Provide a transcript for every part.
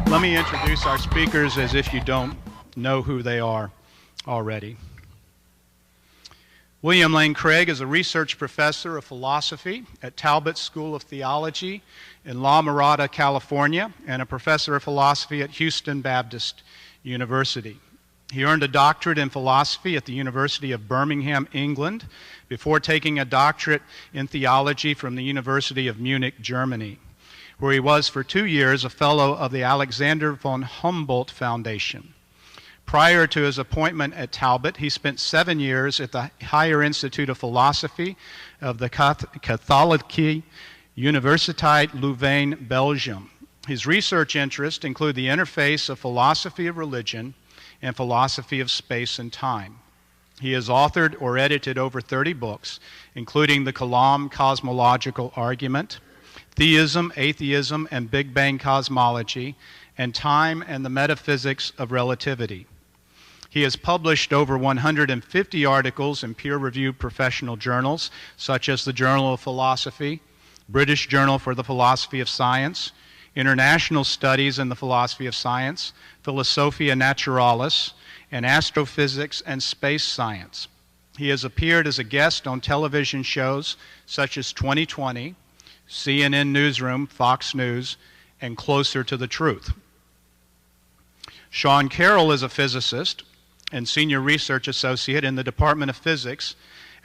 Let me introduce our speakers as if you don't know who they are already. William Lane Craig is a research professor of philosophy at Talbot School of Theology in La Mirada, California, and a professor of philosophy at Houston Baptist University. He earned a doctorate in philosophy at the University of Birmingham, England, before taking a doctorate in theology from the University of Munich, Germany, where he was for 2 years a fellow of the Alexander von Humboldt Foundation. Prior to his appointment at Talbot, he spent 7 years at the Higher Institute of Philosophy of the Katholieke Universiteit Leuven, Belgium. His research interests include the interface of philosophy of religion and philosophy of space and time. He has authored or edited over 30 books, including The Kalam Cosmological Argument, Theism, Atheism, and Big Bang Cosmology, and Time and the Metaphysics of Relativity. He has published over 150 articles in peer-reviewed professional journals, such as the Journal of Philosophy, British Journal for the Philosophy of Science, International Studies in the Philosophy of Science, Philosophia Naturalis, and Astrophysics and Space Science. He has appeared as a guest on television shows such as 2020, CNN Newsroom, Fox News, and Closer to the Truth. Sean Carroll is a physicist and senior research associate in the Department of Physics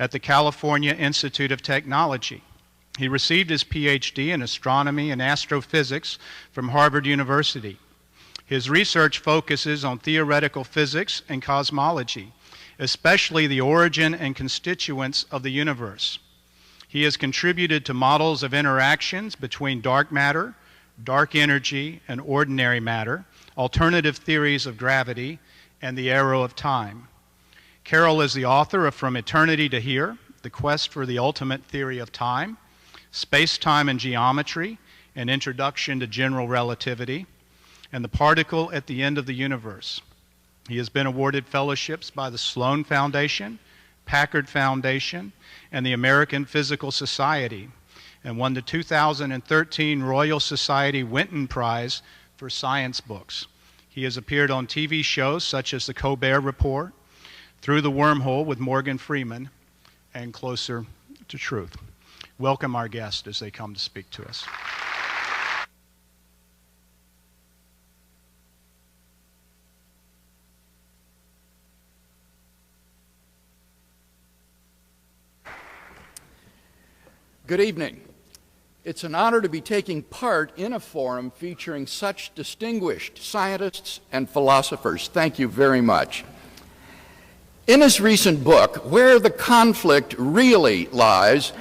at the California Institute of Technology. He received his PhD in astronomy and astrophysics from Harvard University. His research focuses on theoretical physics and cosmology, especially the origin and constituents of the universe. He has contributed to models of interactions between dark matter, dark energy, and ordinary matter, alternative theories of gravity, and the arrow of time. Carroll is the author of From Eternity to Here, The Quest for the Ultimate Theory of Time, Space-Time and Geometry, An Introduction to General Relativity, and The Particle at the End of the Universe. He has been awarded fellowships by the Sloan Foundation, Packard Foundation, and the American Physical Society, and won the 2013 Royal Society Winton Prize for Science Books. He has appeared on TV shows such as The Colbert Report, Through the Wormhole with Morgan Freeman, and Closer to Truth. Welcome our guests as they come to speak to us. Good evening. It's an honor to be taking part in a forum featuring such distinguished scientists and philosophers. Thank you very much. In his recent book, Where the Conflict Really Lies,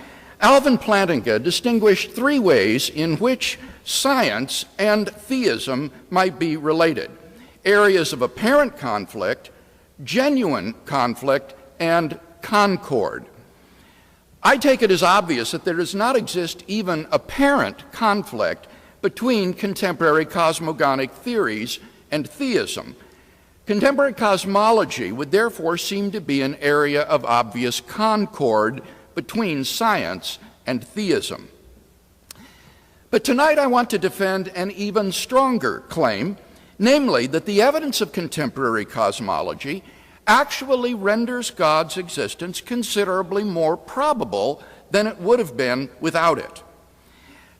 Alvin Plantinga distinguished 3 ways in which science and theism might be related: areas of apparent conflict, genuine conflict, and concord. I take it as obvious that there does not exist even apparent conflict between contemporary cosmogonic theories and theism. Contemporary cosmology would therefore seem to be an area of obvious concord between science and theism. But tonight I want to defend an even stronger claim, namely that the evidence of contemporary cosmology actually renders God's existence considerably more probable than it would have been without it.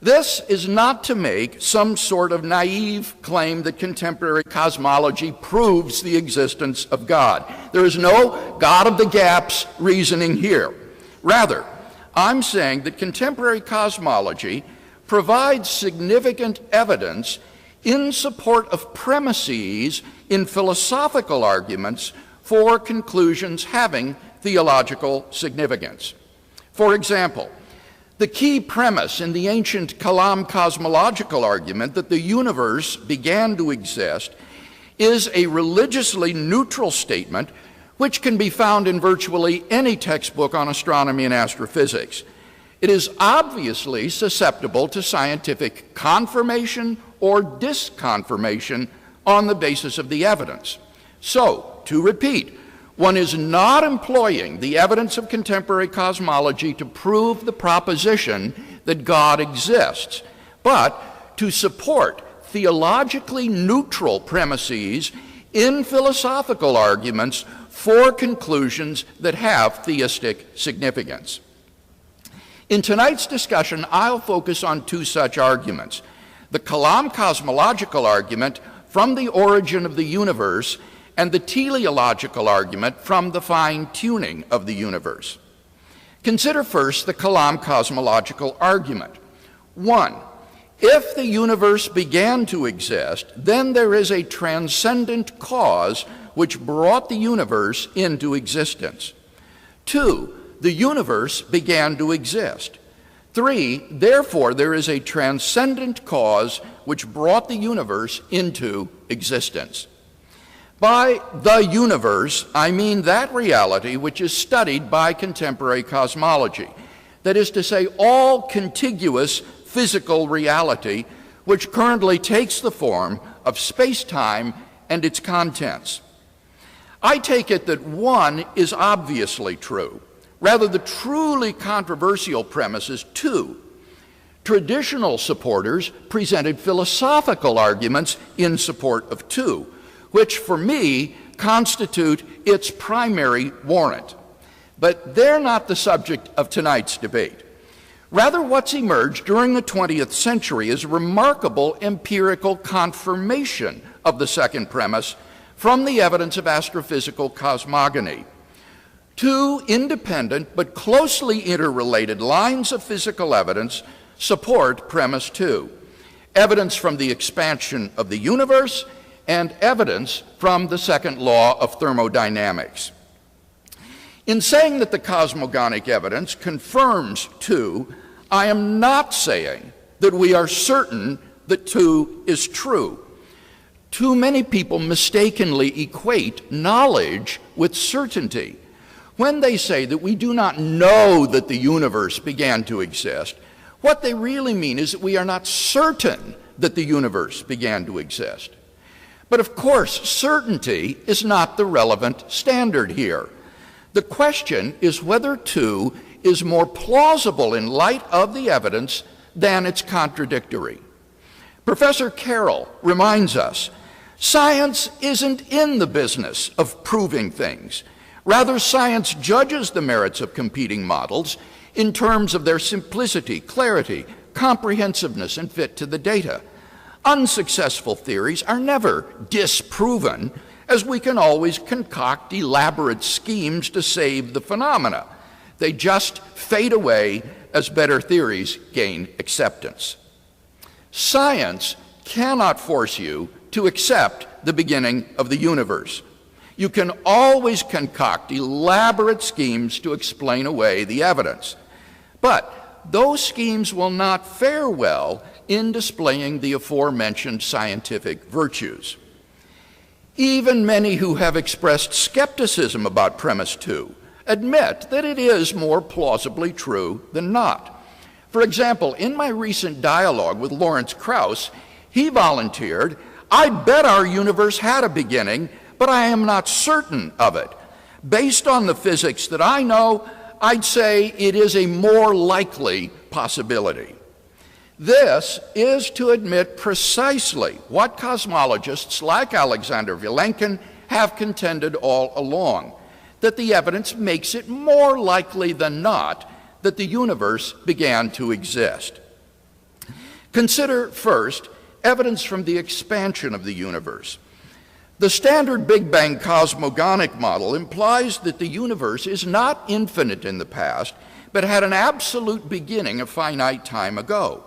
This is not to make some sort of naive claim that contemporary cosmology proves the existence of God. There is no God of the gaps reasoning here. Rather, I'm saying that contemporary cosmology provides significant evidence in support of premises in philosophical arguments for conclusions having theological significance. For example, the key premise in the ancient Kalam cosmological argument that the universe began to exist is a religiously neutral statement which can be found in virtually any textbook on astronomy and astrophysics. It is obviously susceptible to scientific confirmation or disconfirmation on the basis of the evidence. So, to repeat, One is not employing the evidence of contemporary cosmology to prove the proposition that God exists, but to support theologically neutral premises in philosophical arguments for conclusions that have theistic significance. In tonight's discussion, I'll focus on two such arguments: the Kalam cosmological argument from the origin of the universe, and the teleological argument from the fine-tuning of the universe. Consider first the Kalam cosmological argument. 1. If the universe began to exist, then there is a transcendent cause which brought the universe into existence. 2. The universe began to exist. 3. Therefore, there is a transcendent cause which brought the universe into existence. By the universe, I mean that reality which is studied by contemporary cosmology. That is to say, all contiguous physical reality which currently takes the form of space-time and its contents. I take it that 1 is obviously true. Rather, the truly controversial premise is 2. Traditional supporters presented philosophical arguments in support of 2, which for me constitute its primary warrant. But they're not the subject of tonight's debate. Rather, what's emerged during the 20th century is a remarkable empirical confirmation of the second premise from the evidence of astrophysical cosmogony. 2 independent but closely interrelated lines of physical evidence support premise 2: evidence from the expansion of the universe and evidence from the second law of thermodynamics. In saying that the cosmogonic evidence confirms 2, I am not saying that we are certain that 2 is true. Too many people mistakenly equate knowledge with certainty. When they say that we do not know that the universe began to exist, what they really mean is that we are not certain that the universe began to exist. But of course, certainty is not the relevant standard here. The question is whether 2 is more plausible in light of the evidence than it's contradictory. Professor Carroll reminds us, science isn't in the business of proving things. Rather, science judges the merits of competing models in terms of their simplicity, clarity, comprehensiveness, and fit to the data. Unsuccessful theories are never disproven, as we can always concoct elaborate schemes to save the phenomena. They just fade away as better theories gain acceptance. Science cannot force you to accept the beginning of the universe. You can always concoct elaborate schemes to explain away the evidence. But those schemes will not fare well in displaying the aforementioned scientific virtues. Even many who have expressed skepticism about premise 2 admit that it is more plausibly true than not. For example, in my recent dialogue with Lawrence Krauss, he volunteered, "I bet our universe had a beginning, but I am not certain of it. Based on the physics that I know, I'd say it is a more likely possibility." This is to admit precisely what cosmologists like Alexander Vilenkin have contended all along, that the evidence makes it more likely than not that the universe began to exist. Consider first evidence from the expansion of the universe. The standard Big Bang cosmogonic model implies that the universe is not infinite in the past, but had an absolute beginning a finite time ago.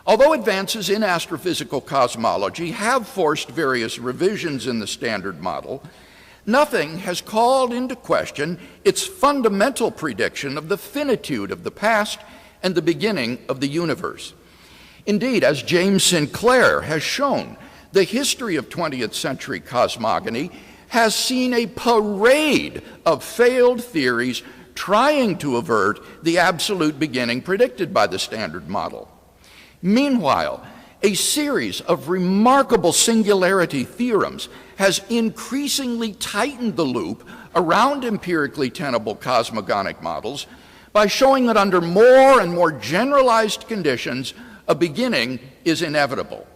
Although advances in astrophysical cosmology have forced various revisions in the standard model, nothing has called into question its fundamental prediction of the finitude of the past and the beginning of the universe. Indeed, as James Sinclair has shown, the history of 20th century cosmogony has seen a parade of failed theories trying to avert the absolute beginning predicted by the standard model. Meanwhile, a series of remarkable singularity theorems has increasingly tightened the loop around empirically tenable cosmogonic models by showing that under more and more generalized conditions, a beginning is inevitable.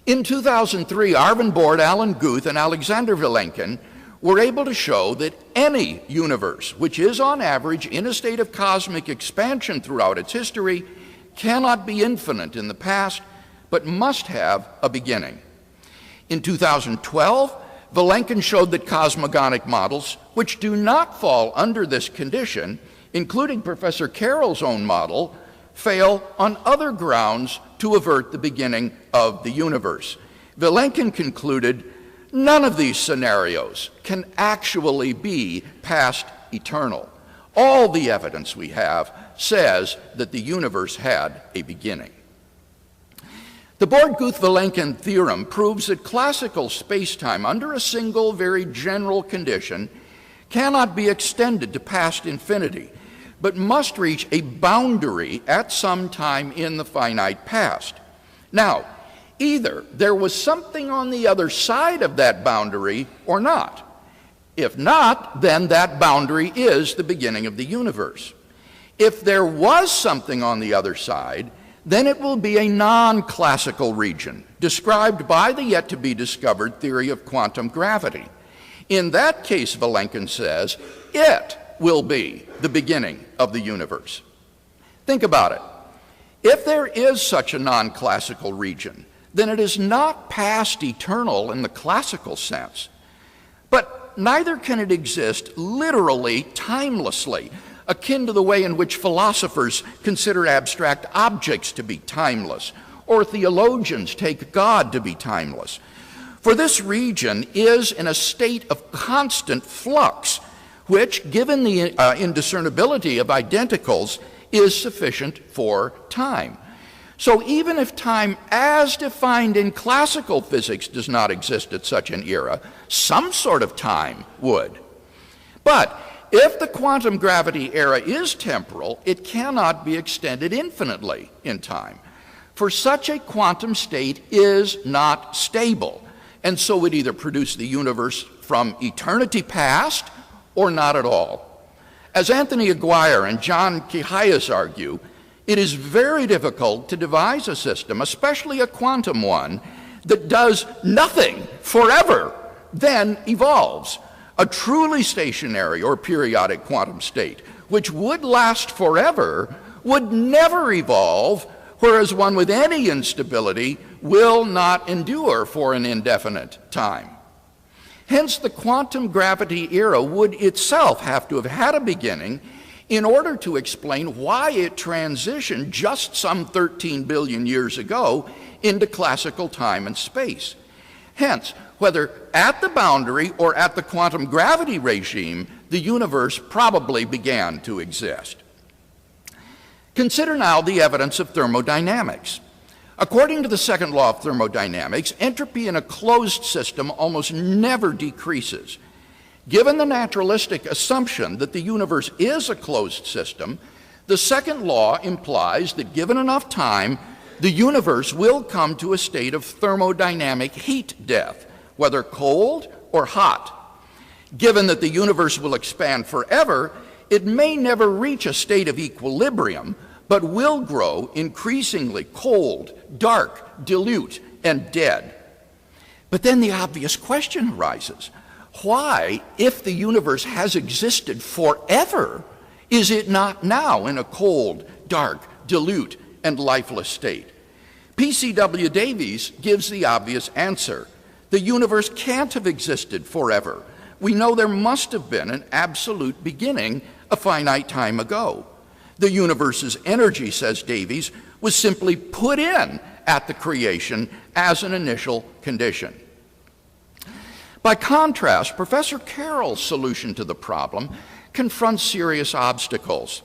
In 2003, Arvind Borde, Alan Guth, and Alexander Vilenkin were able to show that any universe, which is on average in a state of cosmic expansion throughout its history, cannot be infinite in the past, but must have a beginning. In 2012, Vilenkin showed that cosmogonic models, which do not fall under this condition, including Professor Carroll's own model, fail on other grounds to avert the beginning of the universe. Vilenkin concluded none of these scenarios can actually be past eternal. All the evidence we have says that the universe had a beginning. The Borde-Guth-Vilenkin theorem proves that classical spacetime, under a single, very general condition, cannot be extended to past infinity, but must reach a boundary at some time in the finite past. Now, either there was something on the other side of that boundary or not. If not, then that boundary is the beginning of the universe. If there was something on the other side, then it will be a non-classical region, described by the yet-to-be-discovered theory of quantum gravity. In that case, Vilenkin says, it will be the beginning of the universe. Think about it. If there is such a non-classical region, then it is not past eternal in the classical sense, but neither can it exist literally timelessly, akin to the way in which philosophers consider abstract objects to be timeless, or theologians take God to be timeless. For this region is in a state of constant flux, which, given the indiscernibility of identicals, is sufficient for time. So even if time as defined in classical physics does not exist at such an era, some sort of time would. But if the quantum gravity era is temporal, it cannot be extended infinitely in time. For such a quantum state is not stable, and so would either produce the universe from eternity past or not at all. As Anthony Aguirre and John Kihayas argue, it is very difficult to devise a system, especially a quantum one, that does nothing forever, then evolves. A truly stationary or periodic quantum state, which would last forever, would never evolve, whereas one with any instability will not endure for an indefinite time. Hence, the quantum gravity era would itself have to have had a beginning in order to explain why it transitioned just some 13 billion years ago into classical time and space. Hence, whether at the boundary or at the quantum gravity regime, the universe probably began to exist. Consider now the evidence of thermodynamics. According to the second law of thermodynamics, entropy in a closed system almost never decreases. Given the naturalistic assumption that the universe is a closed system, the second law implies that given enough time, the universe will come to a state of thermodynamic heat death, whether cold or hot. Given that the universe will expand forever, it may never reach a state of equilibrium, but will grow increasingly cold, dark, dilute, and dead. But then the obvious question arises. Why, if the universe has existed forever, is it not now in a cold, dark, dilute, and lifeless state? P.C.W. Davies gives the obvious answer. The universe can't have existed forever. We know there must have been an absolute beginning a finite time ago. The universe's energy, says Davies, was simply put in at the creation as an initial condition. By contrast, Professor Carroll's solution to the problem confronts serious obstacles.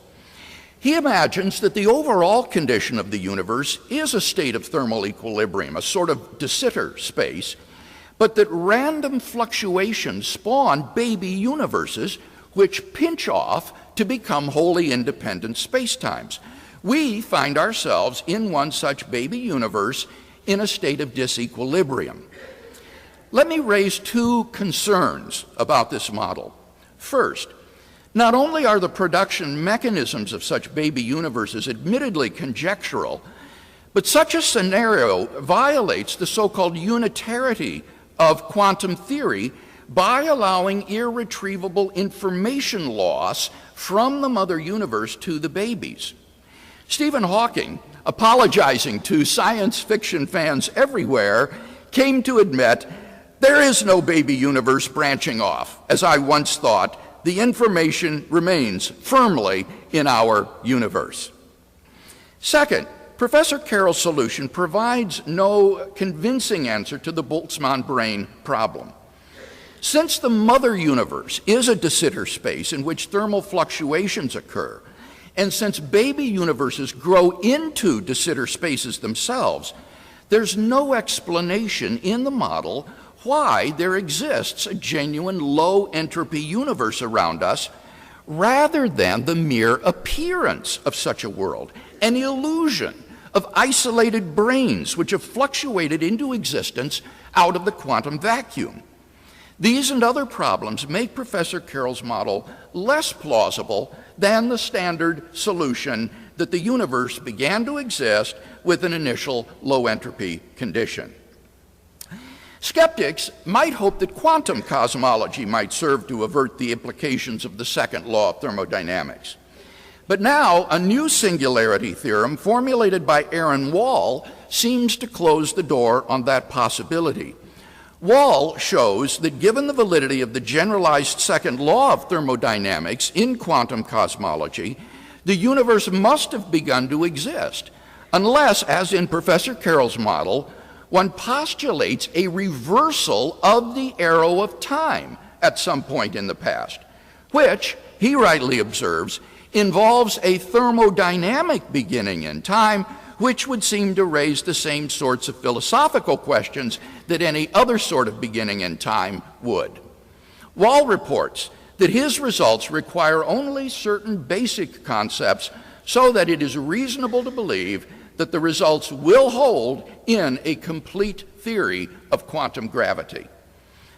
He imagines that the overall condition of the universe is a state of thermal equilibrium, a sort of de Sitter space, but that random fluctuations spawn baby universes which pinch off to become wholly independent spacetimes. We find ourselves in one such baby universe in a state of disequilibrium. Let me raise two concerns about this model. First, not only are the production mechanisms of such baby universes admittedly conjectural, but such a scenario violates the so-called unitarity of quantum theory by allowing irretrievable information loss from the mother universe to the babies. Stephen Hawking, apologizing to science fiction fans everywhere, came to admit, "There is no baby universe branching off. As I once thought, the information remains firmly in our universe." Second, Professor Carroll's solution provides no convincing answer to the Boltzmann brane problem. Since the mother universe is a de Sitter space in which thermal fluctuations occur, and since baby universes grow into de Sitter spaces themselves, there's no explanation in the model why there exists a genuine low entropy universe around us rather than the mere appearance of such a world, an illusion of isolated branes which have fluctuated into existence out of the quantum vacuum. These and other problems make Professor Carroll's model less plausible than the standard solution that the universe began to exist with an initial low entropy condition. Skeptics might hope that quantum cosmology might serve to avert the implications of the second law of thermodynamics. But now, a new singularity theorem formulated by Aaron Wall seems to close the door on that possibility. Wall shows that given the validity of the generalized second law of thermodynamics in quantum cosmology, the universe must have begun to exist, unless, as in Professor Carroll's model, one postulates a reversal of the arrow of time at some point in the past, which, he rightly observes, involves a thermodynamic beginning in time, which would seem to raise the same sorts of philosophical questions that any other sort of beginning in time would. Wall reports that his results require only certain basic concepts so that it is reasonable to believe that the results will hold in a complete theory of quantum gravity.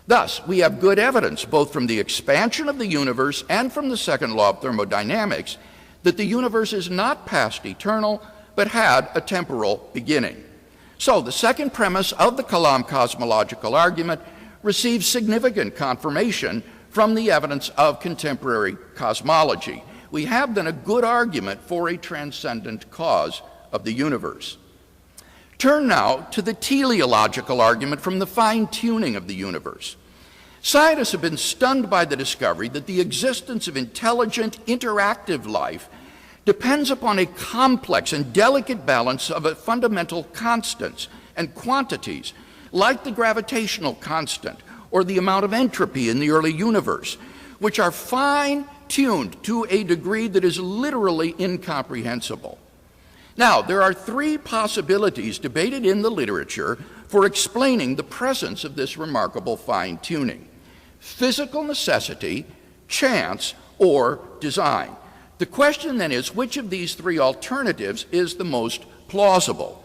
Thus, we have good evidence, both from the expansion of the universe and from the second law of thermodynamics, that the universe is not past eternal, but had a temporal beginning. So, the second premise of the Kalam cosmological argument receives significant confirmation from the evidence of contemporary cosmology. We have then a good argument for a transcendent cause of the universe. Turn now to the teleological argument from the fine-tuning of the universe. Scientists have been stunned by the discovery that the existence of intelligent, interactive life depends upon a complex and delicate balance of fundamental constants and quantities, like the gravitational constant or the amount of entropy in the early universe, which are fine-tuned to a degree that is literally incomprehensible. Now, there are three possibilities debated in the literature for explaining the presence of this remarkable fine-tuning: physical necessity, chance, or design. The question then is, which of these three alternatives is the most plausible?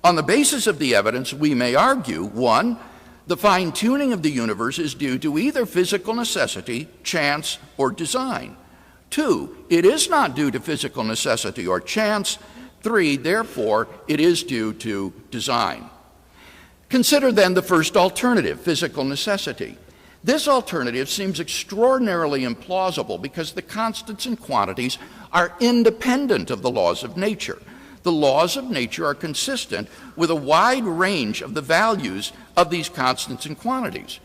On the basis of the evidence, we may argue, 1, the fine-tuning of the universe is due to either physical necessity, chance, or design. 2, it is not due to physical necessity or chance. 3, therefore, it is due to design. Consider then the first alternative, physical necessity. This alternative seems extraordinarily implausible because the constants and quantities are independent of the laws of nature. The laws of nature are consistent with a wide range of the values of these constants and quantities.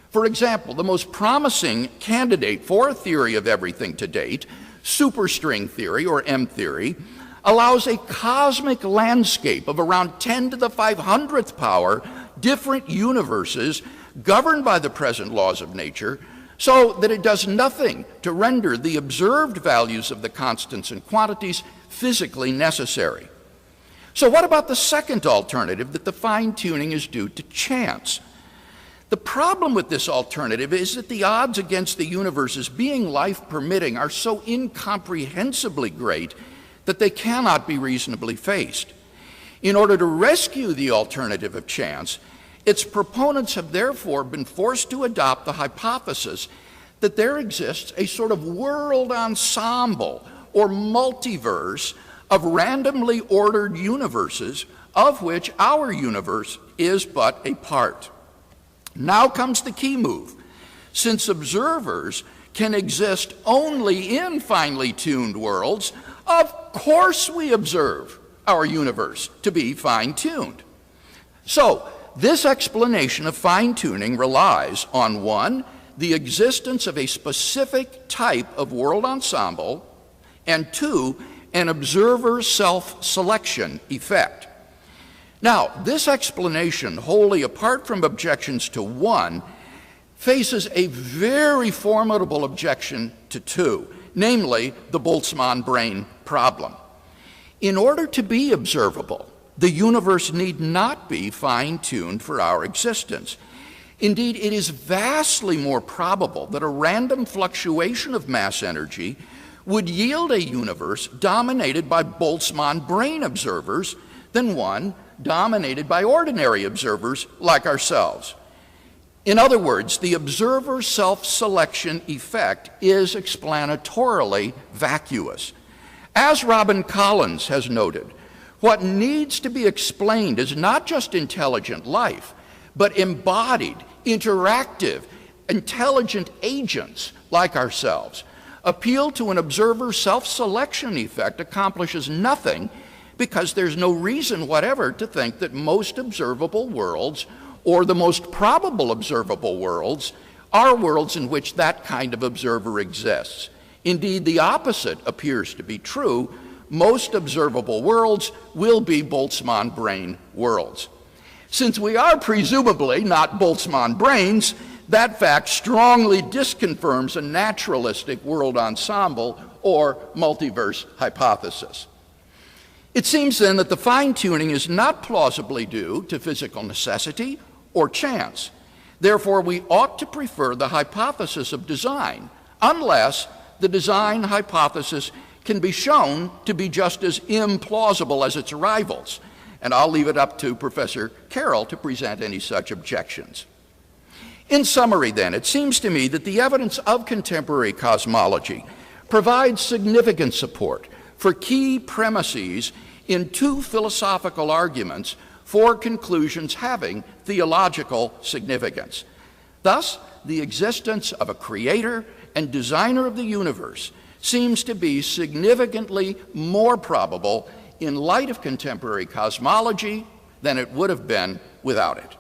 For example, the most promising candidate for a theory of everything to date, superstring theory or M theory, allows a cosmic landscape of around 10 to the 500th power different universes governed by the present laws of nature, so that it does nothing to render the observed values of the constants and quantities physically necessary. So what about the second alternative, that the fine-tuning is due to chance? The problem with this alternative is that the odds against the universe's being life-permitting are so incomprehensibly great that they cannot be reasonably faced. In order to rescue the alternative of chance, its proponents have therefore been forced to adopt the hypothesis that there exists a sort of world ensemble or multiverse of randomly ordered universes, of which our universe is but a part. Now comes the key move. Since observers can exist only in finely tuned worlds, of course we observe our universe to be fine-tuned. So, this explanation of fine-tuning relies on, one, the existence of a specific type of world ensemble, and two, an observer self-selection effect. Now, this explanation, wholly apart from objections to one, faces a very formidable objection to two, namely the Boltzmann brain problem. In order to be observable, the universe need not be fine-tuned for our existence. Indeed, it is vastly more probable that a random fluctuation of mass energy would yield a universe dominated by Boltzmann brain observers than one dominated by ordinary observers like ourselves. In other words, the observer self-selection effect is explanatorily vacuous. As Robin Collins has noted, what needs to be explained is not just intelligent life, but embodied, interactive, intelligent agents like ourselves. Appeal to an observer self-selection effect accomplishes nothing because there's no reason whatever to think that most observable worlds or the most probable observable worlds are worlds in which that kind of observer exists. Indeed, the opposite appears to be true. Most observable worlds will be Boltzmann brain worlds. Since we are presumably not Boltzmann brains, that fact strongly disconfirms a naturalistic world ensemble or multiverse hypothesis. It seems then that the fine-tuning is not plausibly due to physical necessity or chance. Therefore, we ought to prefer the hypothesis of design, unless the design hypothesis can be shown to be just as implausible as its rivals. And I'll leave it up to Professor Carroll to present any such objections. In summary, then, it seems to me that the evidence of contemporary cosmology provides significant support for key premises in two philosophical arguments for conclusions having theological significance. Thus, the existence of a creator and designer of the universe seems to be significantly more probable in light of contemporary cosmology than it would have been without it.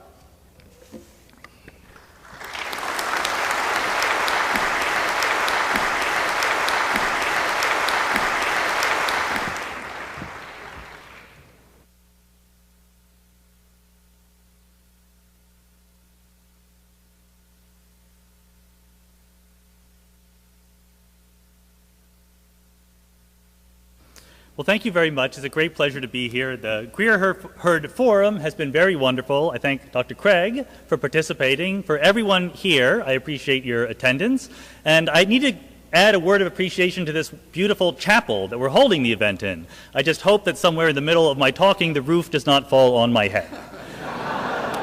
Well, thank you very much. It's a great pleasure to be here. The Greer Herd Forum has been very wonderful. I thank Dr. Craig for participating. For everyone here, I appreciate your attendance. And I need to add a word of appreciation to this beautiful chapel that we're holding the event in. I just hope that somewhere in the middle of my talking, the roof does not fall on my head.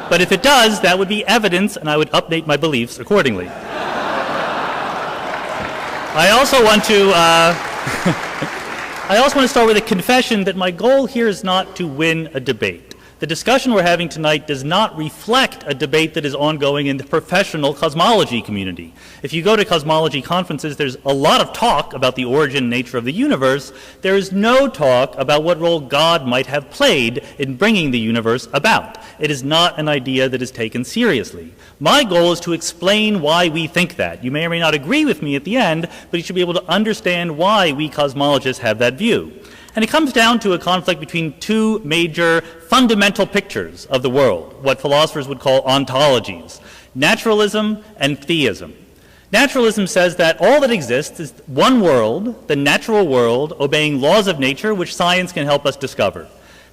But if it does, that would be evidence, and I would update my beliefs accordingly. I also want to start with a confession that my goal here is not to win a debate. The discussion we're having tonight does not reflect a debate that is ongoing in the professional cosmology community. If you go to cosmology conferences, there's a lot of talk about the origin and nature of the universe. There is no talk about what role God might have played in bringing the universe about. It is not an idea that is taken seriously. My goal is to explain why we think that. You may or may not agree with me at the end, but you should be able to understand why we cosmologists have that view. And it comes down to a conflict between two major fundamental pictures of the world, what philosophers would call ontologies, naturalism and theism. Naturalism says that all that exists is one world, the natural world, obeying laws of nature which science can help us discover.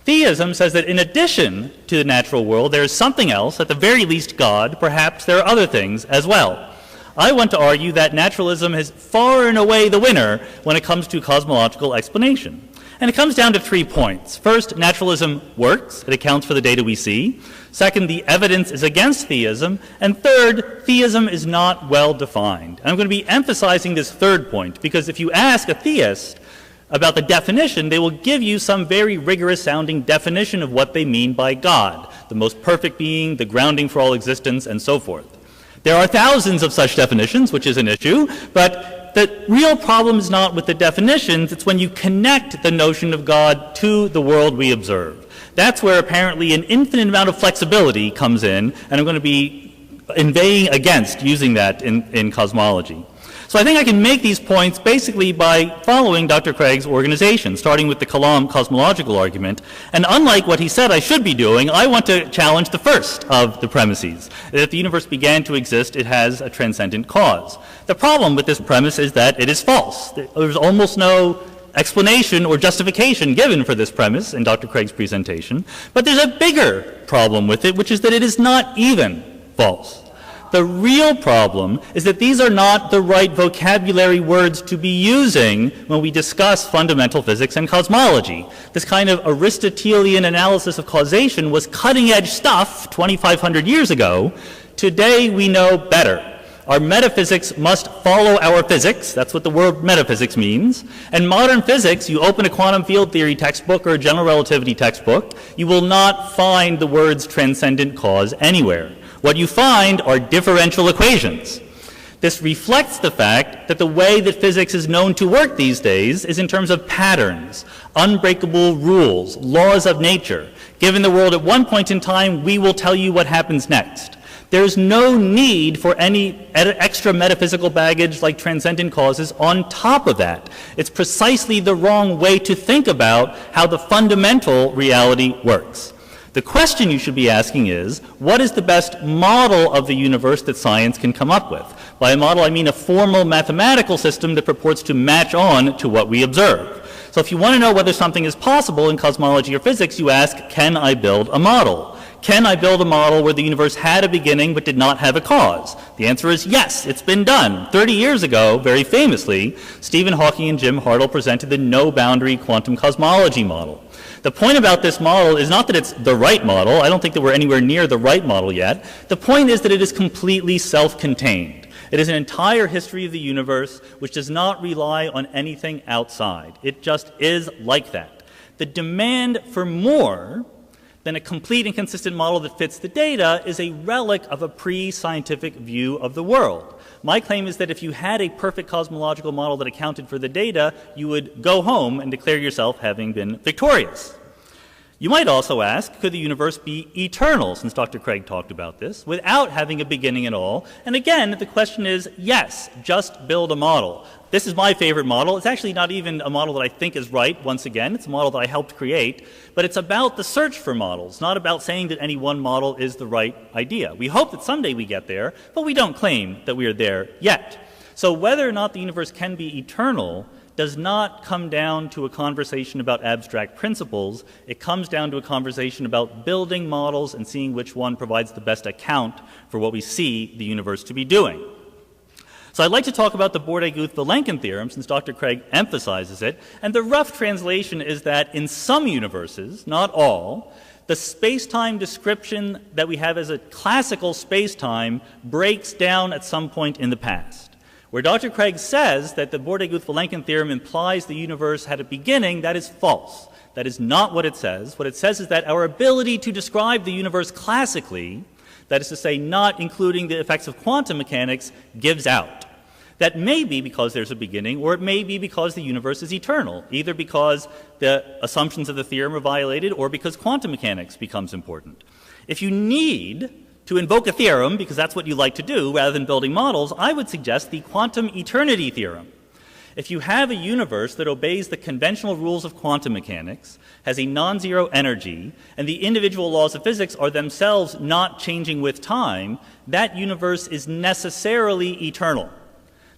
Theism says that in addition to the natural world, there is something else, at the very least God, perhaps there are other things as well. I want to argue that naturalism is far and away the winner when it comes to cosmological explanation. And it comes down to 3 points. First, naturalism works. It accounts for the data we see. Second, the evidence is against theism. And third, theism is not well defined. And I'm going to be emphasizing this third point because if you ask a theist about the definition, they will give you some very rigorous sounding definition of what they mean by God, the most perfect being, the grounding for all existence, and so forth. There are thousands of such definitions, which is an issue, but the real problem is not with the definitions, it's when you connect the notion of God to the world we observe. That's where apparently an infinite amount of flexibility comes in, and I'm going to be inveighing against using that in cosmology. So I think I can make these points basically by following Dr. Craig's organization, starting with the Kalam cosmological argument. And unlike what he said I should be doing, I want to challenge the first of the premises, that if the universe began to exist, it has a transcendent cause. The problem with this premise is that it is false. There's almost no explanation or justification given for this premise in Dr. Craig's presentation. But there's a bigger problem with it, which is that it is not even false. The real problem is that these are not the right vocabulary words to be using when we discuss fundamental physics and cosmology. This kind of Aristotelian analysis of causation was cutting-edge stuff 2,500 years ago. Today we know better. Our metaphysics must follow our physics. That's what the word metaphysics means. And modern physics, you open a quantum field theory textbook or a general relativity textbook, you will not find the words transcendent cause anywhere. What you find are differential equations. This reflects the fact that the way that physics is known to work these days is in terms of patterns, unbreakable rules, laws of nature. Given the world at one point in time, we will tell you what happens next. There's no need for any extra metaphysical baggage like transcendent causes on top of that. It's precisely the wrong way to think about how the fundamental reality works. The question you should be asking is, what is the best model of the universe that science can come up with? By a model, I mean a formal mathematical system that purports to match on to what we observe. So if you want to know whether something is possible in cosmology or physics, you ask, can I build a model? Can I build a model where the universe had a beginning but did not have a cause? The answer is yes, it's been done. 30 years ago, very famously, Stephen Hawking and Jim Hartle presented the no-boundary quantum cosmology model. The point about this model is not that it's the right model. I don't think that we're anywhere near the right model yet. The point is that it is completely self-contained. It is an entire history of the universe which does not rely on anything outside. It just is like that. The demand for more than a complete and consistent model that fits the data is a relic of a pre-scientific view of the world. My claim is that if you had a perfect cosmological model that accounted for the data, you would go home and declare yourself having been victorious. You might also ask, could the universe be eternal, since Dr. Craig talked about this, without having a beginning at all? And again, the question is, yes, just build a model. This is my favorite model. It's actually not even a model that I think is right, once again. It's a model that I helped create. But it's about the search for models, not about saying that any one model is the right idea. We hope that someday we get there, but we don't claim that we are there yet. So whether or not the universe can be eternal does not come down to a conversation about abstract principles. It comes down to a conversation about building models and seeing which one provides the best account for what we see the universe to be doing. So I'd like to talk about the Bordet-Guth-Vilenkin theorem, since Dr. Craig emphasizes it. And the rough translation is that in some universes, not all, the space-time description that we have as a classical space-time breaks down at some point in the past. Where Dr. Craig says that the Bordet-Guth-Vilenkin theorem implies the universe had a beginning, that is false. That is not what it says. What it says is that our ability to describe the universe classically, that is to say, not including the effects of quantum mechanics, gives out. That may be because there's a beginning, or it may be because the universe is eternal, either because the assumptions of the theorem are violated or because quantum mechanics becomes important. If you need to invoke a theorem, because that's what you like to do rather than building models, I would suggest the quantum eternity theorem. If you have a universe that obeys the conventional rules of quantum mechanics, has a non-zero energy, and the individual laws of physics are themselves not changing with time, that universe is necessarily eternal.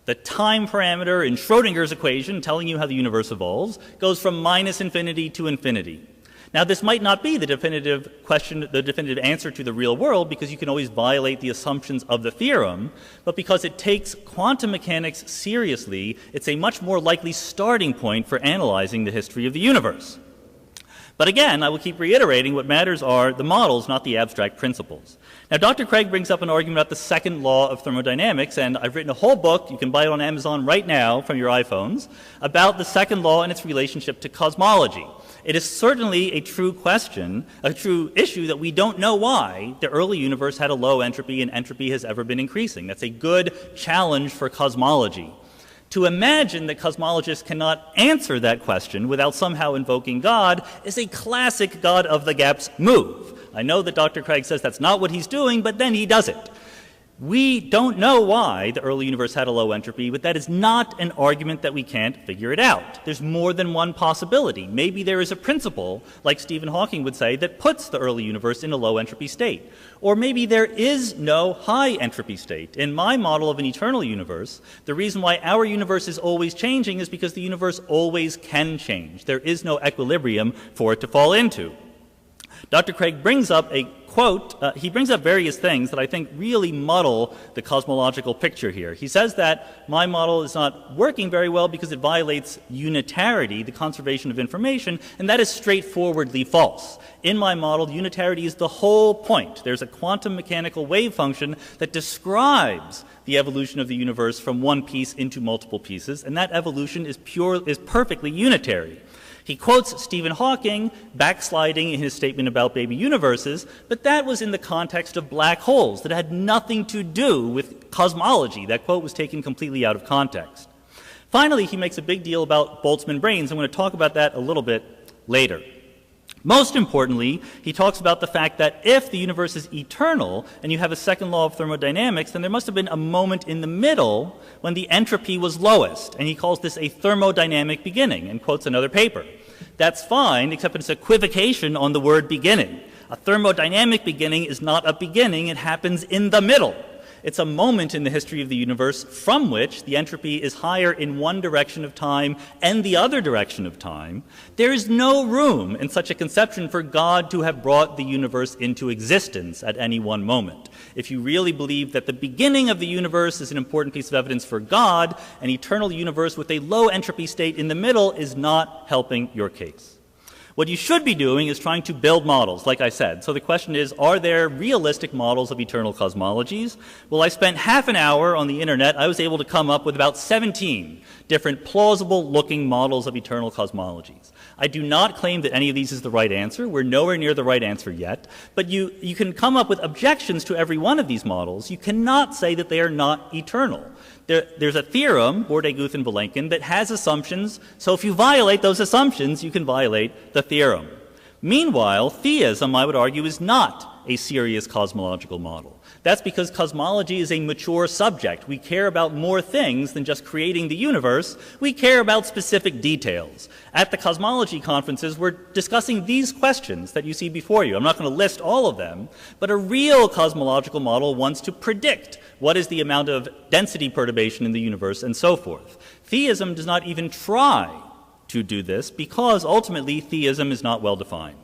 The time parameter in Schrödinger's equation, telling you how the universe evolves, goes from minus infinity to infinity. Now, this might not be the definitive question, the definitive answer to the real world, because you can always violate the assumptions of the theorem, but because it takes quantum mechanics seriously, it's a much more likely starting point for analyzing the history of the universe. But again, I will keep reiterating what matters are the models, not the abstract principles. Now, Dr. Craig brings up an argument about the second law of thermodynamics, and I've written a whole book, you can buy it on Amazon right now from your iPhones, about the second law and its relationship to cosmology. It is certainly a true question, a true issue that we don't know why the early universe had a low entropy and entropy has ever been increasing. That's a good challenge for cosmology. To imagine that cosmologists cannot answer that question without somehow invoking God is a classic God of the gaps move. I know that Dr. Craig says that's not what he's doing, but then he does it. We don't know why the early universe had a low entropy, but that is not an argument that we can't figure it out. There's more than one possibility. Maybe there is a principle, like Stephen Hawking would say, that puts the early universe in a low entropy state. Or maybe there is no high entropy state. In my model of an eternal universe, the reason why our universe is always changing is because the universe always can change. There is no equilibrium for it to fall into. Dr. Craig brings up a quote, he brings up various things that I think really muddle the cosmological picture here. He says that my model is not working very well because it violates unitarity, the conservation of information, and that is straightforwardly false. In my model, unitarity is the whole point. There's a quantum mechanical wave function that describes the evolution of the universe from one piece into multiple pieces, and that evolution is perfectly unitary. He quotes Stephen Hawking backsliding in his statement about baby universes, but that was in the context of black holes that had nothing to do with cosmology. That quote was taken completely out of context. Finally, he makes a big deal about Boltzmann brains. I'm going to talk about that a little bit later. Most importantly, he talks about the fact that if the universe is eternal and you have a second law of thermodynamics, then there must have been a moment in the middle when the entropy was lowest, and he calls this a thermodynamic beginning and quotes another paper. That's fine, except it's equivocation on the word beginning. A thermodynamic beginning is not a beginning, it happens in the middle. It's a moment in the history of the universe from which the entropy is higher in one direction of time and the other direction of time. There is no room in such a conception for God to have brought the universe into existence at any one moment. If you really believe that the beginning of the universe is an important piece of evidence for God, an eternal universe with a low entropy state in the middle is not helping your case. What you should be doing is trying to build models, like I said. So the question is, are there realistic models of eternal cosmologies? Well, I spent half an hour on the internet. I was able to come up with about 17 different plausible-looking models of eternal cosmologies. I do not claim that any of these is the right answer. We're nowhere near the right answer yet. But you can come up with objections to every one of these models. You cannot say that they are not eternal. There's a theorem, Borde, Guth, and Vilenkin, that has assumptions, so if you violate those assumptions, you can violate the theorem. Meanwhile, theism, I would argue, is not a serious cosmological model. That's because cosmology is a mature subject. We care about more things than just creating the universe. We care about specific details. At the cosmology conferences, we're discussing these questions that you see before you. I'm not going to list all of them, but a real cosmological model wants to predict what is the amount of density perturbation in the universe and so forth. Theism does not even try to do this because ultimately theism is not well defined.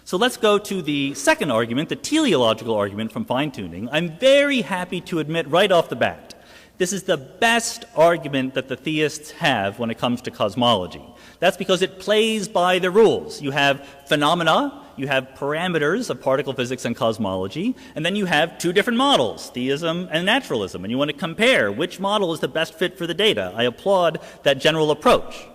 So let's go to the second argument, the teleological argument from fine-tuning. I'm very happy to admit right off the bat, this is the best argument that the theists have when it comes to cosmology. That's because it plays by the rules. You have phenomena, you have parameters of particle physics and cosmology, and then you have two different models, theism and naturalism, and you want to compare which model is the best fit for the data. I applaud that general approach.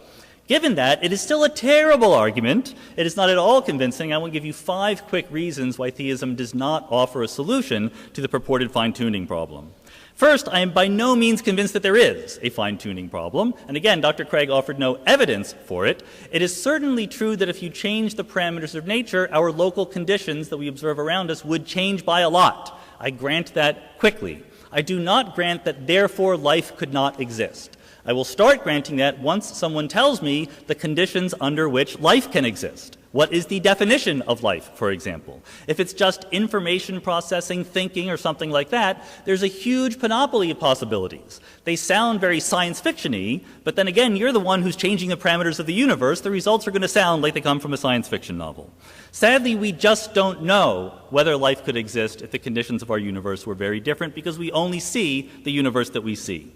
Given that, it is still a terrible argument. It is not at all convincing. I will give you 5 quick reasons why theism does not offer a solution to the purported fine-tuning problem. First, I am by no means convinced that there is a fine-tuning problem. And again, Dr. Craig offered no evidence for it. It is certainly true that if you change the parameters of nature, our local conditions that we observe around us would change by a lot. I grant that quickly. I do not grant that therefore life could not exist. I will start granting that once someone tells me the conditions under which life can exist. What is the definition of life, for example? If it's just information processing, thinking, or something like that, there's a huge panoply of possibilities. They sound very science fiction-y, but then again, you're the one who's changing the parameters of the universe. The results are going to sound like they come from a science fiction novel. Sadly, we just don't know whether life could exist if the conditions of our universe were very different, because we only see the universe that we see.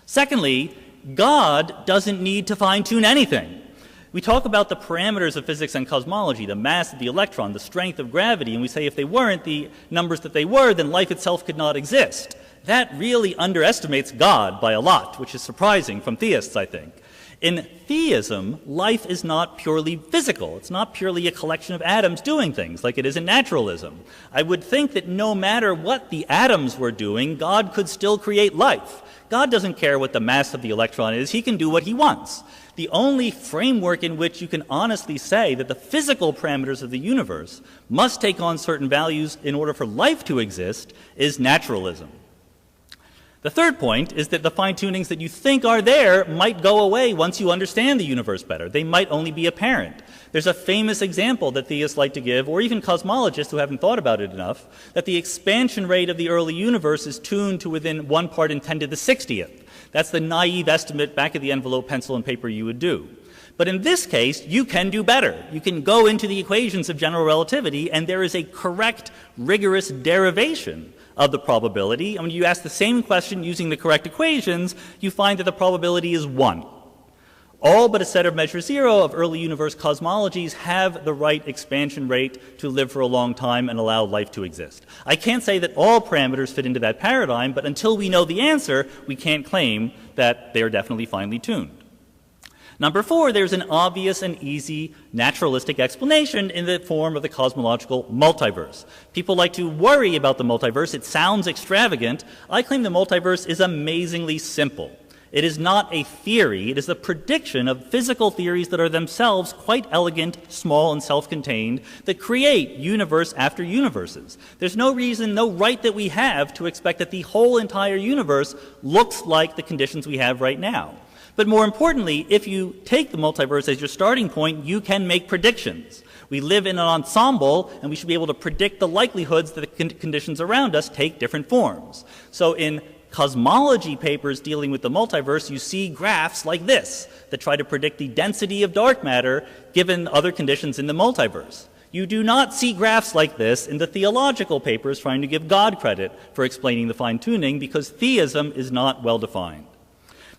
Secondly, God doesn't need to fine-tune anything. We talk about the parameters of physics and cosmology, the mass of the electron, the strength of gravity, and we say if they weren't the numbers that they were, then life itself could not exist. That really underestimates God by a lot, which is surprising from theists, I think. In theism, life is not purely physical. It's not purely a collection of atoms doing things like it is in naturalism. I would think that no matter what the atoms were doing, God could still create life. God doesn't care what the mass of the electron is. He can do what he wants. The only framework in which you can honestly say that the physical parameters of the universe must take on certain values in order for life to exist is naturalism. The third point is that the fine-tunings that you think are there might go away once you understand the universe better. They might only be apparent. There's a famous example that theists like to give, or even cosmologists who haven't thought about it enough, that the expansion rate of the early universe is tuned to within 1 part in 10 to the 60th. That's the naive estimate back of the envelope, pencil, and paper you would do. But in this case, you can do better. You can go into the equations of general relativity, and there is a correct, rigorous derivation of the probability. And when you ask the same question using the correct equations, you find that the probability is 1. All but a set of measure 0 of early universe cosmologies have the right expansion rate to live for a long time and allow life to exist. I can't say that all parameters fit into that paradigm, but until we know the answer, we can't claim that they are definitely finely tuned. Number 4, there's an obvious and easy naturalistic explanation in the form of the cosmological multiverse. People like to worry about the multiverse. It sounds extravagant. I claim the multiverse is amazingly simple. It is not a theory. It is a prediction of physical theories that are themselves quite elegant, small, and self-contained that create universe after universes. There's no reason, no right that we have to expect that the whole entire universe looks like the conditions we have right now. But more importantly, if you take the multiverse as your starting point, you can make predictions. We live in an ensemble, and we should be able to predict the likelihoods that the conditions around us take different forms. So in cosmology papers dealing with the multiverse, you see graphs like this that try to predict the density of dark matter given other conditions in the multiverse. You do not see graphs like this in the theological papers trying to give God credit for explaining the fine-tuning, because theism is not well defined.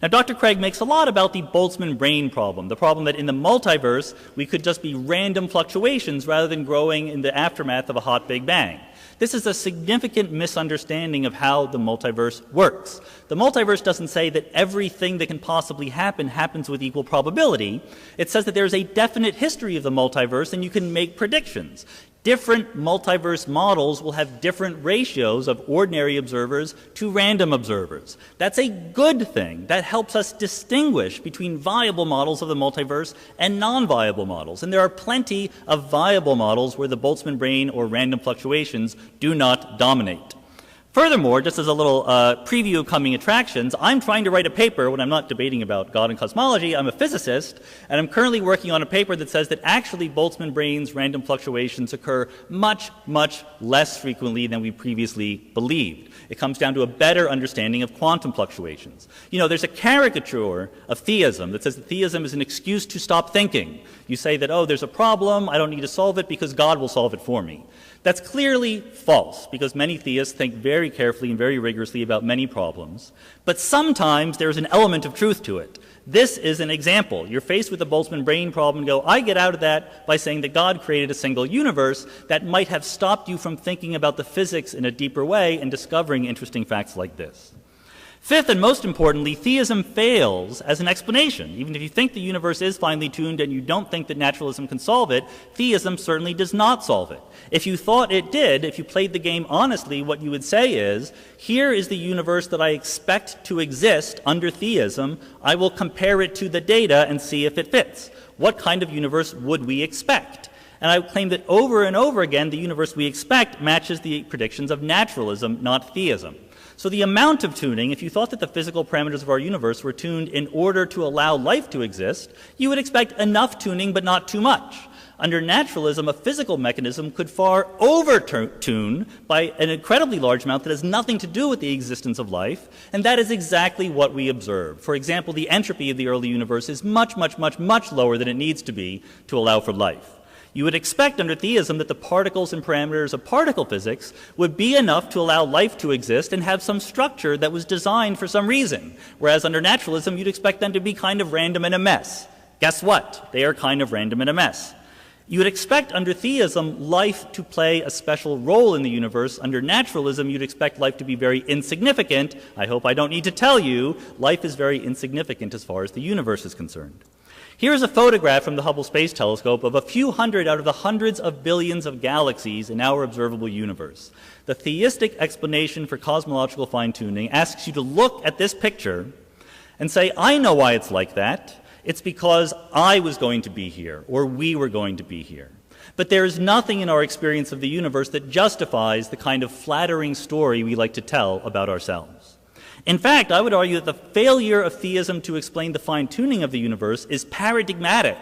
Now, Dr. Craig makes a lot about the Boltzmann brain problem, the problem that in the multiverse we could just be random fluctuations rather than growing in the aftermath of a hot Big Bang. This is a significant misunderstanding of how the multiverse works. The multiverse doesn't say that everything that can possibly happen happens with equal probability. It says that there's a definite history of the multiverse and you can make predictions. Different multiverse models will have different ratios of ordinary observers to random observers. That's a good thing. That helps us distinguish between viable models of the multiverse and non-viable models. And there are plenty of viable models where the Boltzmann brain or random fluctuations do not dominate. Furthermore, just as a little preview of coming attractions, I'm trying to write a paper when I'm not debating about God and cosmology. I'm a physicist, and I'm currently working on a paper that says that actually Boltzmann brains random fluctuations occur much, much less frequently than we previously believed. It comes down to a better understanding of quantum fluctuations. You know, there's a caricature of theism that says that theism is an excuse to stop thinking. You say that, oh, there's a problem, I don't need to solve it because God will solve it for me. That's clearly false, because many theists think very carefully and very rigorously about many problems. But sometimes there's an element of truth to it. This is an example. You're faced with the Boltzmann brain problem and go, I get out of that by saying that God created a single universe. That might have stopped you from thinking about the physics in a deeper way and discovering interesting facts like this. Fifth, and most importantly, theism fails as an explanation. Even if you think the universe is finely tuned and you don't think that naturalism can solve it, theism certainly does not solve it. If you thought it did, if you played the game honestly, what you would say is, here is the universe that I expect to exist under theism. I will compare it to the data and see if it fits. What kind of universe would we expect? And I claim that over and over again, the universe we expect matches the predictions of naturalism, not theism. So the amount of tuning, if you thought that the physical parameters of our universe were tuned in order to allow life to exist, you would expect enough tuning but not too much. Under naturalism, a physical mechanism could far over-tune by an incredibly large amount that has nothing to do with the existence of life, and that is exactly what we observe. For example, the entropy of the early universe is much, much, much, much lower than it needs to be to allow for life. You would expect under theism that the particles and parameters of particle physics would be enough to allow life to exist and have some structure that was designed for some reason, whereas under naturalism you'd expect them to be kind of random and a mess. Guess what? They are kind of random and a mess. You would expect under theism life to play a special role in the universe. Under naturalism, you'd expect life to be very insignificant. I hope I don't need to tell you, life is very insignificant as far as the universe is concerned. Here's a photograph from the Hubble Space Telescope of a few hundred out of the hundreds of billions of galaxies in our observable universe. The theistic explanation for cosmological fine-tuning asks you to look at this picture and say, I know why it's like that. It's because I was going to be here, or we were going to be here. But there is nothing in our experience of the universe that justifies the kind of flattering story we like to tell about ourselves. In fact, I would argue that the failure of theism to explain the fine-tuning of the universe is paradigmatic.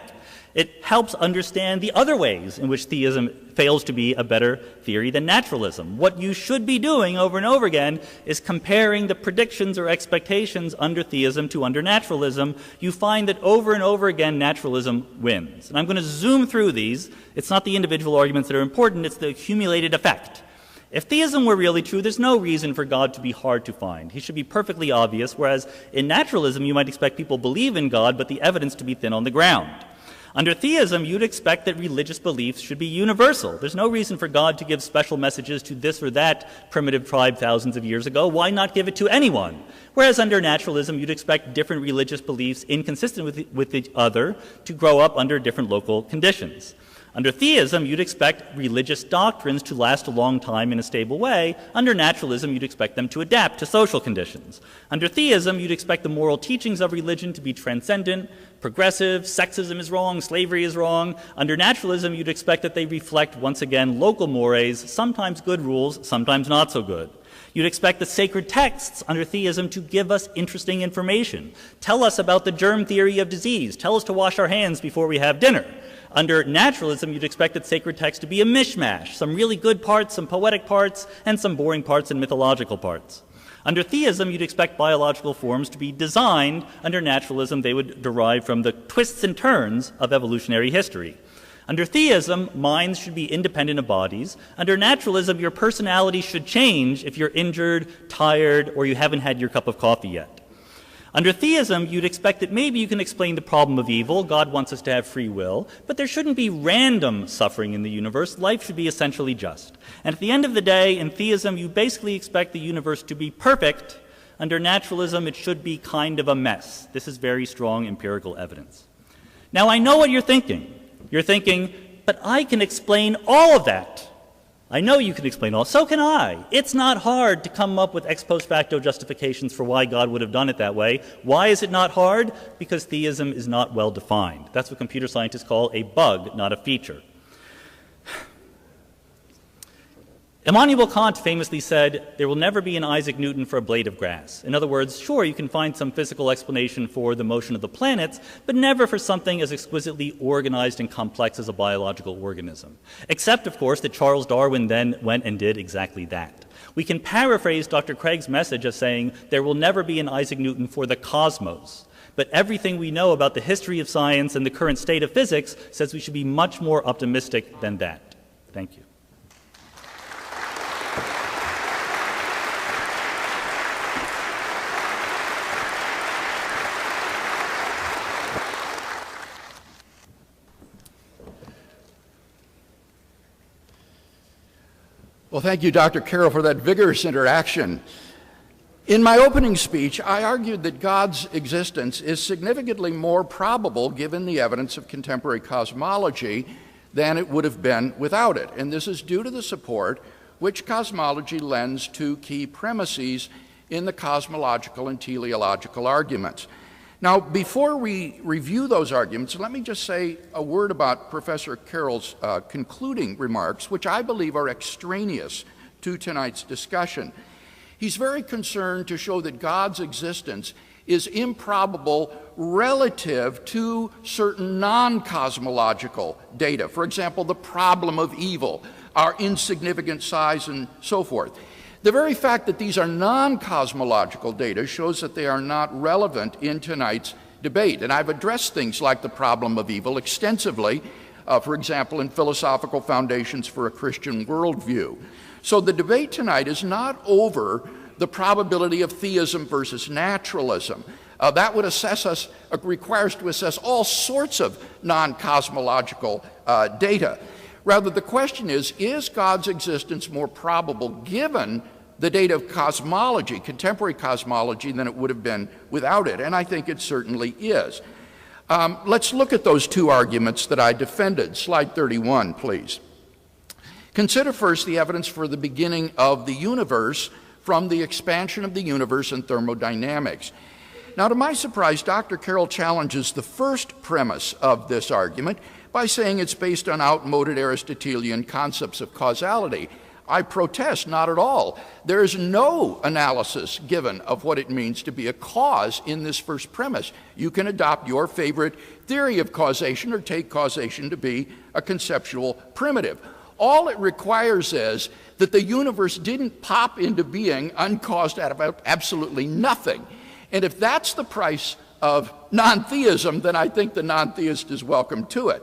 It helps understand the other ways in which theism fails to be a better theory than naturalism. What you should be doing over and over again is comparing the predictions or expectations under theism to under naturalism. You find that over and over again naturalism wins. And I'm going to zoom through these. It's not the individual arguments that are important, it's the accumulated effect. If theism were really true, there's no reason for God to be hard to find. He should be perfectly obvious, whereas in naturalism you might expect people believe in God, but the evidence to be thin on the ground. Under theism, you'd expect that religious beliefs should be universal. There's no reason for God to give special messages to this or that primitive tribe thousands of years ago. Why not give it to anyone? Whereas under naturalism, you'd expect different religious beliefs inconsistent with each other to grow up under different local conditions. Under theism, you'd expect religious doctrines to last a long time in a stable way. Under naturalism, you'd expect them to adapt to social conditions. Under theism, you'd expect the moral teachings of religion to be transcendent, progressive, sexism is wrong, slavery is wrong. Under naturalism, you'd expect that they reflect, once again, local mores, sometimes good rules, sometimes not so good. You'd expect the sacred texts under theism to give us interesting information. Tell us about the germ theory of disease. Tell us to wash our hands before we have dinner. Under naturalism, you'd expect that sacred texts to be a mishmash, some really good parts, some poetic parts, and some boring parts and mythological parts. Under theism, you'd expect biological forms to be designed. Under naturalism, they would derive from the twists and turns of evolutionary history. Under theism, minds should be independent of bodies. Under naturalism, your personality should change if you're injured, tired, or you haven't had your cup of coffee yet. Under theism, you'd expect that maybe you can explain the problem of evil. God wants us to have free will. But there shouldn't be random suffering in the universe. Life should be essentially just. And at the end of the day, in theism, you basically expect the universe to be perfect. Under naturalism, it should be kind of a mess. This is very strong empirical evidence. Now, I know what you're thinking. You're thinking, but I can explain all of that. I know you can explain all. So can I. It's not hard to come up with ex post facto justifications for why God would have done it that way. Why is it not hard? Because theism is not well defined. That's what computer scientists call a bug, not a feature. Immanuel Kant famously said, there will never be an Isaac Newton for a blade of grass. In other words, sure, you can find some physical explanation for the motion of the planets, but never for something as exquisitely organized and complex as a biological organism. Except, of course, that Charles Darwin then went and did exactly that. We can paraphrase Dr. Craig's message as saying, there will never be an Isaac Newton for the cosmos. But everything we know about the history of science and the current state of physics says we should be much more optimistic than that. Thank you. Well, thank you, Dr. Carroll, for that vigorous interaction. In my opening speech, I argued that God's existence is significantly more probable given the evidence of contemporary cosmology than it would have been without it. And this is due to the support which cosmology lends to key premises in the cosmological and teleological arguments. Now, before we review those arguments, let me just say a word about Professor Carroll's concluding remarks, which I believe are extraneous to tonight's discussion. He's very concerned to show that God's existence is improbable relative to certain non-cosmological data. For example, the problem of evil, our insignificant size, and so forth. The very fact that these are non-cosmological data shows that they are not relevant in tonight's debate. And I've addressed things like the problem of evil extensively, for example, in Philosophical Foundations for a Christian Worldview. So the debate tonight is not over the probability of theism versus naturalism. That would requires to assess all sorts of non-cosmological data. Rather, the question is God's existence more probable given the data of cosmology, contemporary cosmology, than it would have been without it? And I think it certainly is. Let's look at those two arguments that I defended. Slide 31, please. Consider first the evidence for the beginning of the universe from the expansion of the universe in thermodynamics. Now, to my surprise, Dr. Carroll challenges the first premise of this argument by saying it's based on outmoded Aristotelian concepts of causality. I protest, not at all. There is no analysis given of what it means to be a cause in this first premise. You can adopt your favorite theory of causation or take causation to be a conceptual primitive. All it requires is that the universe didn't pop into being uncaused out of absolutely nothing. And if that's the price of non-theism, then I think the non-theist is welcome to it.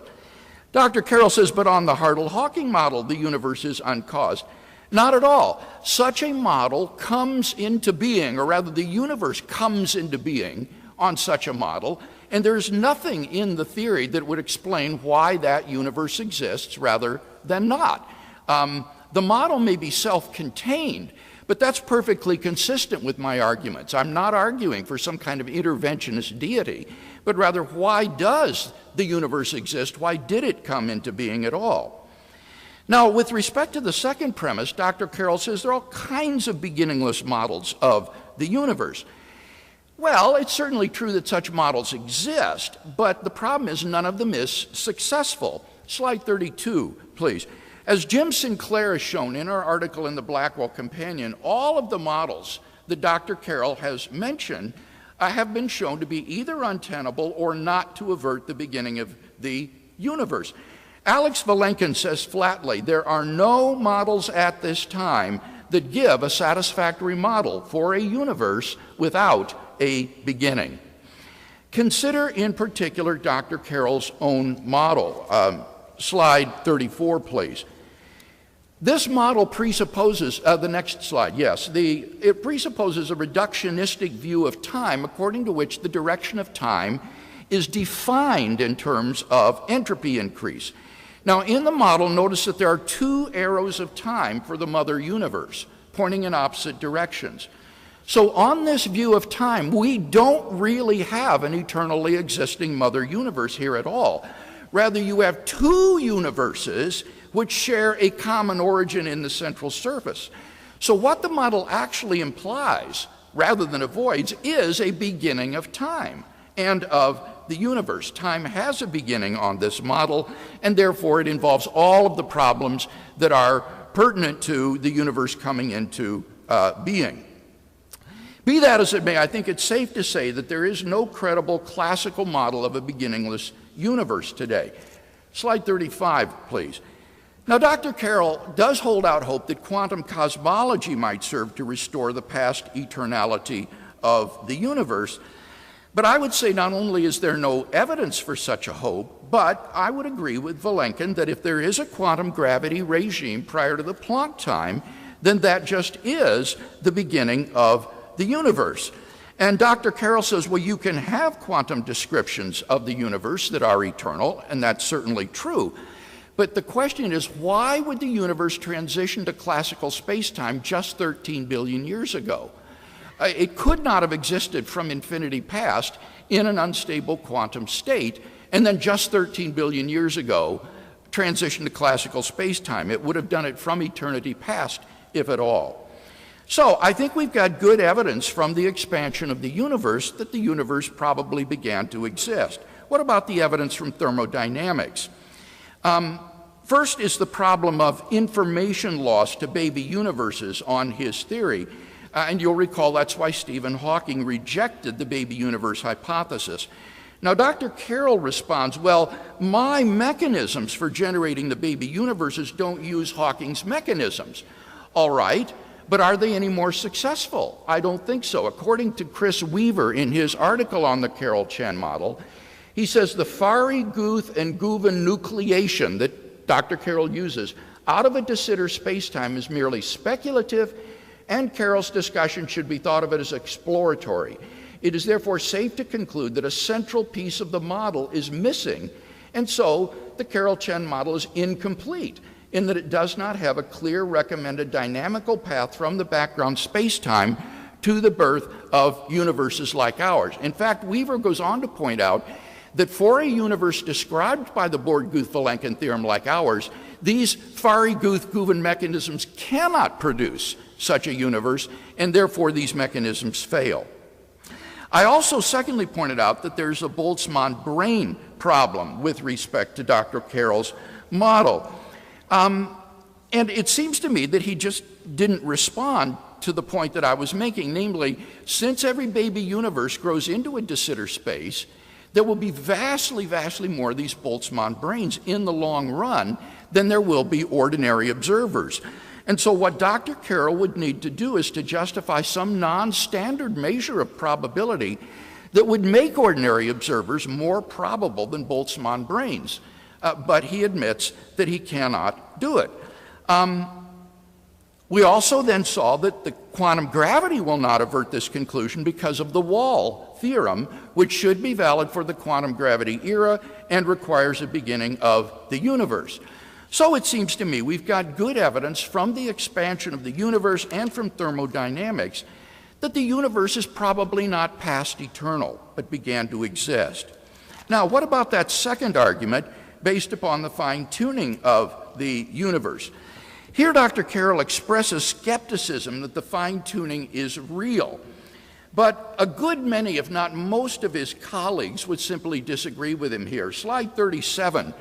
Dr. Carroll says, but on the Hartle-Hawking model, the universe is uncaused. Not at all. Such a model comes into being, or rather the universe comes into being on such a model, and there's nothing in the theory that would explain why that universe exists rather than not. The model may be self-contained, but that's perfectly consistent with my arguments. I'm not arguing for some kind of interventionist deity, but rather, why does the universe exist? Why did it come into being at all? Now, with respect to the second premise, Dr. Carroll says there are all kinds of beginningless models of the universe. Well, it's certainly true that such models exist, but the problem is none of them is successful. Slide 32, please. As Jim Sinclair has shown in our article in the Blackwell Companion, all of the models that Dr. Carroll has mentioned have been shown to be either untenable or not to avert the beginning of the universe. Alex Vilenkin says flatly, there are no models at this time that give a satisfactory model for a universe without a beginning. Consider in particular Dr. Carroll's own model. Slide 34, please. This model presupposes, the next slide, yes, it presupposes a reductionistic view of time according to which the direction of time is defined in terms of entropy increase. Now, in the model, notice that there are two arrows of time for the mother universe, pointing in opposite directions. So on this view of time, we don't really have an eternally existing mother universe here at all. Rather, you have two universes which share a common origin in the central surface. So what the model actually implies, rather than avoids, is a beginning of time and of the universe. Time has a beginning on this model, and therefore it involves all of the problems that are pertinent to the universe coming into being. Be that as it may, I think it's safe to say that there is no credible classical model of a beginningless universe today. Slide 35, please. Now, Dr. Carroll does hold out hope that quantum cosmology might serve to restore the past eternality of the universe. But I would say not only is there no evidence for such a hope, but I would agree with Vilenkin that if there is a quantum gravity regime prior to the Planck time, then that just is the beginning of the universe. And Dr. Carroll says, well, you can have quantum descriptions of the universe that are eternal, and that's certainly true. But the question is, why would the universe transition to classical space-time just 13 billion years ago? It could not have existed from infinity past in an unstable quantum state, and then just 13 billion years ago transition to classical space-time. It would have done it from eternity past, if at all. So I think we've got good evidence from the expansion of the universe that the universe probably began to exist. What about the evidence from thermodynamics? First is the problem of information loss to baby universes on his theory. And you'll recall that's why Stephen Hawking rejected the baby universe hypothesis. Now, Dr. Carroll responds, well, my mechanisms for generating the baby universes don't use Hawking's mechanisms. All right, but are they any more successful? I don't think so. According to Chris Weaver in his article on the Carroll-Chen model, he says the Farey-Guth and Guven nucleation that Dr. Carroll uses out of a de Sitter spacetime is merely speculative, and Carroll's discussion should be thought of it as exploratory. It is therefore safe to conclude that a central piece of the model is missing, and so the Carroll-Chen model is incomplete in that it does not have a clear recommended dynamical path from the background spacetime to the birth of universes like ours. In fact, Weaver goes on to point out that for a universe described by the Born-Guth-Vilenkin theorem like ours, these Farey-Guth-Guven mechanisms cannot produce such a universe, and therefore these mechanisms fail. I also secondly pointed out that there's a Boltzmann brain problem with respect to Dr. Carroll's model. And it seems to me that he just didn't respond to the point that I was making, namely, since every baby universe grows into a de Sitter space, there will be vastly, vastly more of these Boltzmann brains in the long run than there will be ordinary observers. And so what Dr. Carroll would need to do is to justify some non-standard measure of probability that would make ordinary observers more probable than Boltzmann brains. But he admits that he cannot do it. We also then saw that the quantum gravity will not avert this conclusion because of the Wall theorem, which should be valid for the quantum gravity era and requires a beginning of the universe. So it seems to me we've got good evidence from the expansion of the universe and from thermodynamics that the universe is probably not past eternal, but began to exist. Now, what about that second argument based upon the fine-tuning of the universe? Here, Dr. Carroll expresses skepticism that the fine-tuning is real. But a good many, if not most of his colleagues would simply disagree with him here. Slide 37.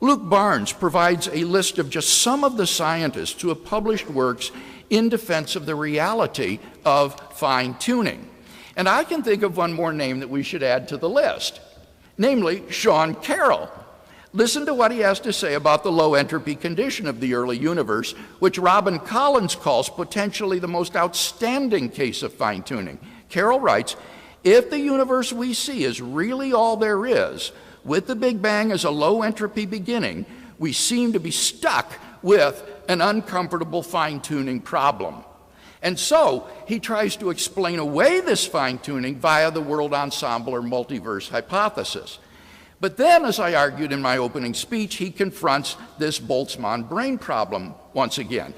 Luke Barnes provides a list of just some of the scientists who have published works in defense of the reality of fine-tuning. And I can think of one more name that we should add to the list, namely Sean Carroll. Listen to what he has to say about the low entropy condition of the early universe, which Robin Collins calls potentially the most outstanding case of fine-tuning. Carroll writes, if the universe we see is really all there is, with the Big Bang as a low entropy beginning, we seem to be stuck with an uncomfortable fine-tuning problem. And so he tries to explain away this fine-tuning via the world ensemble or multiverse hypothesis. But then, as I argued in my opening speech, he confronts this Boltzmann brain problem once again.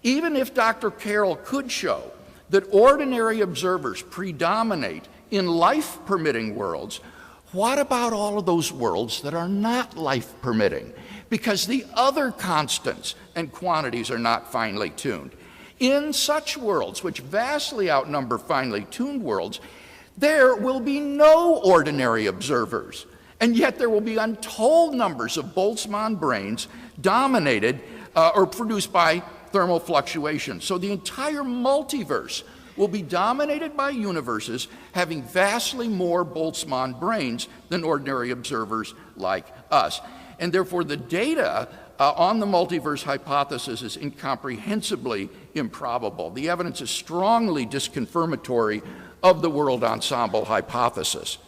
Even if Dr. Carroll could show that ordinary observers predominate in life-permitting worlds, what about all of those worlds that are not life-permitting? Because the other constants and quantities are not finely tuned. In such worlds, which vastly outnumber finely tuned worlds, there will be no ordinary observers. And yet there will be untold numbers of Boltzmann brains dominated or produced by thermal fluctuations. So the entire multiverse will be dominated by universes having vastly more Boltzmann brains than ordinary observers like us. And therefore the data on the multiverse hypothesis is incomprehensibly improbable. The evidence is strongly disconfirmatory of the world ensemble hypothesis.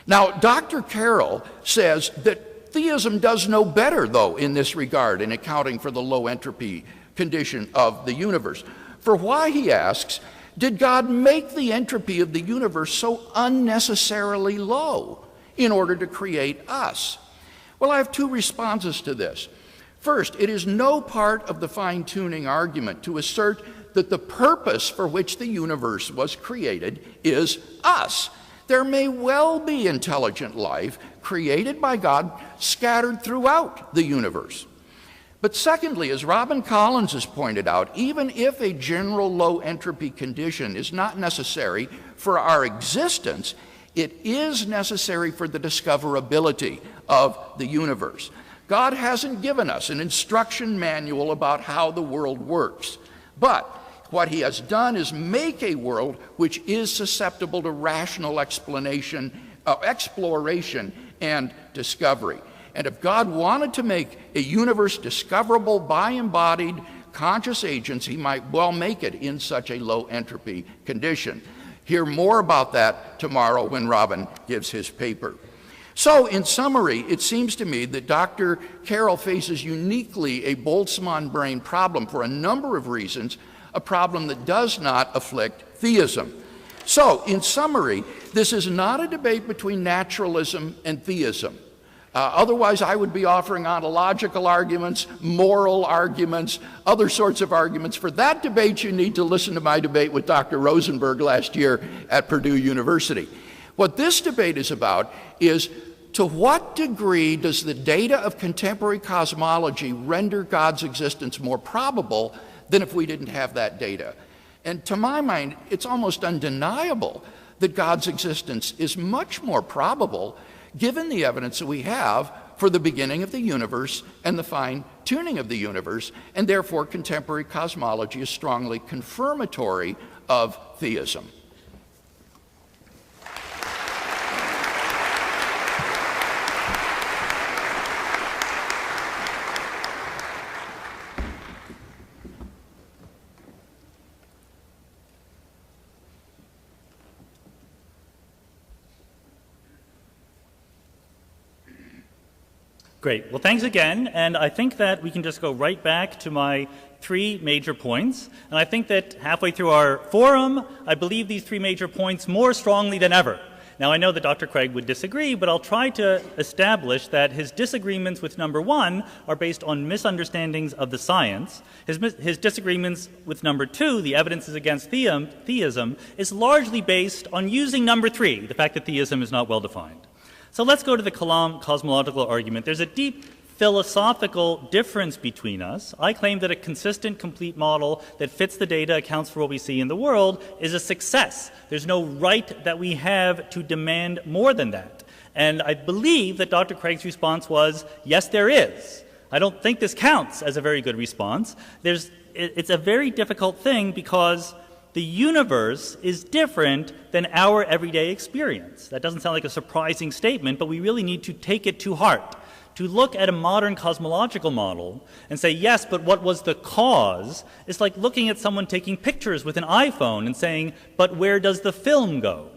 Now, Dr. Carroll says that theism does no better, though, in this regard in accounting for the low entropy condition of the universe. For why, he asks, did God make the entropy of the universe so unnecessarily low in order to create us? Well, I have two responses to this. First, it is no part of the fine-tuning argument to assert that the purpose for which the universe was created is us. There may well be intelligent life created by God scattered throughout the universe. But secondly, as Robin Collins has pointed out, even if a general low entropy condition is not necessary for our existence, it is necessary for the discoverability of the universe. God hasn't given us an instruction manual about how the world works. But What he has done is make a world which is susceptible to rational exploration and discovery. And if God wanted to make a universe discoverable by embodied conscious agents, he might well make it in such a low entropy condition. Hear more about that tomorrow when Robin gives his paper. So, in summary, it seems to me that Dr. Carroll faces uniquely a Boltzmann brain problem for a number of reasons, a problem that does not afflict theism. So, in summary, this is not a debate between naturalism and theism. Otherwise, I would be offering ontological arguments, moral arguments, other sorts of arguments. For that debate, you need to listen to my debate with Dr. Rosenberg last year at Purdue University. What this debate is about is, to what degree does the data of contemporary cosmology render God's existence more probable than if we didn't have that data? And to my mind, it's almost undeniable that God's existence is much more probable given the evidence that we have for the beginning of the universe and the fine-tuning of the universe, and therefore contemporary cosmology is strongly confirmatory of theism. Great. Well, thanks again. And I think that we can just go right back to my three major points. And I think that halfway through our forum, I believe these three major points more strongly than ever. Now, I know that Dr. Craig would disagree, but I'll try to establish that his disagreements with number one are based on misunderstandings of the science. His disagreements with number two, the evidences against theism, is largely based on using number three, the fact that theism is not well defined. So let's go to the Kalam cosmological argument. There's a deep philosophical difference between us. I claim that a consistent, complete model that fits the data, accounts for what we see in the world, is a success. There's no right that we have to demand more than that. And I believe that Dr. Craig's response was, yes, there is. I don't think this counts as a very good response. It's a very difficult thing because the universe is different than our everyday experience. That doesn't sound like a surprising statement, but we really need to take it to heart. To look at a modern cosmological model and say, yes, but what was the cause, is like looking at someone taking pictures with an iPhone and saying, but where does the film go?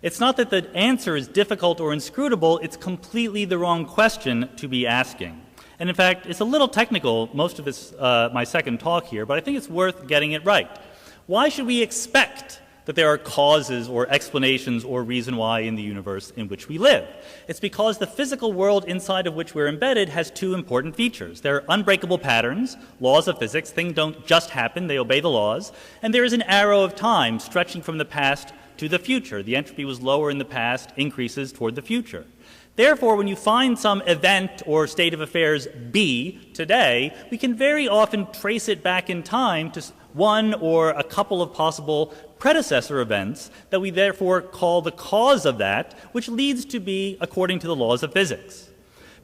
It's not that the answer is difficult or inscrutable, it's completely the wrong question to be asking. And in fact, it's a little technical, most of this, my second talk here, but I think it's worth getting it right. Why should we expect that there are causes or explanations or reason why in the universe in which we live? It's because the physical world inside of which we're embedded has two important features. There are unbreakable patterns, laws of physics. Things don't just happen, they obey the laws. And there is an arrow of time stretching from the past to the future. The entropy was lower in the past, increases toward the future. Therefore, when you find some event or state of affairs B today, we can very often trace it back in time to one or a couple of possible predecessor events that we therefore call the cause of that, which leads to be according to the laws of physics.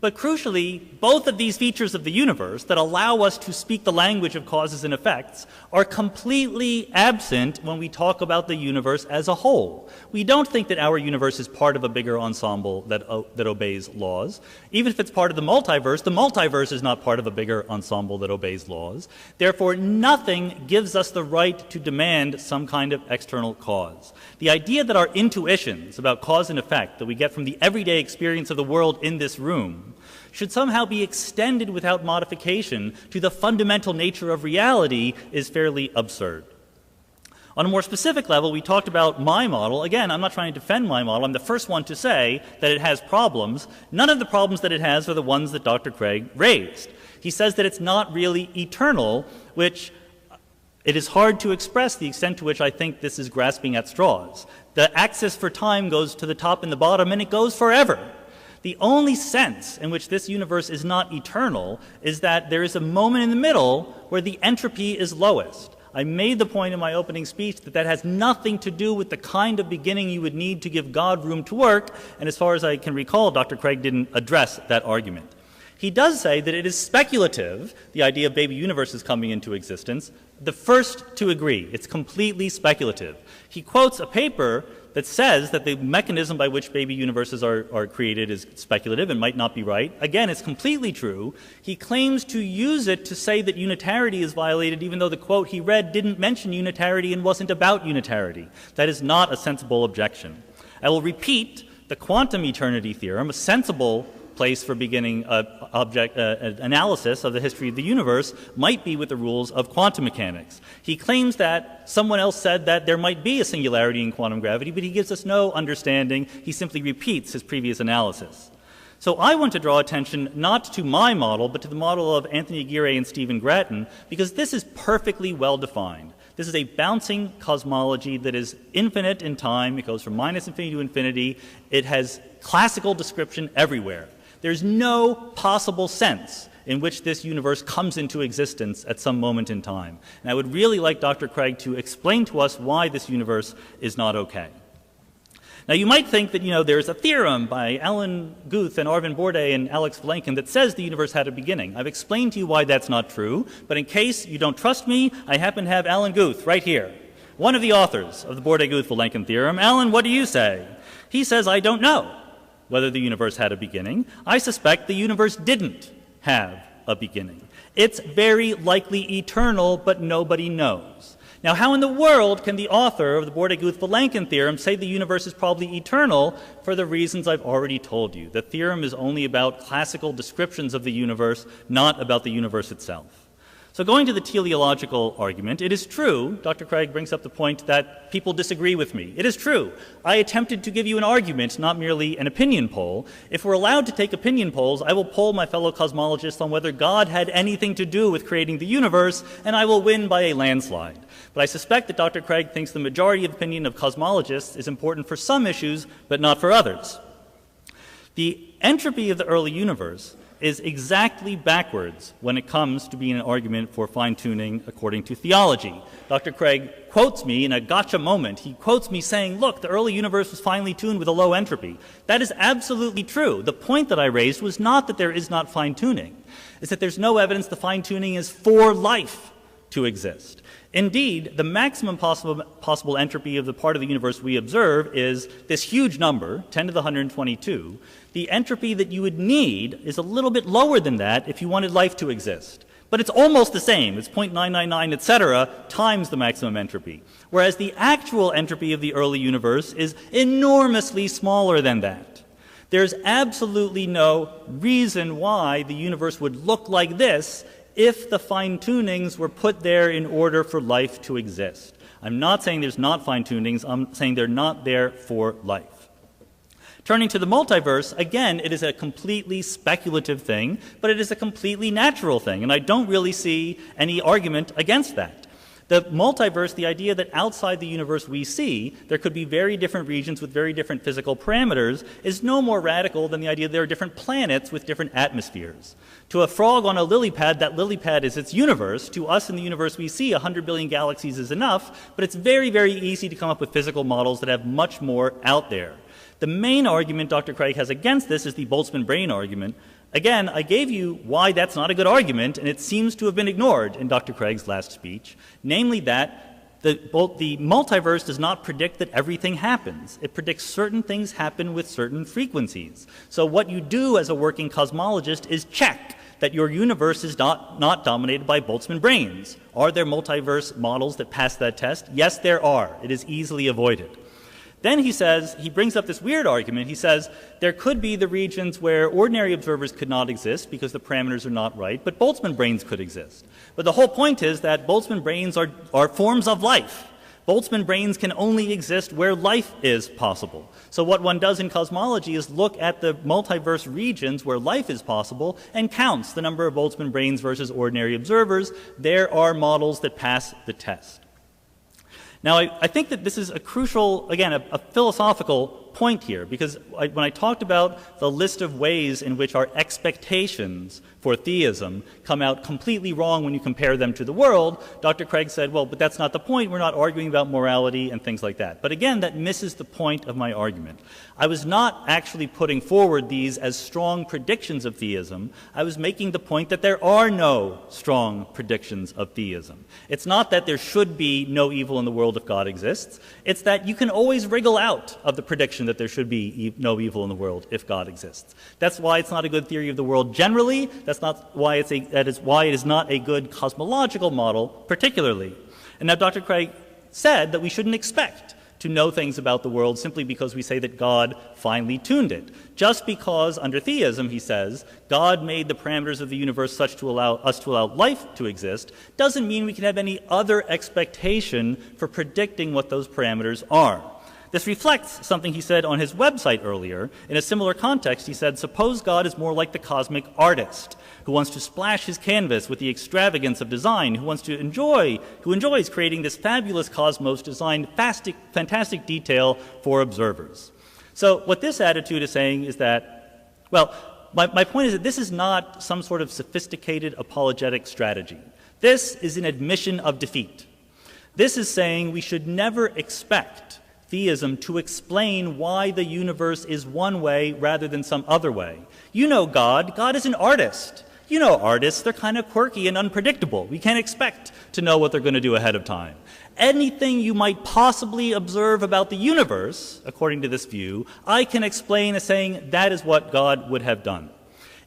But crucially, both of these features of the universe that allow us to speak the language of causes and effects are completely absent when we talk about the universe as a whole. We don't think that our universe is part of a bigger ensemble that obeys laws. Even if it's part of the multiverse is not part of a bigger ensemble that obeys laws. Therefore, nothing gives us the right to demand some kind of external cause. The idea that our intuitions about cause and effect that we get from the everyday experience of the world in this room should somehow be extended without modification to the fundamental nature of reality is fairly absurd. On a more specific level, we talked about my model. Again, I'm not trying to defend my model. I'm the first one to say that it has problems. None of the problems that it has are the ones that Dr. Craig raised. He says that it's not really eternal, which it is hard to express the extent to which I think this is grasping at straws. The axis for time goes to the top and the bottom, and it goes forever. The only sense in which this universe is not eternal is that there is a moment in the middle where the entropy is lowest. I made the point in my opening speech that that has nothing to do with the kind of beginning you would need to give God room to work, and as far as I can recall, Dr. Craig didn't address that argument. He does say that it is speculative, the idea of baby universes coming into existence, the first to agree. It's completely speculative. He quotes a paper that says that the mechanism by which baby universes are created is speculative and might not be right. Again, it's completely true. He claims to use it to say that unitarity is violated, even though the quote he read didn't mention unitarity and wasn't about unitarity. That is not a sensible objection. I will repeat the quantum eternity theorem, a sensible place for beginning analysis of the history of the universe might be with the rules of quantum mechanics. He claims that someone else said that there might be a singularity in quantum gravity, but he gives us no understanding. He simply repeats his previous analysis. So I want to draw attention not to my model, but to the model of Anthony Aguirre and Stephen Grattan, because this is perfectly well defined. This is a bouncing cosmology that is infinite in time. It goes from minus infinity to infinity. It has classical description everywhere. There's no possible sense in which this universe comes into existence at some moment in time. And I would really like Dr. Craig to explain to us why this universe is not okay. Now, you might think that, there's a theorem by Alan Guth and Arvind Borde and Alex Vilenkin that says the universe had a beginning. I've explained to you why that's not true, but in case you don't trust me, I happen to have Alan Guth right here, one of the authors of the Borde-Guth-Vilenkin theorem. Alan, what do you say? He says, I don't know whether the universe had a beginning. I suspect the universe didn't have a beginning. It's very likely eternal, but nobody knows. Now, how in the world can the author of the Borde-Guth-Vilenkin theorem say the universe is probably eternal for the reasons I've already told you? The theorem is only about classical descriptions of the universe, not about the universe itself. So going to the teleological argument, it is true, Dr. Craig brings up the point that people disagree with me. It is true. I attempted to give you an argument, not merely an opinion poll. If we're allowed to take opinion polls, I will poll my fellow cosmologists on whether God had anything to do with creating the universe, and I will win by a landslide. But I suspect that Dr. Craig thinks the majority of opinion of cosmologists is important for some issues, but not for others. The entropy of the early universe is exactly backwards when it comes to being an argument for fine-tuning according to theology. Dr. Craig quotes me in a gotcha moment. He quotes me saying, look, the early universe was finely tuned with a low entropy. That is absolutely true. The point that I raised was not that there is not fine-tuning. It's that there's no evidence the fine-tuning is for life to exist. Indeed, the maximum possible entropy of the part of the universe we observe is this huge number, 10 to the 122. The entropy that you would need is a little bit lower than that if you wanted life to exist. But it's almost the same. It's 0.999, etc., times the maximum entropy. Whereas the actual entropy of the early universe is enormously smaller than that. There's absolutely no reason why the universe would look like this if the fine-tunings were put there in order for life to exist. I'm not saying there's not fine-tunings, I'm saying they're not there for life. Turning to the multiverse, again, it is a completely speculative thing, but it is a completely natural thing, and I don't really see any argument against that. The multiverse, the idea that outside the universe we see, there could be very different regions with very different physical parameters, is no more radical than the idea that there are different planets with different atmospheres. To a frog on a lily pad, that lily pad is its universe. To us in the universe we see, 100 billion galaxies is enough, but it's very, very easy to come up with physical models that have much more out there. The main argument Dr. Craig has against this is the Boltzmann-Brain argument. Again, I gave you why that's not a good argument, and it seems to have been ignored in Dr. Craig's last speech, namely that the multiverse does not predict that everything happens. It predicts certain things happen with certain frequencies. So what you do as a working cosmologist is check that your universe is not dominated by Boltzmann brains. Are there multiverse models that pass that test? Yes, there are. It is easily avoided. Then he brings up this weird argument. He says there could be the regions where ordinary observers could not exist because the parameters are not right, but Boltzmann brains could exist. But the whole point is that Boltzmann brains are forms of life. Boltzmann brains can only exist where life is possible. So what one does in cosmology is look at the multiverse regions where life is possible and counts the number of Boltzmann brains versus ordinary observers. There are models that pass the test. Now, I think that this is a crucial, again, a philosophical point here, because when I talked about the list of ways in which our expectations for theism come out completely wrong when you compare them to the world, Dr. Craig said, well, but that's not the point. We're not arguing about morality and things like that. But again, that misses the point of my argument. I was not actually putting forward these as strong predictions of theism. I was making the point that there are no strong predictions of theism. It's not that there should be no evil in the world if God exists. It's that you can always wriggle out of the prediction that there should be no evil in the world if God exists. That's why it's not a good theory of the world generally. That's not why that is why it is not a good cosmological model particularly. And now Dr. Craig said that we shouldn't expect to know things about the world simply because we say that God finely tuned it. Just because under theism, he says, God made the parameters of the universe such to allow us to allow life to exist, doesn't mean we can have any other expectation for predicting what those parameters are. This reflects something he said on his website earlier. In a similar context, he said, suppose God is more like the cosmic artist who wants to splash his canvas with the extravagance of design, who enjoys creating this fabulous cosmos designed fantastic detail for observers. So what this attitude is saying is that, well, my point is that this is not some sort of sophisticated apologetic strategy. This is an admission of defeat. This is saying we should never expect theism to explain why the universe is one way rather than some other way. You know God. God is an artist. You know artists, they're kind of quirky and unpredictable. We can't expect to know what they're going to do ahead of time. Anything you might possibly observe about the universe, according to this view, I can explain as saying that is what God would have done.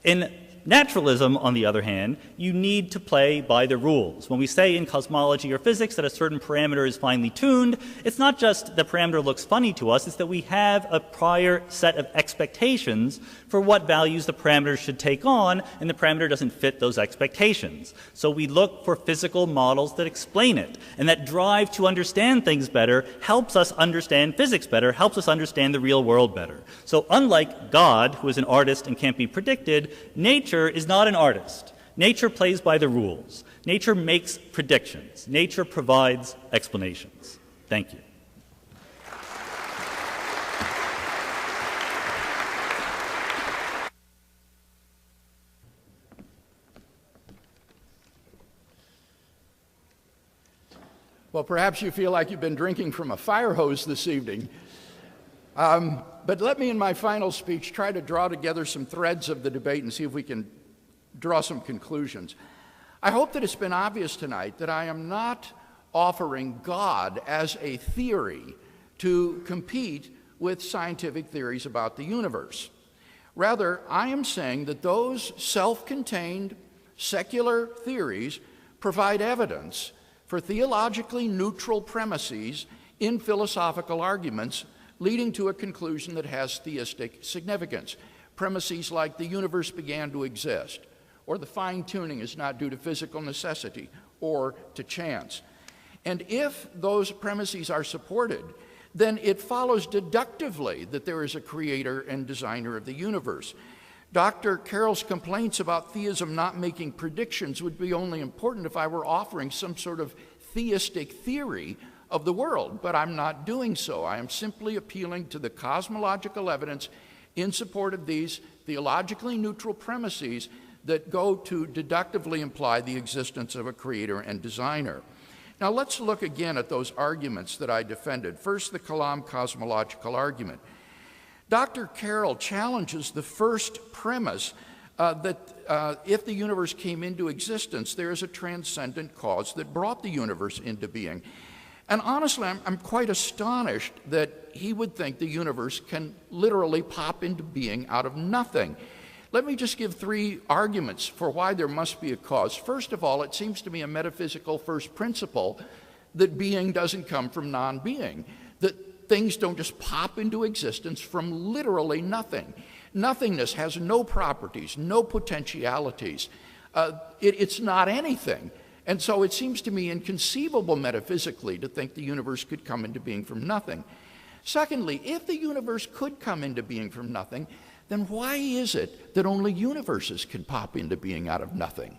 In naturalism, on the other hand, you need to play by the rules. When we say in cosmology or physics that a certain parameter is finely tuned, it's not just the parameter looks funny to us, it's that we have a prior set of expectations for what values the parameter should take on, and the parameter doesn't fit those expectations. So we look for physical models that explain it, and that drive to understand things better helps us understand physics better, helps us understand the real world better. So unlike God, who is an artist and can't be predicted, nature is not an artist. Nature plays by the rules. Nature makes predictions. Nature provides explanations. Thank you. Well, perhaps you feel like you've been drinking from a fire hose this evening. But let me, in my final speech, try to draw together some threads of the debate and see if we can draw some conclusions. I hope that it's been obvious tonight that I am not offering God as a theory to compete with scientific theories about the universe. Rather, I am saying that those self-contained secular theories provide evidence for theologically neutral premises in philosophical arguments leading to a conclusion that has theistic significance. Premises like the universe began to exist, or the fine-tuning is not due to physical necessity or to chance. And if those premises are supported, then it follows deductively that there is a creator and designer of the universe. Dr. Carroll's complaints about theism not making predictions would be only important if I were offering some sort of theistic theory of the world, but I'm not doing so. I am simply appealing to the cosmological evidence in support of these theologically neutral premises that go to deductively imply the existence of a creator and designer. Now let's look again at those arguments that I defended. First, the Kalam cosmological argument. Dr. Carroll challenges the first premise that if the universe came into existence, there is a transcendent cause that brought the universe into being. And honestly, I'm quite astonished that he would think the universe can literally pop into being out of nothing. Let me just give three arguments for why there must be a cause. First of all, it seems to me a metaphysical first principle that being doesn't come from non-being, that things don't just pop into existence from literally nothing. Nothingness has no properties, no potentialities. It's not anything. And so it seems to me inconceivable metaphysically to think the universe could come into being from nothing. Secondly, if the universe could come into being from nothing, then why is it that only universes can pop into being out of nothing?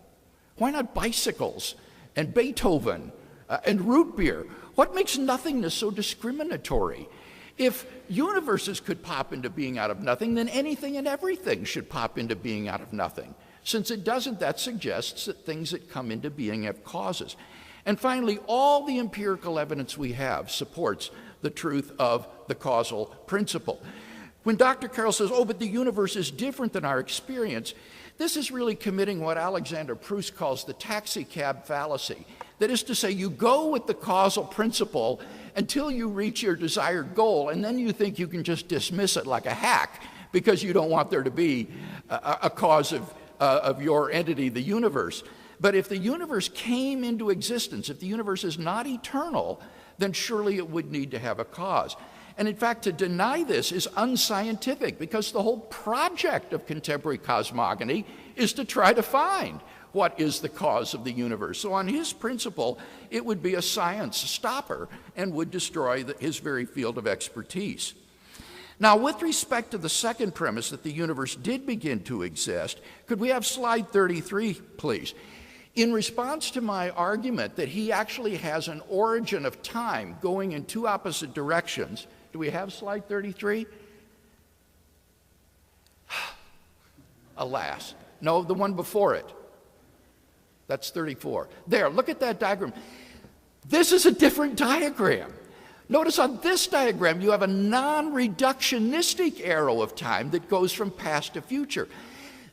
Why not bicycles and Beethoven and root beer? What makes nothingness so discriminatory? If universes could pop into being out of nothing, then anything and everything should pop into being out of nothing. Since it doesn't, that suggests that things that come into being have causes. And finally, all the empirical evidence we have supports the truth of the causal principle. When Dr. Carroll says, oh, but the universe is different than our experience, this is really committing what Alexander Proust calls the taxi cab fallacy. That is to say, you go with the causal principle until you reach your desired goal, and then you think you can just dismiss it like a hack because you don't want there to be a cause of your entity, the universe. But if the universe came into existence, if the universe is not eternal, then surely it would need to have a cause. And in fact, to deny this is unscientific because the whole project of contemporary cosmogony is to try to find what is the cause of the universe. So on his principle, it would be a science stopper and would destroy his very field of expertise. Now, with respect to the second premise that the universe did begin to exist, could we have slide 33, please? In response to my argument that he actually has an origin of time going in two opposite directions, do we have slide 33? Alas. No, the one before it. That's 34. There, look at that diagram. This is a different diagram. Notice on this diagram you have a non-reductionistic arrow of time that goes from past to future.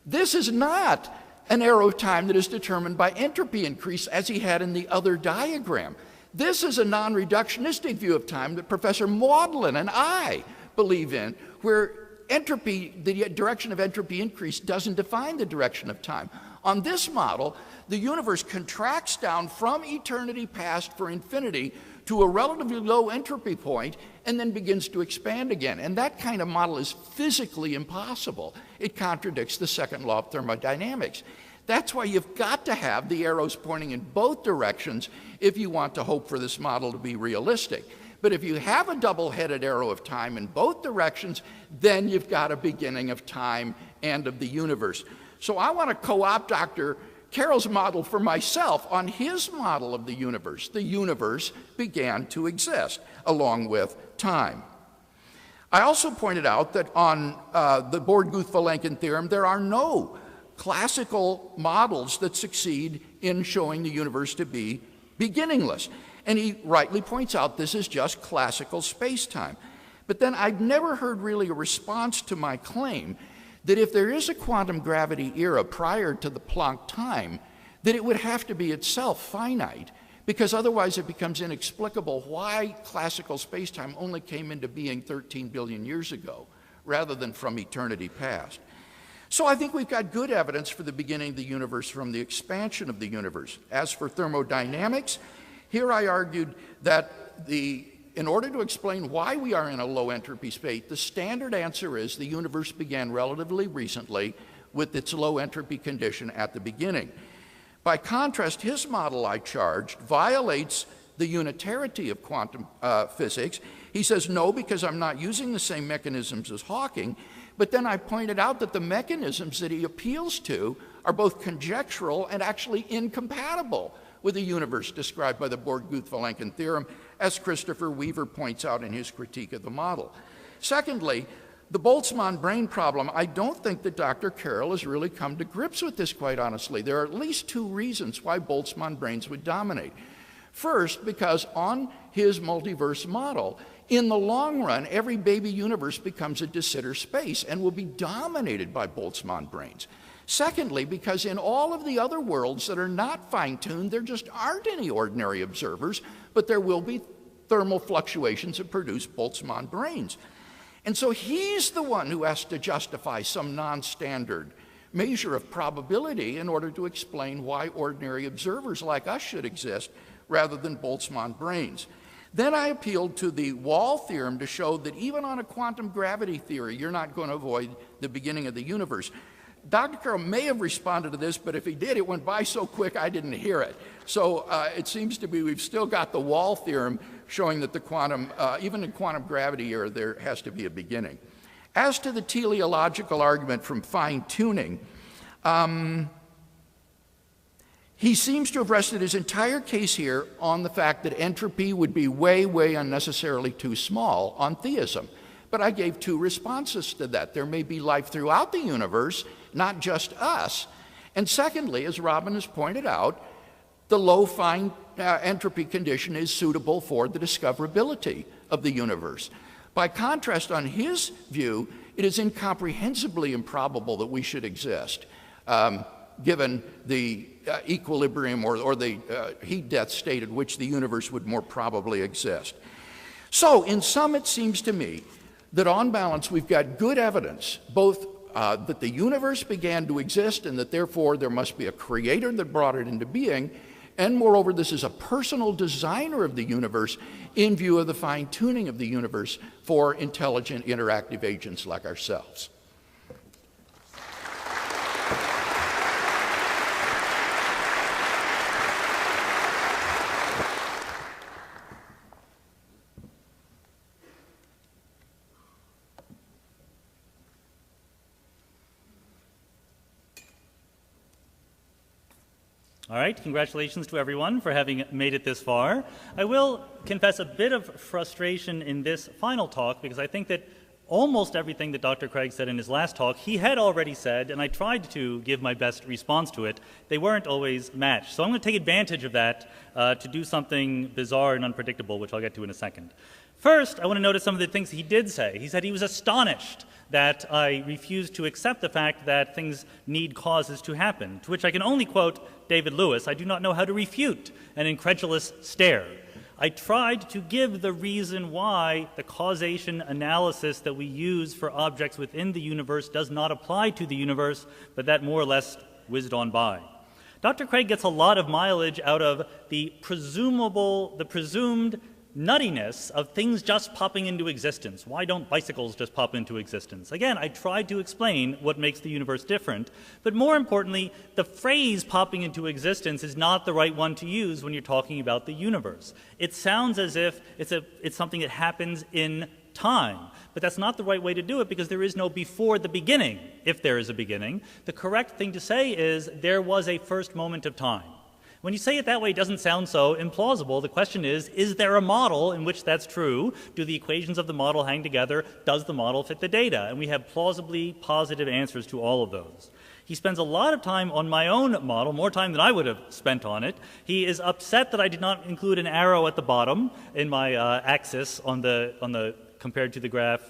This is not an arrow of time that is determined by entropy increase as he had in the other diagram. This is a non-reductionistic view of time that Professor Maudlin and I believe in, where entropy, the direction of entropy increase doesn't define the direction of time. On this model, the universe contracts down from eternity past for infinity to a relatively low entropy point and then begins to expand again. And that kind of model is physically impossible. It contradicts the second law of thermodynamics. That's why you've got to have the arrows pointing in both directions if you want to hope for this model to be realistic. But if you have a double-headed arrow of time in both directions, then you've got a beginning of time and of the universe. So I want to co-opt Dr. Carroll's model for myself. On his model of the universe began to exist along with time. I also pointed out that on the Borde-Guth-Vilenkin theorem, there are no classical models that succeed in showing the universe to be beginningless. And he rightly points out this is just classical space-time. But then I've never heard really a response to my claim that if there is a quantum gravity era prior to the Planck time, that it would have to be itself finite, because otherwise it becomes inexplicable why classical space-time only came into being 13 billion years ago, rather than from eternity past. So I think we've got good evidence for the beginning of the universe from the expansion of the universe. As for thermodynamics, here I argued that in order to explain why we are in a low entropy state, the standard answer is the universe began relatively recently with its low entropy condition at the beginning. By contrast, his model, I charged, violates the unitarity of quantum physics. He says, no, because I'm not using the same mechanisms as Hawking. But then I pointed out that the mechanisms that he appeals to are both conjectural and actually incompatible with the universe described by the Borde-Guth-Vilenkin theorem, as Christopher Weaver points out in his critique of the model. Secondly, the Boltzmann brain problem, I don't think that Dr. Carroll has really come to grips with this, quite honestly. There are at least two reasons why Boltzmann brains would dominate. First, because on his multiverse model, in the long run, every baby universe becomes a de Sitter space and will be dominated by Boltzmann brains. Secondly, because in all of the other worlds that are not fine-tuned, there just aren't any ordinary observers, but there will be thermal fluctuations that produce Boltzmann brains. And so he's the one who has to justify some non-standard measure of probability in order to explain why ordinary observers like us should exist rather than Boltzmann brains. Then I appealed to the Wall theorem to show that even on a quantum gravity theory, you're not going to avoid the beginning of the universe. Dr. Carroll may have responded to this, but if he did, it went by so quick I didn't hear it. So it seems to be we've still got the Wall theorem showing that the quantum, even in quantum gravity era, there has to be a beginning. As to the teleological argument from fine-tuning, He seems to have rested his entire case here on the fact that entropy would be way, way unnecessarily too small on theism. But I gave two responses to that. There may be life throughout the universe, not just us. And secondly, as Robin has pointed out, the low fine entropy condition is suitable for the discoverability of the universe. By contrast, on his view, it is incomprehensibly improbable that we should exist, given the equilibrium or the heat-death state at which the universe would more probably exist. So, in sum, it seems to me that on balance we've got good evidence, both that the universe began to exist and that therefore there must be a creator that brought it into being, and moreover this is a personal designer of the universe in view of the fine-tuning of the universe for intelligent interactive agents like ourselves. All right, congratulations to everyone for having made it this far. I will confess a bit of frustration in this final talk because I think that almost everything that Dr. Craig said in his last talk, he had already said, and I tried to give my best response to it. They weren't always matched. So I'm going to take advantage of that to do something bizarre and unpredictable, which I'll get to in a second. First, I want to notice some of the things he did say. He said he was astonished that I refused to accept the fact that things need causes to happen, to which I can only quote David Lewis, "I do not know how to refute an incredulous stare." I tried to give the reason why the causation analysis that we use for objects within the universe does not apply to the universe, but that more or less whizzed on by. Dr. Craig gets a lot of mileage out of the presumed nuttiness of things just popping into existence. Why don't bicycles just pop into existence? Again, I tried to explain what makes the universe different, but more importantly, the phrase popping into existence is not the right one to use when you're talking about the universe. It sounds as if it's something that happens in time, but that's not the right way to do it because there is no before the beginning, if there is a beginning. The correct thing to say is there was a first moment of time. When you say it that way, it doesn't sound so implausible. The question is there a model in which that's true? Do the equations of the model hang together? Does the model fit the data? And we have plausibly positive answers to all of those. He spends a lot of time on my own model, more time than I would have spent on it. He is upset that I did not include an arrow at the bottom in my axis on the compared to the graph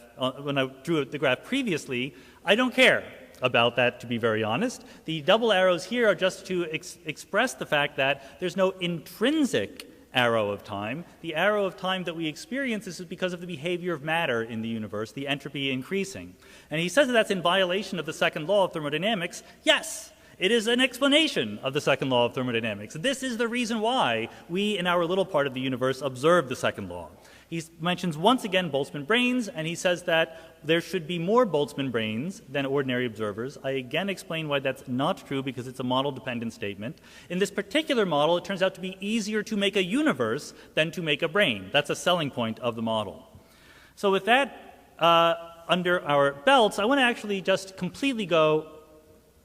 when I drew the graph previously. I don't care about that, to be very honest. The double arrows here are just to express the fact that there's no intrinsic arrow of time. The arrow of time that we experience is because of the behavior of matter in the universe, the entropy increasing. And he says that that's in violation of the second law of thermodynamics. Yes, it is an explanation of the second law of thermodynamics. This is the reason why we, in our little part of the universe, observe the second law. He mentions once again Boltzmann brains, and he says that there should be more Boltzmann brains than ordinary observers. I again explain why that's not true because it's a model-dependent statement. In this particular model, it turns out to be easier to make a universe than to make a brain. That's a selling point of the model. So with that under our belts, I want to actually just completely go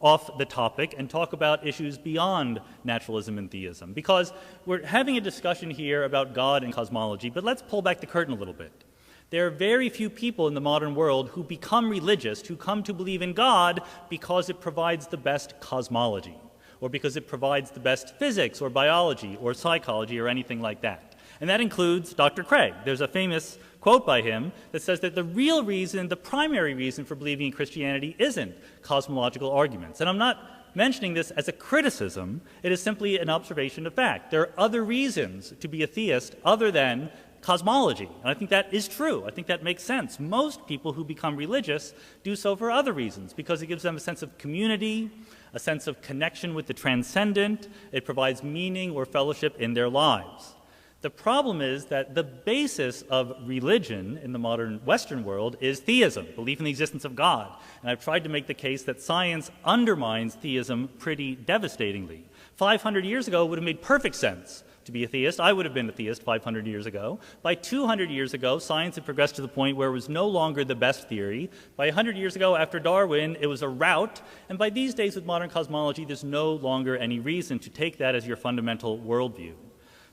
off the topic and talk about issues beyond naturalism and theism, because we're having a discussion here about God and cosmology, but let's pull back the curtain a little bit. There are very few people in the modern world who become religious, who come to believe in God because it provides the best cosmology, or because it provides the best physics or biology or psychology or anything like that. And that includes Dr. Craig. There's a famous quote by him that says that the real reason, the primary reason for believing in Christianity isn't cosmological arguments. And I'm not mentioning this as a criticism. It is simply an observation of fact. There are other reasons to be a theist other than cosmology. And I think that is true. I think that makes sense. Most people who become religious do so for other reasons, because it gives them a sense of community, a sense of connection with the transcendent. It provides meaning or fellowship in their lives. The problem is that the basis of religion in the modern Western world is theism, belief in the existence of God. And I've tried to make the case that science undermines theism pretty devastatingly. 500 years ago, it would have made perfect sense to be a theist. I would have been a theist 500 years ago. By 200 years ago, science had progressed to the point where it was no longer the best theory. By 100 years ago, after Darwin, it was a rout. And by these days, with modern cosmology, there's no longer any reason to take that as your fundamental worldview.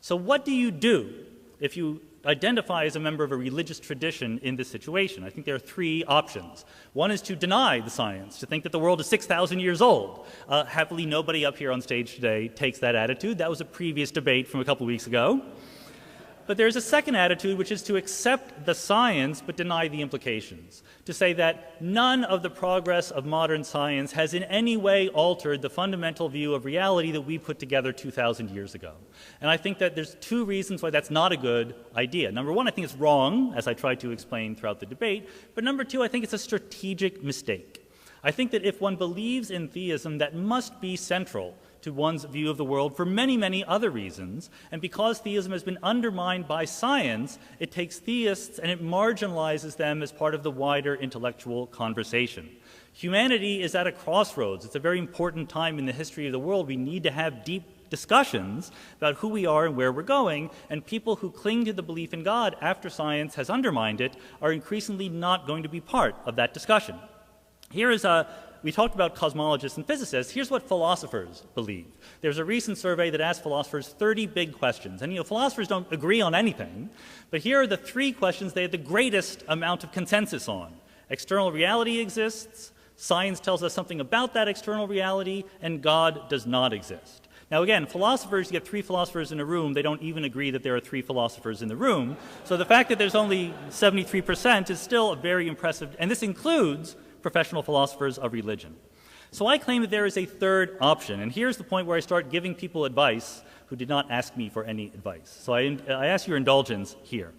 So what do you do if you identify as a member of a religious tradition in this situation? I think there are three options. One is to deny the science, to think that the world is 6,000 years old. Happily, nobody up here on stage today takes that attitude. That was a previous debate from a couple weeks ago. But there's a second attitude, which is to accept the science but deny the implications, to say that none of the progress of modern science has in any way altered the fundamental view of reality that we put together 2,000 years ago. And I think that there's two reasons why that's not a good idea. Number one, I think it's wrong, as I tried to explain throughout the debate. But number two, I think it's a strategic mistake. I think that if one believes in theism, that must be central to one's view of the world for many, many other reasons. And because theism has been undermined by science, it takes theists and it marginalizes them as part of the wider intellectual conversation. Humanity is at a crossroads. It's a very important time in the history of the world. We need to have deep discussions about who we are and where we're going, and people who cling to the belief in God after science has undermined it are increasingly not going to be part of that discussion. We talked about cosmologists and physicists. Here's what philosophers believe. There's a recent survey that asked philosophers 30 big questions. And philosophers don't agree on anything, but here are the three questions they have the greatest amount of consensus on. External reality exists, science tells us something about that external reality, and God does not exist. Now again, philosophers, you get three philosophers in a room, they don't even agree that there are three philosophers in the room. So the fact that there's only 73% is still a very impressive, and this includes professional philosophers of religion. So I claim that there is a third option, and here's the point where I start giving people advice who did not ask me for any advice. So I ask your indulgence here.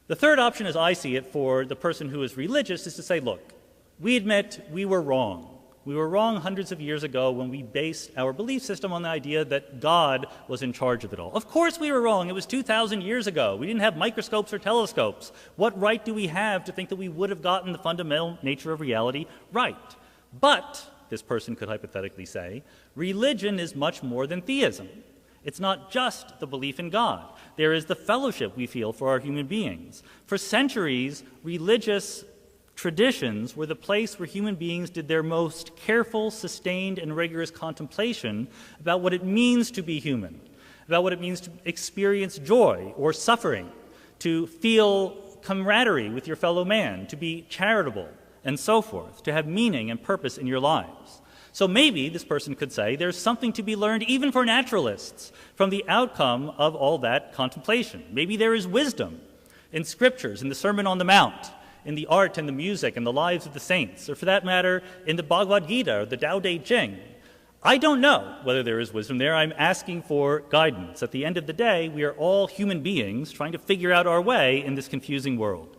The third option, as I see it, for the person who is religious is to say, look, we admit we were wrong. We were wrong hundreds of years ago when we based our belief system on the idea that God was in charge of it all. Of course we were wrong. It was 2,000 years ago. We didn't have microscopes or telescopes. What right do we have to think that we would have gotten the fundamental nature of reality right? But, this person could hypothetically say, religion is much more than theism. It's not just the belief in God. There is the fellowship we feel for our human beings. For centuries, religious traditions were the place where human beings did their most careful, sustained, and rigorous contemplation about what it means to be human, about what it means to experience joy or suffering, to feel camaraderie with your fellow man, to be charitable, and so forth, to have meaning and purpose in your lives. So maybe, this person could say, there's something to be learned even for naturalists from the outcome of all that contemplation. Maybe there is wisdom in scriptures, in the Sermon on the Mount, in the art and the music and the lives of the saints, or for that matter, in the Bhagavad Gita or the Tao Te Ching. I don't know whether there is wisdom there. I'm asking for guidance. At the end of the day, we are all human beings trying to figure out our way in this confusing world.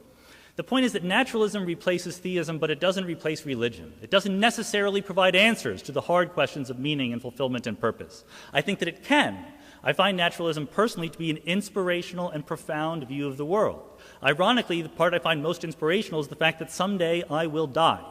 The point is that naturalism replaces theism, but it doesn't replace religion. It doesn't necessarily provide answers to the hard questions of meaning and fulfillment and purpose. I think that it can. I find naturalism personally to be an inspirational and profound view of the world. Ironically, the part I find most inspirational is the fact that someday I will die.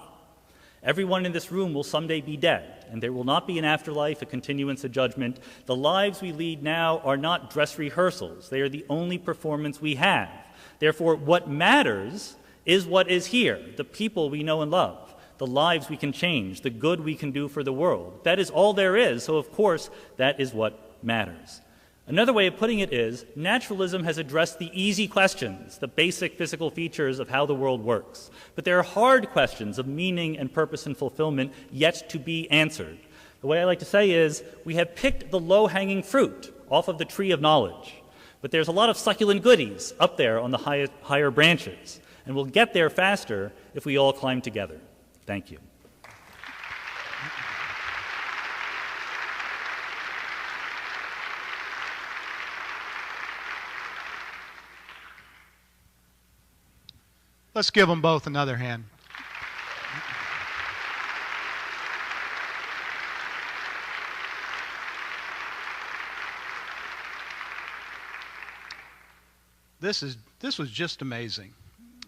Everyone in this room will someday be dead, and there will not be an afterlife, a continuance, a judgment. The lives we lead now are not dress rehearsals. They are the only performance we have. Therefore, what matters is what is here, the people we know and love, the lives we can change, the good we can do for the world. That is all there is, so of course, that is what matters. Another way of putting it is, naturalism has addressed the easy questions, the basic physical features of how the world works. But there are hard questions of meaning and purpose and fulfillment yet to be answered. The way I like to say is, we have picked the low-hanging fruit off of the tree of knowledge. But there's a lot of succulent goodies up there on the higher branches. And we'll get there faster if we all climb together. Thank you. Let's give them both another hand. This was just amazing.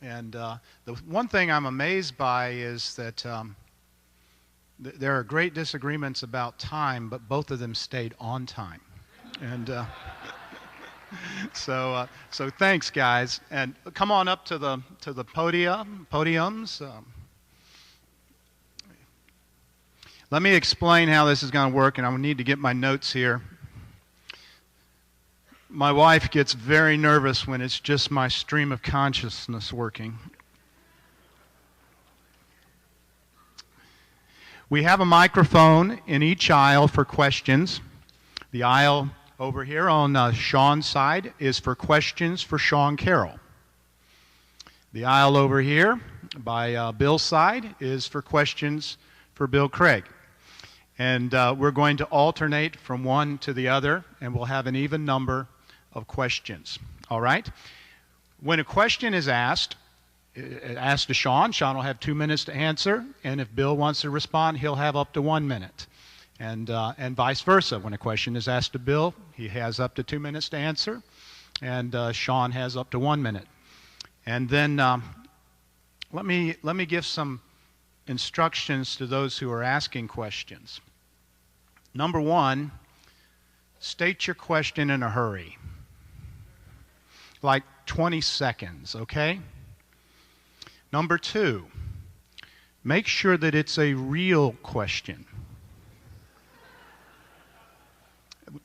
And the one thing I'm amazed by is that there are great disagreements about time, but both of them stayed on time. And so thanks, guys. And come on up to the podiums. Let me explain how this is going to work, and I need to get my notes here. My wife gets very nervous when it's just my stream of consciousness working. We have a microphone in each aisle for questions. The aisle over here on Sean's side is for questions for Sean Carroll. The aisle over here by Bill's side is for questions for Bill Craig. And we're going to alternate from one to the other, and we'll have an even number of questions. All right? When a question is asked to Sean, Sean will have 2 minutes to answer, and if Bill wants to respond, he'll have up to 1 minute. And vice versa. When a question is asked to Bill, he has up to 2 minutes to answer, and Sean has up to 1 minute. And then let me give some instructions to those who are asking questions. Number one, state your question in a hurry. Like 20 seconds, okay? Number two, make sure that it's a real question.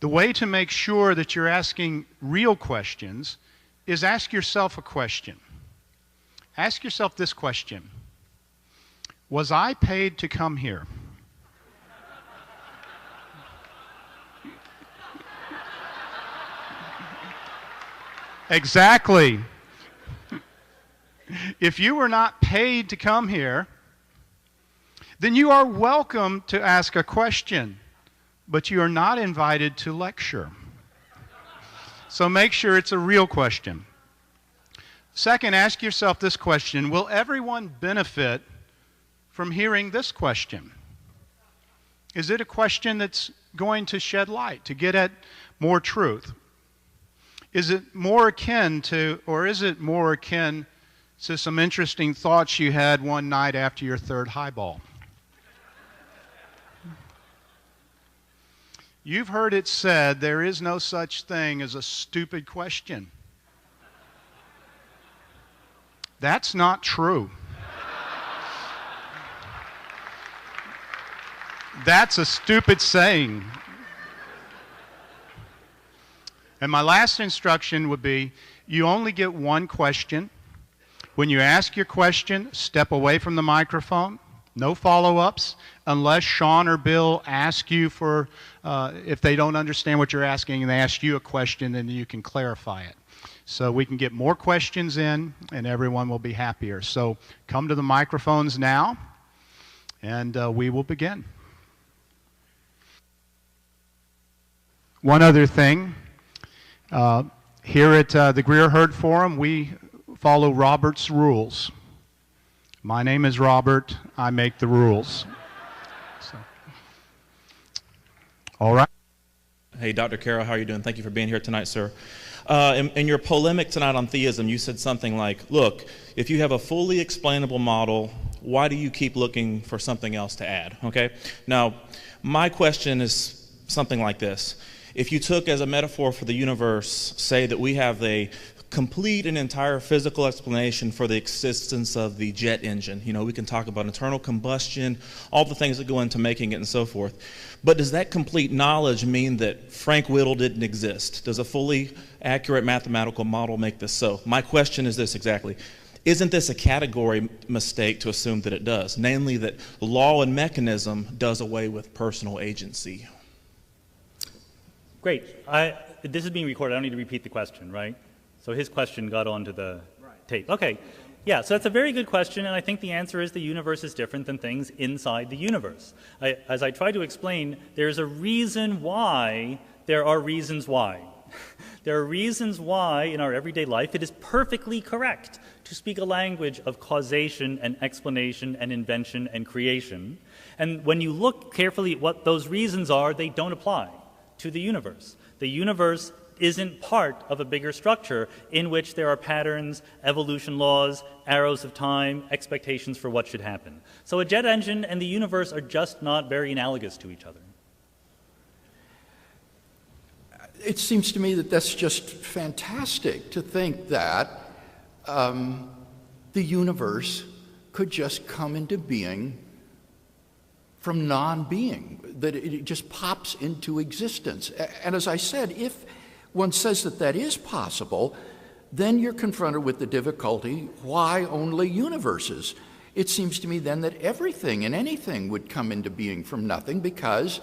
The way to make sure that you're asking real questions is ask yourself a question. Ask yourself this question: was I paid to come here? Exactly. If you were not paid to come here, then you are welcome to ask a question, but you are not invited to lecture. So make sure it's a real question. Second, ask yourself this question: will everyone benefit from hearing this question? Is it a question that's going to shed light, to get at more truth? Is it more akin to some interesting thoughts you had one night after your third highball? You've heard it said there is no such thing as a stupid question. That's not true. That's a stupid saying. And my last instruction would be, you only get one question. When you ask your question, step away from the microphone. No follow-ups unless Sean or Bill ask you for, if they don't understand what you're asking and they ask you a question, then you can clarify it. So we can get more questions in and everyone will be happier. So come to the microphones now and we will begin. One other thing. Here at the Greer Herd Forum, we follow Robert's rules. My name is Robert. I make the rules. So. All right. Hey, Dr. Carroll, how are you doing? Thank you for being here tonight, sir. In your polemic tonight on theism, you said something like, look, if you have a fully explainable model, why do you keep looking for something else to add? Okay? Now, my question is something like this. If you took as a metaphor for the universe, say that we have a complete and entire physical explanation for the existence of the jet engine. You know, we can talk about internal combustion, all the things that go into making it and so forth. But does that complete knowledge mean that Frank Whittle didn't exist? Does a fully accurate mathematical model make this so? My question is this exactly. Isn't this a category mistake to assume that it does? Namely that law and mechanism does away with personal agency. Great. This is being recorded. I don't need to repeat the question, right? So his question got onto the tape. Okay. Yeah, so that's a very good question, and I think the answer is the universe is different than things inside the universe. As I tried to explain, there's a reason why there are reasons why. There are reasons why in our everyday life it is perfectly correct to speak a language of causation and explanation and invention and creation. And when you look carefully at what those reasons are, they don't apply to the universe. The universe isn't part of a bigger structure in which there are patterns, evolution laws, arrows of time, expectations for what should happen. So a jet engine and the universe are just not very analogous to each other. it seems to me that that's just fantastic to think that the universe could just come into being from non-being, that it just pops into existence. And as I said, if one says that that is possible, then you're confronted with the difficulty, why only universes? It seems to me then that everything and anything would come into being from nothing, because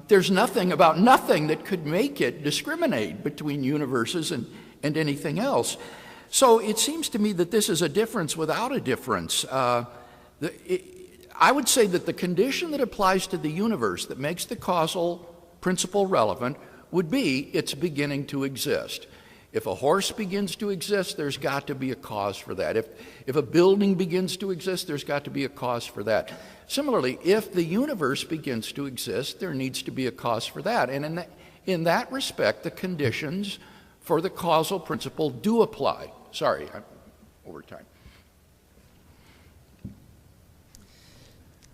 there's nothing about nothing that could make it discriminate between universes and anything else. So it seems to me that this is a difference without a difference. I would say that the condition that applies to the universe that makes the causal principle relevant would be its beginning to exist. If a horse begins to exist, there's got to be a cause for that. If a building begins to exist, there's got to be a cause for that. Similarly, if the universe begins to exist, there needs to be a cause for that. And in that respect, the conditions for the causal principle do apply. Sorry, I'm over time.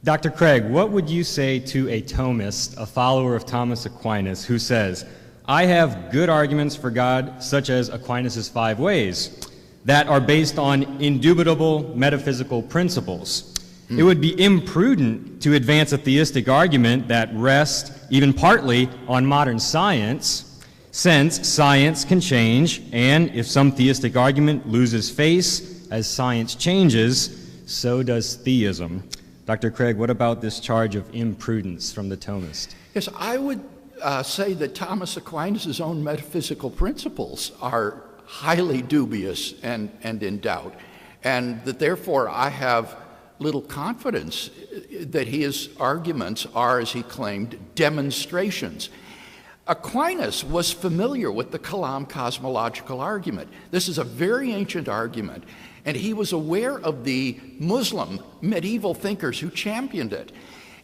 Dr. Craig, what would you say to a Thomist, a follower of Thomas Aquinas, who says, I have good arguments for God, such as Aquinas' 5 ways, that are based on indubitable metaphysical principles? It would be imprudent to advance a theistic argument that rests, even partly, on modern science, since science can change, and if some theistic argument loses face as science changes, so does theism. Dr. Craig, what about this charge of imprudence from the Thomist? Yes, I would say that Thomas Aquinas' own metaphysical principles are highly dubious and in doubt, and that therefore I have little confidence that his arguments are, as he claimed, demonstrations. Aquinas was familiar with the Kalam cosmological argument. This is a very ancient argument, and he was aware of the Muslim medieval thinkers who championed it.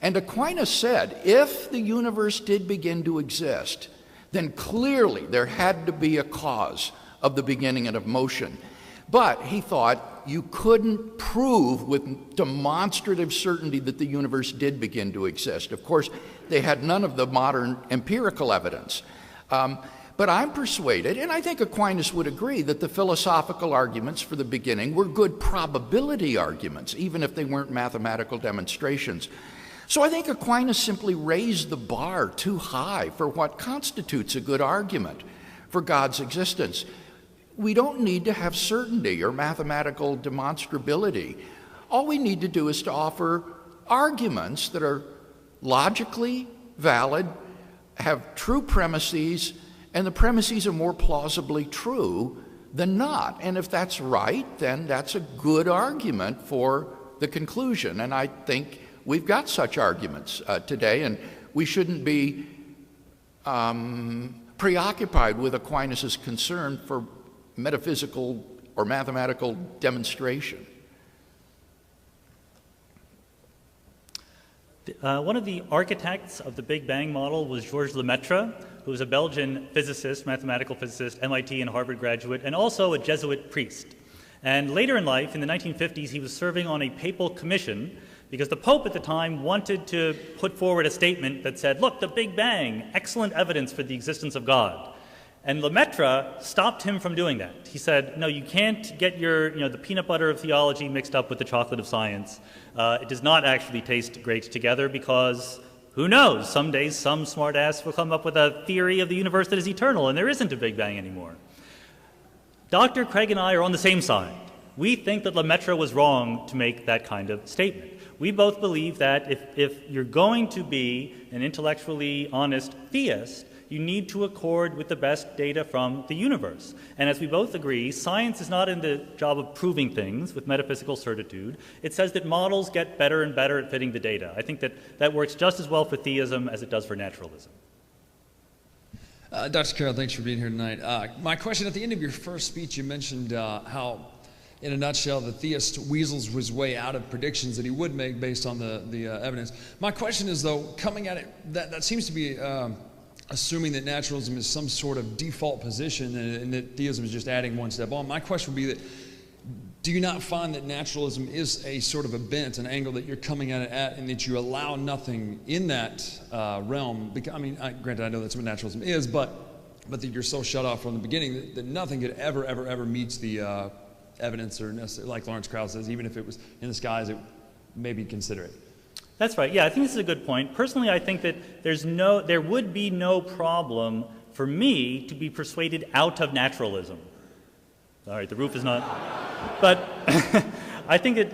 And Aquinas said, if the universe did begin to exist, then clearly there had to be a cause of the beginning and of motion. But he thought you couldn't prove with demonstrative certainty that the universe did begin to exist. Of course, they had none of the modern empirical evidence. But I'm persuaded, and I think Aquinas would agree, that the philosophical arguments for the beginning were good probability arguments, even if they weren't mathematical demonstrations. So I think Aquinas simply raised the bar too high for what constitutes a good argument for God's existence. We don't need to have certainty or mathematical demonstrability. All we need to do is to offer arguments that are logically valid, have true premises, and the premises are more plausibly true than not. And if that's right, then that's a good argument for the conclusion. And I think we've got such arguments today, and we shouldn't be preoccupied with Aquinas' concern for metaphysical or mathematical demonstration. One of the architects of the Big Bang model was Georges Lemaitre, who was a Belgian physicist, mathematical physicist, MIT and Harvard graduate, and also a Jesuit priest. And later in life, in the 1950s, he was serving on a papal commission because the Pope at the time wanted to put forward a statement that said, look, the Big Bang, excellent evidence for the existence of God. And Lemaitre stopped him from doing that. He said, no, you can't get the peanut butter of theology mixed up with the chocolate of science. It does not actually taste great together because, who knows, some days some smart ass will come up with a theory of the universe that is eternal and there isn't a Big Bang anymore. Dr. Craig and I are on the same side. We think that Lemaitre was wrong to make that kind of statement. We both believe that if you're going to be an intellectually honest theist, you need to accord with the best data from the universe. And as we both agree, science is not in the job of proving things with metaphysical certitude. It says that models get better and better at fitting the data. I think that works just as well for theism as it does for naturalism. Dr. Carroll, thanks for being here tonight. My question, at the end of your first speech, you mentioned how, in a nutshell, the theist weasels his way out of predictions that he would make based on the evidence. My question is, though, coming at it, that seems to be assuming that naturalism is some sort of default position and that theism is just adding one step on. My question would be that, do you not find that naturalism is a sort of a bent, an angle that you're coming at it at, and that you allow nothing in that realm? Because, I mean, granted, I know that's what naturalism is, but that you're so shut off from the beginning that nothing could ever meet the evidence, or like Lawrence Krauss says, even if it was in the skies, it maybe consider it. That's right. Yeah, I think this is a good point. Personally, I think that there would be no problem for me to be persuaded out of naturalism. All right, the roof is not. But I think that,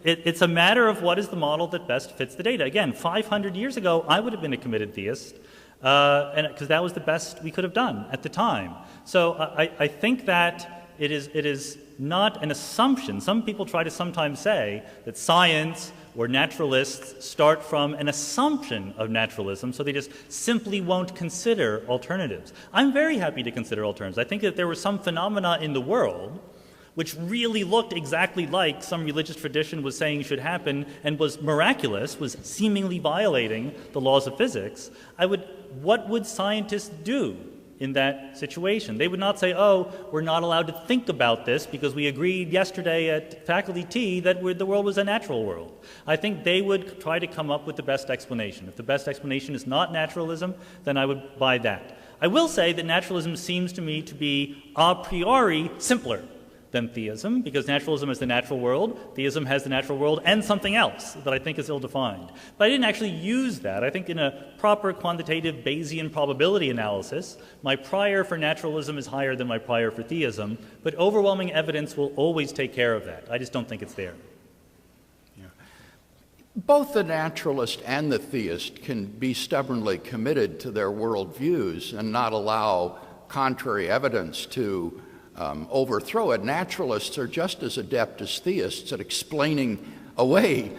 it's a matter of what is the model that best fits the data. Again, 500 years ago, I would have been a committed theist, because that was the best we could have done at the time. So I think that it is not an assumption. Some people try to sometimes say that science or naturalists start from an assumption of naturalism, so they just simply won't consider alternatives. I'm very happy to consider alternatives. I think that there were some phenomena in the world which really looked exactly like some religious tradition was saying should happen and was miraculous, was seemingly violating the laws of physics. What would scientists do in that situation? They would not say, oh, we're not allowed to think about this because we agreed yesterday at faculty tea that the world was a natural world. I think they would try to come up with the best explanation. If the best explanation is not naturalism, then I would buy that. I will say that naturalism seems to me to be a priori simpler than theism, because naturalism is the natural world, theism has the natural world and something else that I think is ill-defined. But I didn't actually use that. I think in a proper quantitative Bayesian probability analysis, my prior for naturalism is higher than my prior for theism, but overwhelming evidence will always take care of that. I just don't think it's there. Yeah. Both the naturalist and the theist can be stubbornly committed to their worldviews and not allow contrary evidence to overthrow it. Naturalists are just as adept as theists at explaining away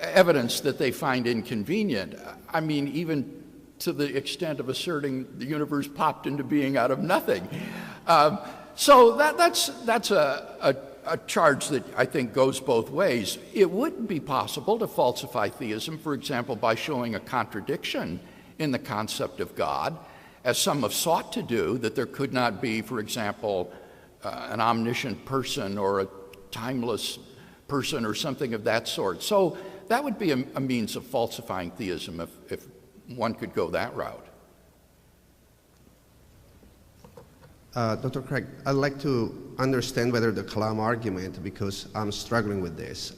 evidence that they find inconvenient. I mean, even to the extent of asserting the universe popped into being out of nothing. So that's a charge that I think goes both ways. It would be possible to falsify theism, for example, by showing a contradiction in the concept of God, as some have sought to do, that there could not be, for example, an omniscient person or a timeless person or something of that sort. So that would be a means of falsifying theism if one could go that route. Dr. Craig, I'd like to understand whether the Kalam argument, because I'm struggling with this.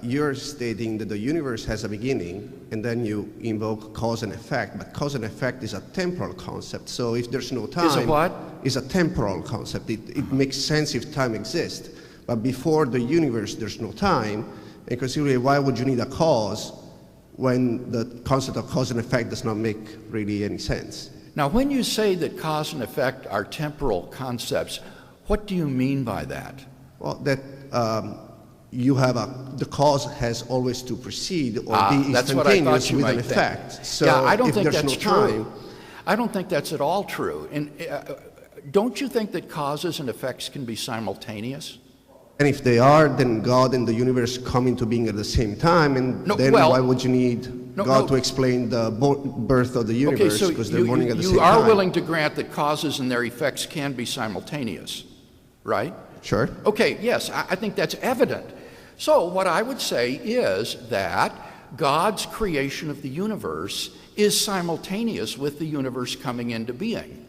You're stating that the universe has a beginning, and then you invoke cause and effect, but cause and effect is a temporal concept. So if there's no time, is a what? Is a temporal concept. It makes sense if time exists, but before the universe, there's no time. And considerably, why would you need a cause when the concept of cause and effect does not make really any sense? Now, when you say that cause and effect are temporal concepts, what do you mean by that? Well, that you have the cause has always to precede or be instantaneous with an effect. So yeah, I don't if think there's that's no time, true. I don't think that's at all true. And don't you think that causes and effects can be simultaneous? and if they are, then God and the universe come into being at the same time, and why would you need God to explain the birth of the universe, because they're born at the same time? You are willing to grant that causes and their effects can be simultaneous, right? Sure. Okay, yes, I think that's evident. So what I would say is that God's creation of the universe is simultaneous with the universe coming into being.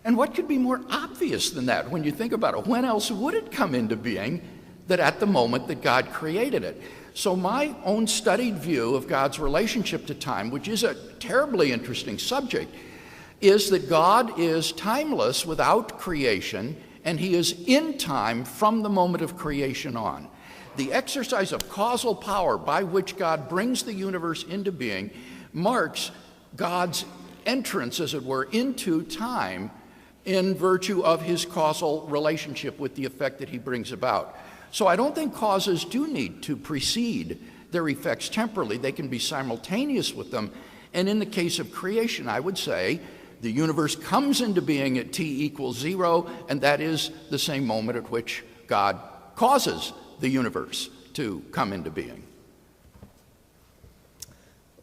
And what could be more obvious than that when you think about it? When else would it come into being that at the moment that God created it? So my own studied view of God's relationship to time, which is a terribly interesting subject, is that God is timeless without creation, and he is in time from the moment of creation on. The exercise of causal power by which God brings the universe into being marks God's entrance, as it were, into time in virtue of his causal relationship with the effect that he brings about. So I don't think causes do need to precede their effects temporally. They can be simultaneous with them. And in the case of creation, I would say the universe comes into being at t=0, and that is the same moment at which God causes the universe to come into being.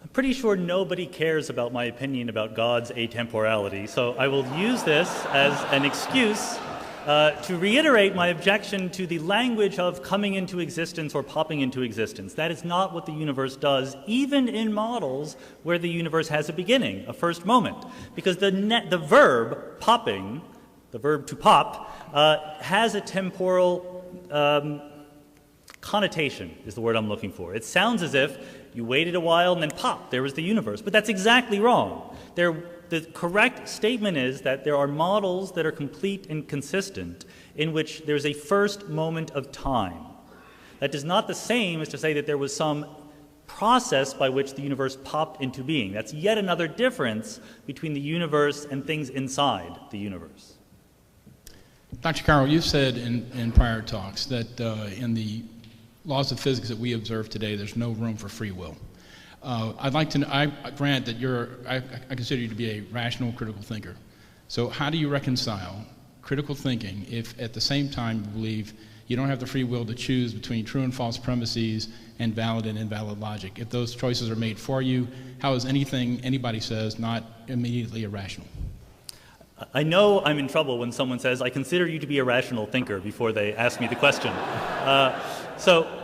I'm pretty sure nobody cares about my opinion about God's atemporality, so I will use this as an excuse to reiterate my objection to the language of coming into existence or popping into existence. That is not what the universe does, even in models where the universe has a beginning, a first moment. Because the verb popping, the verb to pop, has a temporal connotation, is the word I'm looking for. It sounds as if you waited a while and then pop, there was the universe. But that's exactly wrong. The correct statement is that there are models that are complete and consistent in which there's a first moment of time. That is not the same as to say that there was some process by which the universe popped into being. That's yet another difference between the universe and things inside the universe. Dr. Carroll, you've said in prior talks that in the laws of physics that we observe today, there's no room for free will. I'd like to know, I grant that I consider you to be a rational, critical thinker. So how do you reconcile critical thinking if at the same time you believe you don't have the free will to choose between true and false premises and valid and invalid logic? If those choices are made for you, how is anything anybody says not immediately irrational? I know I'm in trouble when someone says, I consider you to be a rational thinker before they ask me the question. So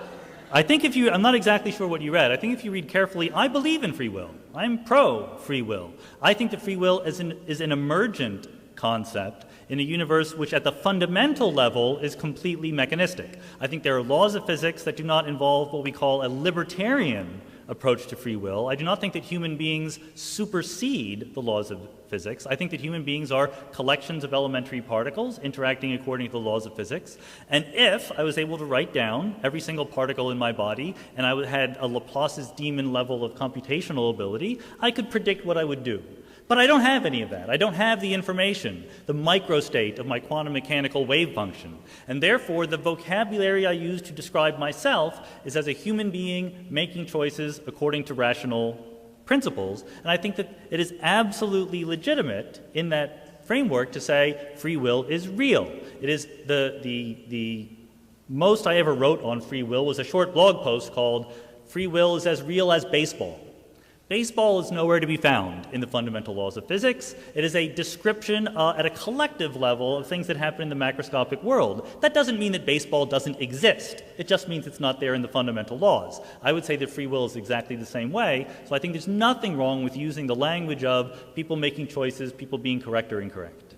I think I'm not exactly sure what you read. I think if you read carefully, I believe in free will. I'm pro-free will. I think that free will is an emergent concept in a universe which at the fundamental level is completely mechanistic. I think there are laws of physics that do not involve what we call a libertarian approach to free will. I do not think that human beings supersede the laws of physics. I think that human beings are collections of elementary particles interacting according to the laws of physics. And if I was able to write down every single particle in my body and I had a Laplace's demon level of computational ability, I could predict what I would do. But I don't have any of that. I don't have the information, the microstate of my quantum mechanical wave function. And therefore, the vocabulary I use to describe myself is as a human being making choices according to rational principles. And I think that it is absolutely legitimate in that framework to say free will is real. It is the most I ever wrote on free will was a short blog post called "Free Will is as Real as Baseball." Baseball is nowhere to be found in the fundamental laws of physics. It is a description at a collective level of things that happen in the macroscopic world. That doesn't mean that baseball doesn't exist. It just means it's not there in the fundamental laws. I would say that free will is exactly the same way, so I think there's nothing wrong with using the language of people making choices, people being correct or incorrect.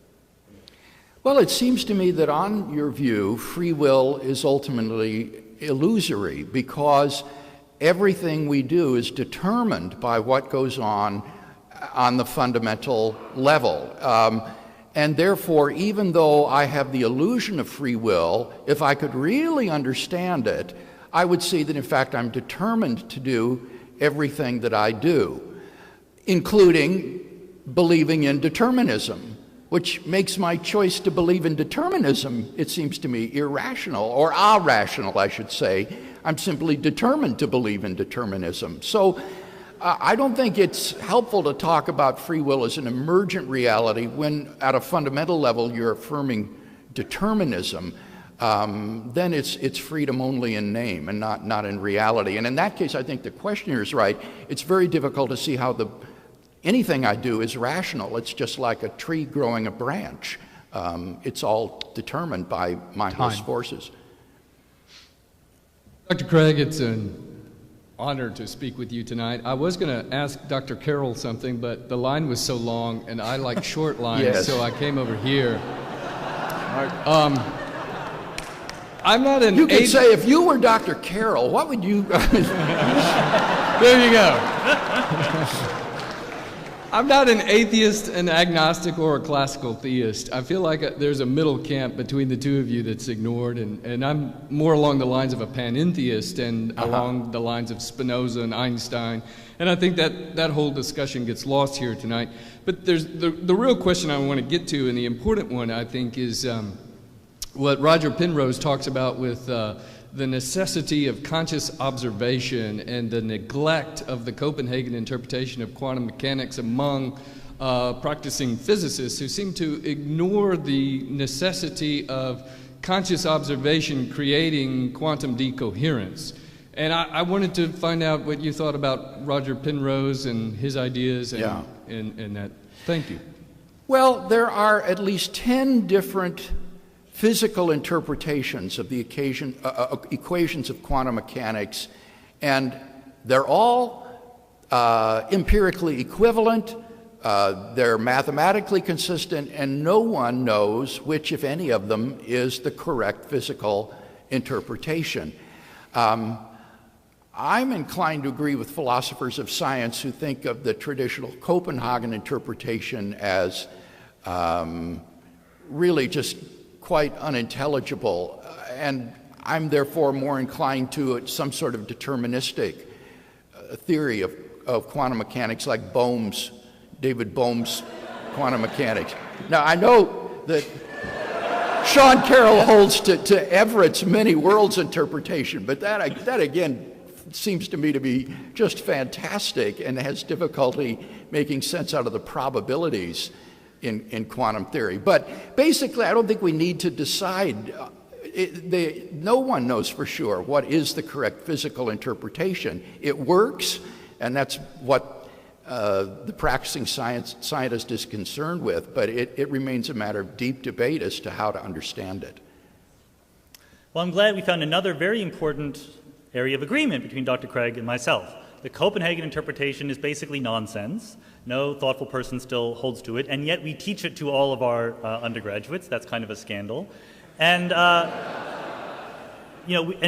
Well, it seems to me that on your view, free will is ultimately illusory because everything we do is determined by what goes on the fundamental level. And therefore, even though I have the illusion of free will, if I could really understand it, I would see that in fact I'm determined to do everything that I do, including believing in determinism, which makes my choice to believe in determinism, it seems to me, irrational, or irrational, I should say. I'm simply determined to believe in determinism. So I don't think it's helpful to talk about free will as an emergent reality when at a fundamental level you're affirming determinism. Then it's freedom only in name and not in reality. And in that case, I think the questioner is right. It's very difficult to see how anything I do is rational. It's just like a tree growing a branch. It's all determined by mindless forces. Dr. Craig, it's an honor to speak with you tonight. I was going to ask Dr. Carroll something, but the line was so long, and I like short lines, yes. So I came over here. I'm not an... You could say, if you were Dr. Carroll, what would you... There you go. I'm not an atheist, an agnostic, or a classical theist. I feel like there's a middle camp between the two of you that's ignored, and I'm more along the lines of a panentheist and along the lines of Spinoza and Einstein. And I think that whole discussion gets lost here tonight. But there's the real question I want to get to, and the important one, I think, is what Roger Penrose talks about with the necessity of conscious observation and the neglect of the Copenhagen interpretation of quantum mechanics among practicing physicists who seem to ignore the necessity of conscious observation creating quantum decoherence. And I wanted to find out what you thought about Roger Penrose and his ideas and that. Thank you. Well, there are at least 10 different physical interpretations of the equations of quantum mechanics, and they're all empirically equivalent, they're mathematically consistent, and no one knows which, if any of them, is the correct physical interpretation. I'm inclined to agree with philosophers of science who think of the traditional Copenhagen interpretation as really just quite unintelligible, and I'm therefore more inclined to some sort of deterministic theory of quantum mechanics, like David Bohm's quantum mechanics. Now, I know that Sean Carroll holds to Everett's many worlds interpretation, but that again seems to me to be just fantastic and has difficulty making sense out of the probabilities in quantum theory. But basically, I don't think we need to decide. No one knows for sure what is the correct physical interpretation. It works, and that's what the practicing scientist is concerned with, but it remains a matter of deep debate as to how to understand it. Well, I'm glad we found another very important area of agreement between Dr. Craig and myself. The Copenhagen interpretation is basically nonsense. No thoughtful person still holds to it, and yet we teach it to all of our undergraduates. That's kind of a scandal. And, and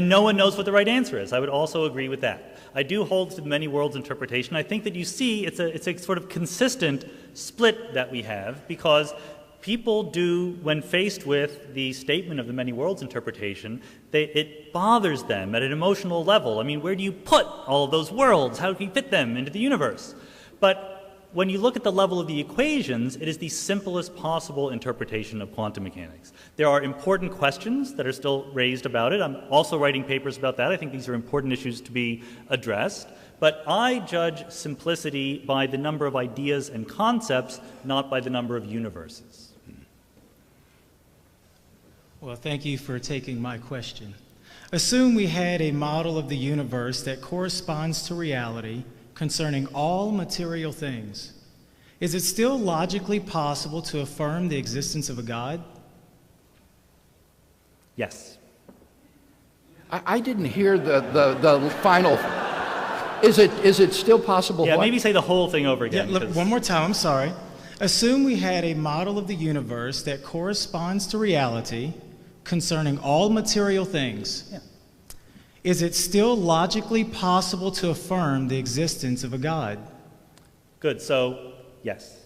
no one knows what the right answer is. I would also agree with that. I do hold to the many worlds interpretation. I think that you see it's a sort of consistent split that we have, because people do, when faced with the statement of the many worlds interpretation, it bothers them at an emotional level. I mean, where do you put all of those worlds? How do you fit them into the universe? But when you look at the level of the equations, it is the simplest possible interpretation of quantum mechanics. There are important questions that are still raised about it. I'm also writing papers about that. I think these are important issues to be addressed. But I judge simplicity by the number of ideas and concepts, not by the number of universes. Well, thank you for taking my question. Assume we had a model of the universe that corresponds to reality concerning all material things. Is it still logically possible to affirm the existence of a God? Yes. I didn't hear the final. Is it still possible? Yeah, what? maybe say the whole thing over again. Yeah, look, one more time, I'm sorry. Assume we had a model of the universe that corresponds to reality concerning all material things. Yeah. Is it still logically possible to affirm the existence of a God? Good, so yes.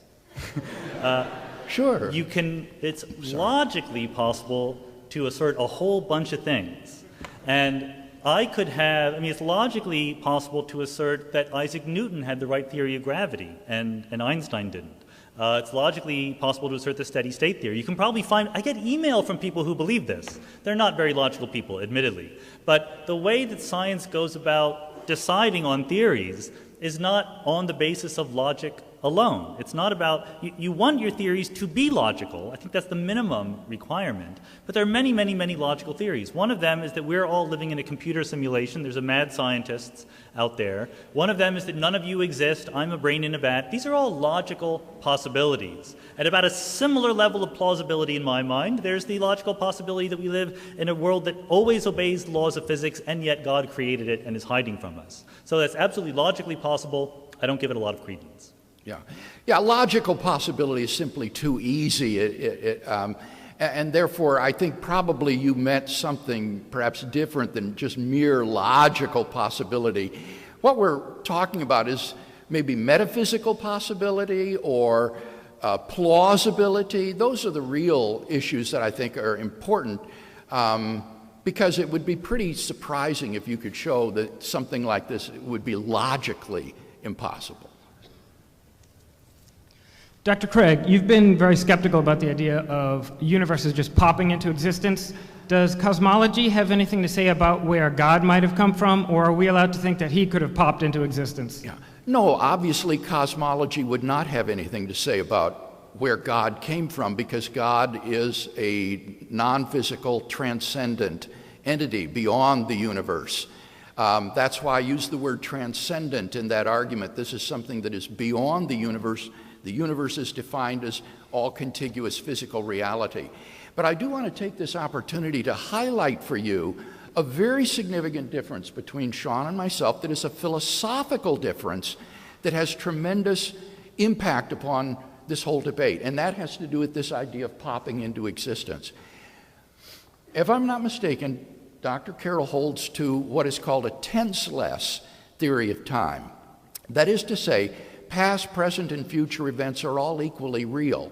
Sure. It's logically possible to assert a whole bunch of things. And it's logically possible to assert that Isaac Newton had the right theory of gravity and Einstein didn't. It's logically possible to assert the steady state theory. You can probably I get email from people who believe this. They're not very logical people, admittedly. But the way that science goes about deciding on theories is not on the basis of logic alone. It's not about, you want your theories to be logical. I think that's the minimum requirement. But there are many, many, many logical theories. One of them is that we're all living in a computer simulation. There's a mad scientists out there. One of them is that none of you exist. I'm a brain in a vat. These are all logical possibilities. At about a similar level of plausibility in my mind, there's the logical possibility that we live in a world that always obeys laws of physics, and yet God created it and is hiding from us. So that's absolutely logically possible. I don't give it a lot of credence. Yeah, logical possibility is simply too easy. And therefore, I think probably you meant something perhaps different than just mere logical possibility. What we're talking about is maybe metaphysical possibility or plausibility. Those are the real issues that I think are important, because it would be pretty surprising if you could show that something like this would be logically impossible. Dr. Craig, you've been very skeptical about the idea of universes just popping into existence. Does cosmology have anything to say about where God might have come from, or are we allowed to think that he could have popped into existence? Yeah. No, obviously cosmology would not have anything to say about where God came from, because God is a non-physical, transcendent entity beyond the universe. That's why I use the word transcendent in that argument. This is something that is beyond the universe. The universe is defined as all contiguous physical reality. But I do want to take this opportunity to highlight for you a very significant difference between Sean and myself that is a philosophical difference that has tremendous impact upon this whole debate, and that has to do with this idea of popping into existence. If I'm not mistaken, Dr. Carroll holds to what is called a tenseless theory of time. That is to say, past, present, and future events are all equally real.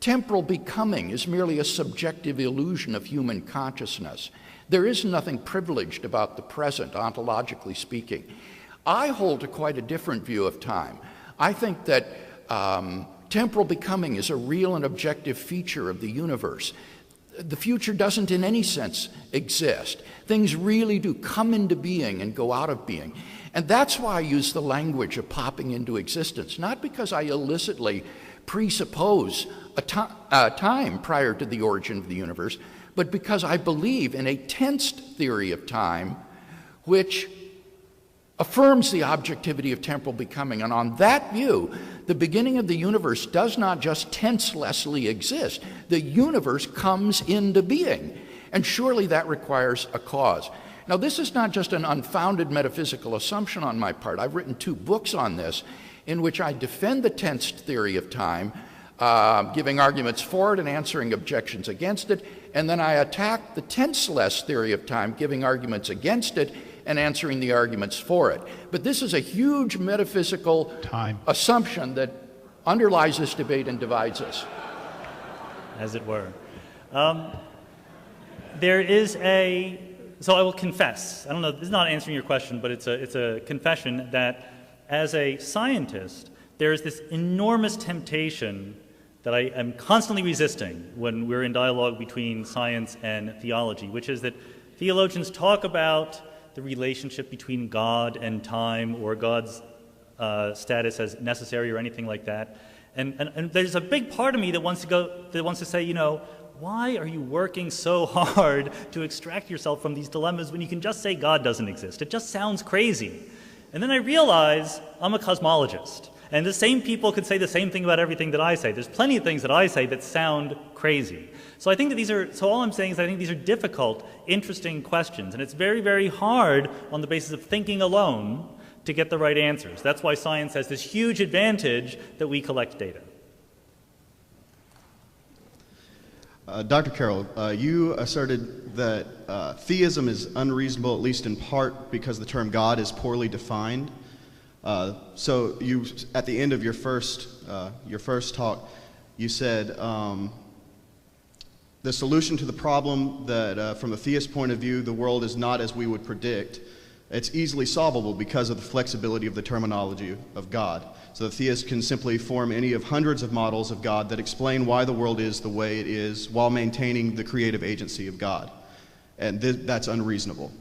Temporal becoming is merely a subjective illusion of human consciousness. There is nothing privileged about the present, ontologically speaking. I hold to quite a different view of time. I think that temporal becoming is a real and objective feature of the universe. The future doesn't in any sense exist. Things really do come into being and go out of being. And that's why I use the language of popping into existence, not because I illicitly presuppose a time prior to the origin of the universe, but because I believe in a tensed theory of time which affirms the objectivity of temporal becoming. And on that view, the beginning of the universe does not just tenselessly exist. The universe comes into being. And surely that requires a cause. Now, this is not just an unfounded metaphysical assumption on my part. I've written 2 books on this in which I defend the tensed theory of time, giving arguments for it and answering objections against it. And then I attack the tenseless theory of time, giving arguments against it and answering the arguments for it. But this is a huge metaphysical assumption that underlies this debate and divides us. As it were. There is a, so I will confess, I don't know, this is not answering your question, but it's a confession that as a scientist, there is this enormous temptation that I am constantly resisting when we're in dialogue between science and theology, which is that theologians talk about the relationship between God and time, or God's status as necessary or anything like that. And there's a big part of me that wants to say, you know, why are you working so hard to extract yourself from these dilemmas when you can just say God doesn't exist? It just sounds crazy. And then I realize I'm a cosmologist. And the same people could say the same thing about everything that I say. There's plenty of things that I say that sound crazy. So I think that all I'm saying is I think these are difficult, interesting questions. And it's very, very hard on the basis of thinking alone to get the right answers. That's why science has this huge advantage that we collect data. Dr. Carroll, you asserted that theism is unreasonable, at least in part because the term God is poorly defined. So you, at the end of your first talk, you said the solution to the problem that from a theist point of view, the world is not as we would predict. It's easily solvable because of the flexibility of the terminology of God. So the theist can simply form any of hundreds of models of God that explain why the world is the way it is while maintaining the creative agency of God. And that's unreasonable.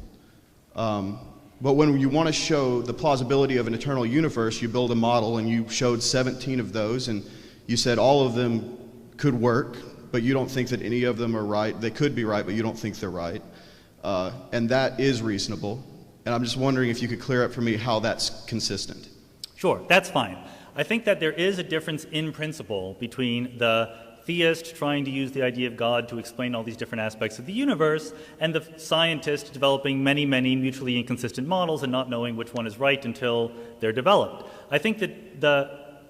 But when you want to show the plausibility of an eternal universe, you build a model, and you showed 17 of those, and you said all of them could work, but you don't think that any of them are right. They could be right, but you don't think they're right. And that is reasonable. And I'm just wondering if you could clear up for me how that's consistent. Sure, that's fine. I think that there is a difference in principle between the theist trying to use the idea of God to explain all these different aspects of the universe, and the scientist developing many, many mutually inconsistent models and not knowing which one is right until they're developed. I think that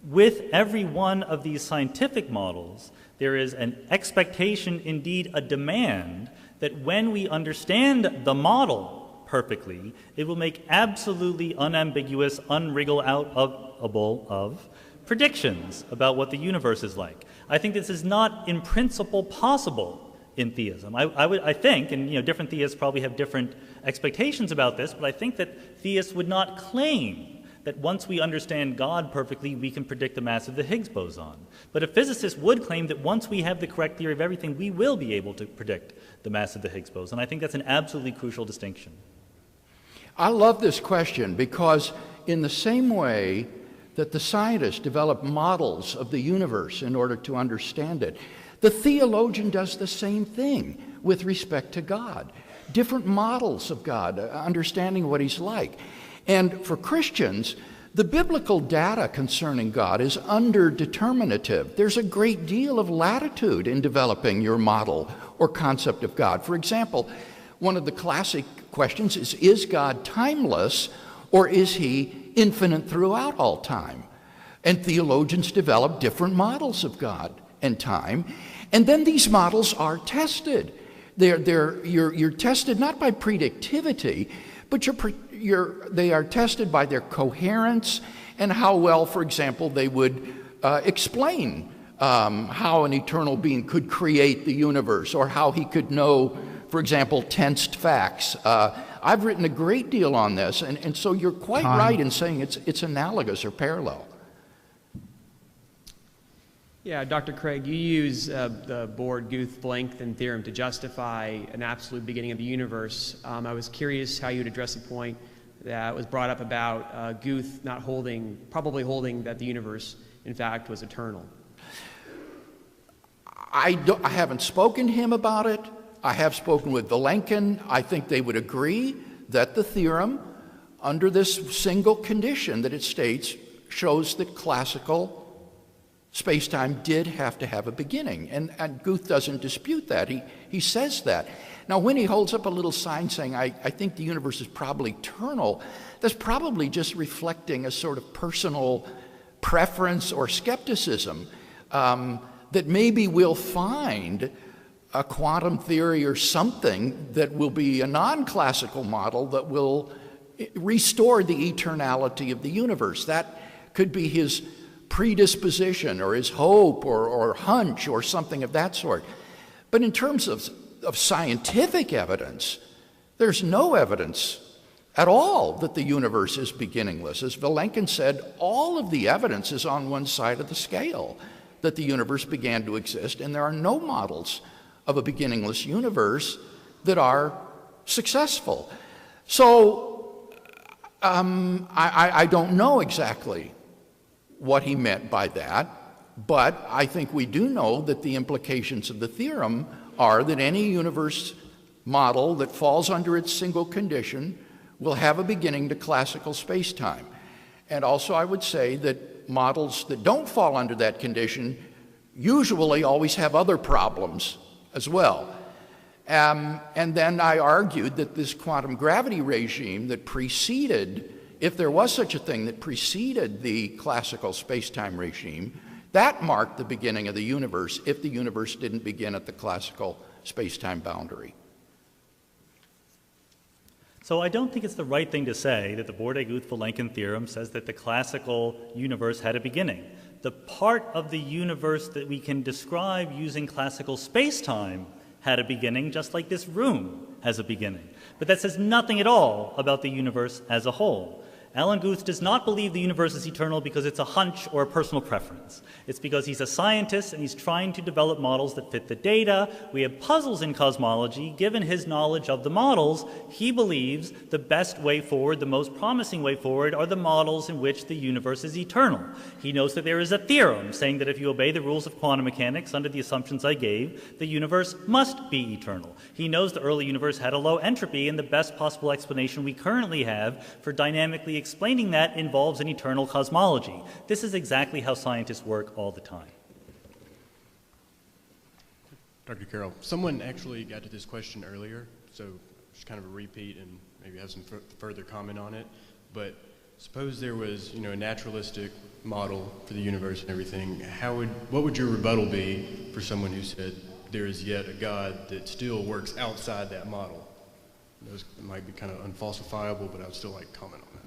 with every one of these scientific models, there is an expectation, indeed a demand, that when we understand the model perfectly, it will make absolutely unambiguous, unwriggle-outable of predictions about what the universe is like. I think this is not in principle possible in theism. I think, and different theists probably have different expectations about this, but I think that theists would not claim that once we understand God perfectly, we can predict the mass of the Higgs boson. But a physicist would claim that once we have the correct theory of everything, we will be able to predict the mass of the Higgs boson. I think that's an absolutely crucial distinction. I love this question because in the same way that the scientists develop models of the universe in order to understand it, the theologian does the same thing with respect to God. Different models of God, understanding what he's like. And for Christians, The biblical data concerning God is underdeterminative. There's a great deal of latitude in developing your model or concept of God. For example, one of the classic questions is God timeless, or is he infinite throughout all time? And theologians develop different models of God and time, and then these models are tested. You're tested not by predictivity, but they are tested by their coherence and how well, for example, they would explain how an eternal being could create the universe, or how he could know, for example, tensed facts. I've written a great deal on this, and so you're quite right in saying it's analogous or parallel. Yeah, Dr. Craig, you use the Born-Guth-Blanken theorem to justify an absolute beginning of the universe. I was curious how you would address a point that was brought up about Guth probably holding that the universe, in fact, was eternal. I haven't spoken to him about it. I have spoken with Vilenkin. I think they would agree that the theorem, under this single condition that it states, shows that classical space-time did have to have a beginning, and Guth doesn't dispute that. He says that. Now, when he holds up a little sign saying, I think the universe is probably eternal, that's probably just reflecting a sort of personal preference or skepticism that maybe we'll find a quantum theory or something that will be a non-classical model that will restore the eternality of the universe. That could be his predisposition or his hope or hunch or something of that sort. But in terms of scientific evidence, there's no evidence at all that the universe is beginningless. As Vilenkin said, all of the evidence is on one side of the scale that the universe began to exist, and there are no models of a beginningless universe that are successful. So I don't know exactly what he meant by that, but I think we do know that the implications of the theorem are that any universe model that falls under its single condition will have a beginning to classical space-time. And also I would say that models that don't fall under that condition usually always have other problems as well. And then I argued that this quantum gravity regime that preceded, if there was such a thing that preceded the classical space-time regime, that marked the beginning of the universe if the universe didn't begin at the classical space-time boundary. So I don't think it's the right thing to say that the Born-Guth-Vilenkin theorem says that the classical universe had a beginning. The part of the universe that we can describe using classical space-time had a beginning, just like this room has a beginning. But that says nothing at all about the universe as a whole. Alan Guth does not believe the universe is eternal because it's a hunch or a personal preference. It's because he's a scientist and he's trying to develop models that fit the data. We have puzzles in cosmology. Given his knowledge of the models, he believes the best way forward, the most promising way forward, are the models in which the universe is eternal. He knows that there is a theorem saying that if you obey the rules of quantum mechanics under the assumptions I gave, the universe must be eternal. He knows the early universe had a low entropy, and the best possible explanation we currently have for dynamically explaining that involves an eternal cosmology. This is exactly how scientists work all the time. Dr. Carroll, someone actually got to this question earlier, so just kind of a repeat and maybe have some further comment on it. But suppose there was, a naturalistic model for the universe and everything. What would your rebuttal be for someone who said there is yet a God that still works outside that model? Those might be kind of unfalsifiable, but I would still like to comment on that.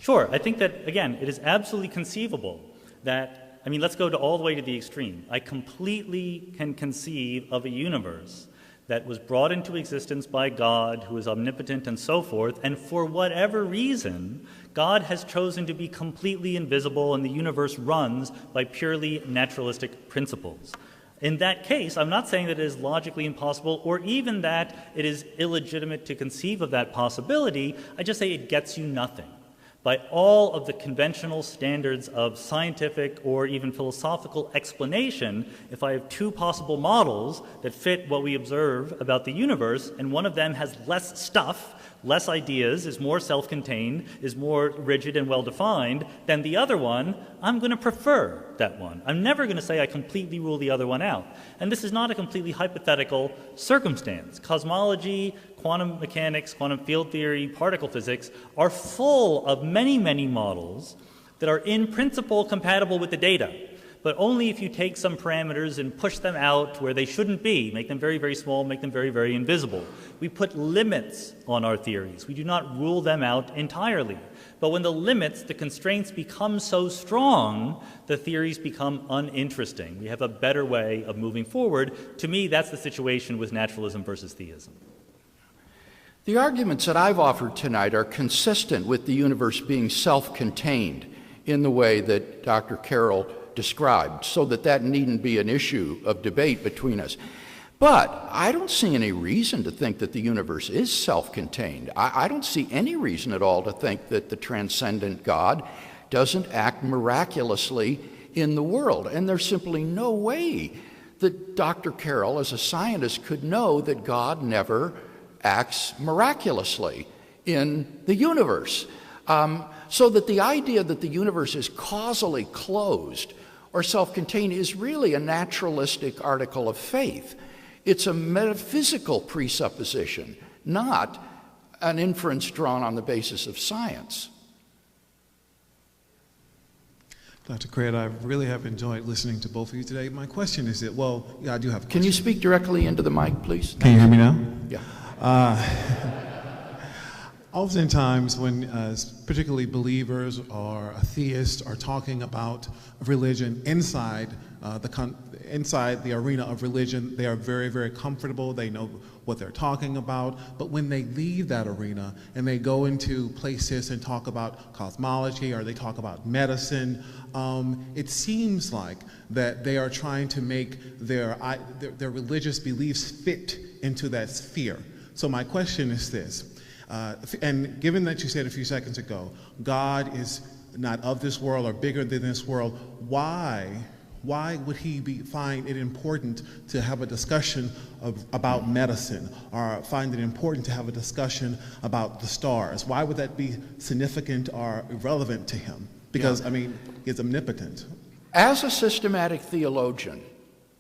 Sure. I think that, again, it is absolutely conceivable that, let's go all the way to the extreme. I completely can conceive of a universe that was brought into existence by God, who is omnipotent and so forth, and for whatever reason, God has chosen to be completely invisible and the universe runs by purely naturalistic principles. In that case, I'm not saying that it is logically impossible or even that it is illegitimate to conceive of that possibility. I just say it gets you nothing. By all of the conventional standards of scientific or even philosophical explanation, if I have two possible models that fit what we observe about the universe, and one of them has less stuff, less ideas, is more self-contained, is more rigid and well-defined than the other one, I'm going to prefer that one. I'm never going to say I completely rule the other one out. And this is not a completely hypothetical circumstance. Cosmology, quantum mechanics, quantum field theory, particle physics are full of many, many models that are in principle compatible with the data, but only if you take some parameters and push them out where they shouldn't be, make them very, very small, make them very, very invisible. We put limits on our theories. We do not rule them out entirely. But when the limits, the constraints become so strong, the theories become uninteresting. We have a better way of moving forward. To me, that's the situation with naturalism versus theism. The arguments that I've offered tonight are consistent with the universe being self-contained in the way that Dr. Carroll described, so that needn't be an issue of debate between us. But I don't see any reason to think that the universe is self-contained. I don't see any reason at all to think that the transcendent God doesn't act miraculously in the world. And there's simply no way that Dr. Carroll, as a scientist, could know that God never acts miraculously in the universe. So that the idea that the universe is causally closed or self-contained is really a naturalistic article of faith. It's a metaphysical presupposition, not an inference drawn on the basis of science. Dr. Craig, I really have enjoyed listening to both of you today. My question is that, well, yeah, I do have a question. Can you speak directly into the mic, please? Can you hear me now? Yeah. Oftentimes when particularly believers or theists are talking about religion inside the arena of religion, they are very, very comfortable. They know what they're talking about. But when they leave that arena and they go into places and talk about cosmology or they talk about medicine, it seems like that they are trying to make their religious beliefs fit into that sphere. So my question is this. And given that you said a few seconds ago, God is not of this world or bigger than this world, why would he find it important to have a discussion about medicine or find it important to have a discussion about the stars? Why would that be significant or irrelevant to him? Because, I mean, he's omnipotent. As a systematic theologian,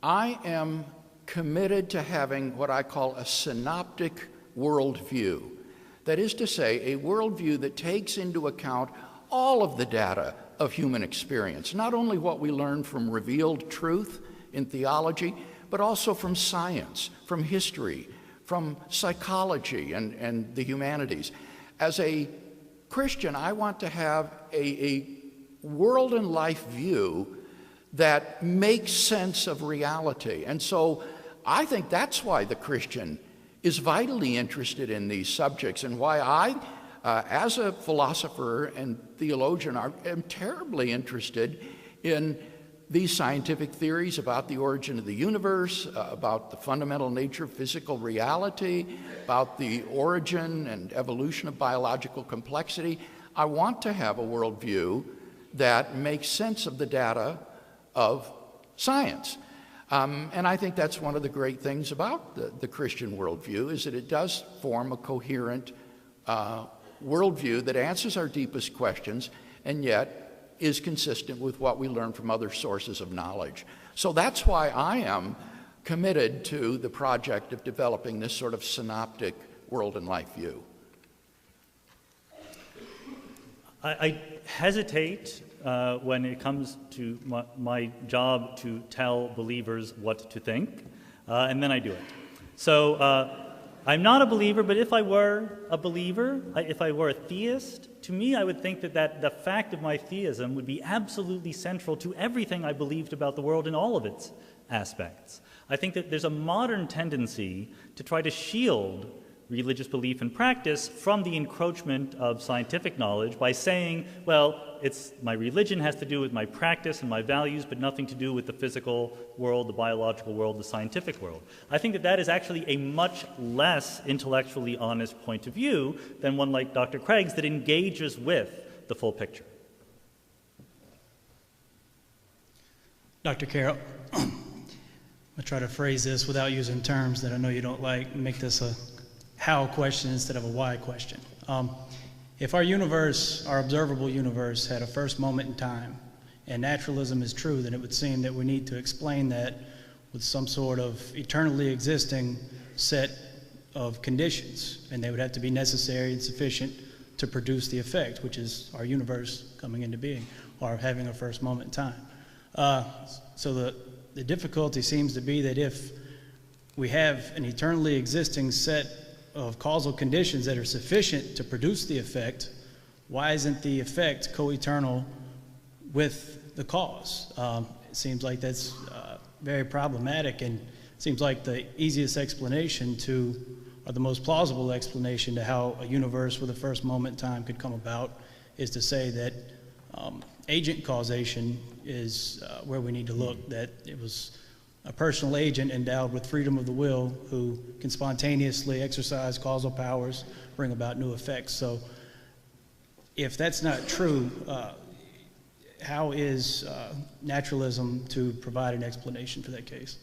I am committed to having what I call a synoptic worldview. That is to say, a worldview that takes into account all of the data of human experience, not only what we learn from revealed truth in theology, but also from science, from history, from psychology and the humanities. As a Christian, I want to have a world and life view that makes sense of reality. And so I think that's why the Christian is vitally interested in these subjects and why I, as a philosopher and theologian, am terribly interested in these scientific theories about the origin of the universe, about the fundamental nature of physical reality, about the origin and evolution of biological complexity. I want to have a worldview that makes sense of the data of science. And I think that's one of the great things about the Christian worldview, is that it does form a coherent worldview that answers our deepest questions and yet is consistent with what we learn from other sources of knowledge. So that's why I am committed to the project of developing this sort of synoptic world and life view. I hesitate when it comes to my job to tell believers what to think, and then I do it. So I'm not a believer, but if I were a believer, if I were a theist, to me I would think that the fact of my theism would be absolutely central to everything I believed about the world in all of its aspects. I think that there's a modern tendency to try to shield religious belief and practice from the encroachment of scientific knowledge by saying, well, my religion has to do with my practice and my values, but nothing to do with the physical world, the biological world, the scientific world. I think that is actually a much less intellectually honest point of view than one like Dr. Craig's that engages with the full picture. Dr. Carroll, I'll try to phrase this without using terms that I know you don't like and make this a how question instead of a why question. If our universe, our observable universe, had a first moment in time, and naturalism is true, then it would seem that we need to explain that with some sort of eternally existing set of conditions, and they would have to be necessary and sufficient to produce the effect, which is our universe coming into being, or having a first moment in time. So the difficulty seems to be that if we have an eternally existing set of causal conditions that are sufficient to produce the effect, why isn't the effect co-eternal with the cause? It seems like that's very problematic, and it seems like the easiest explanation to, or the most plausible explanation to how a universe with a first moment in time could come about is to say that agent causation is where we need to look, that it was a personal agent endowed with freedom of the will who can spontaneously exercise causal powers, bring about new effects. So if that's not true, how is naturalism to provide an explanation for that case?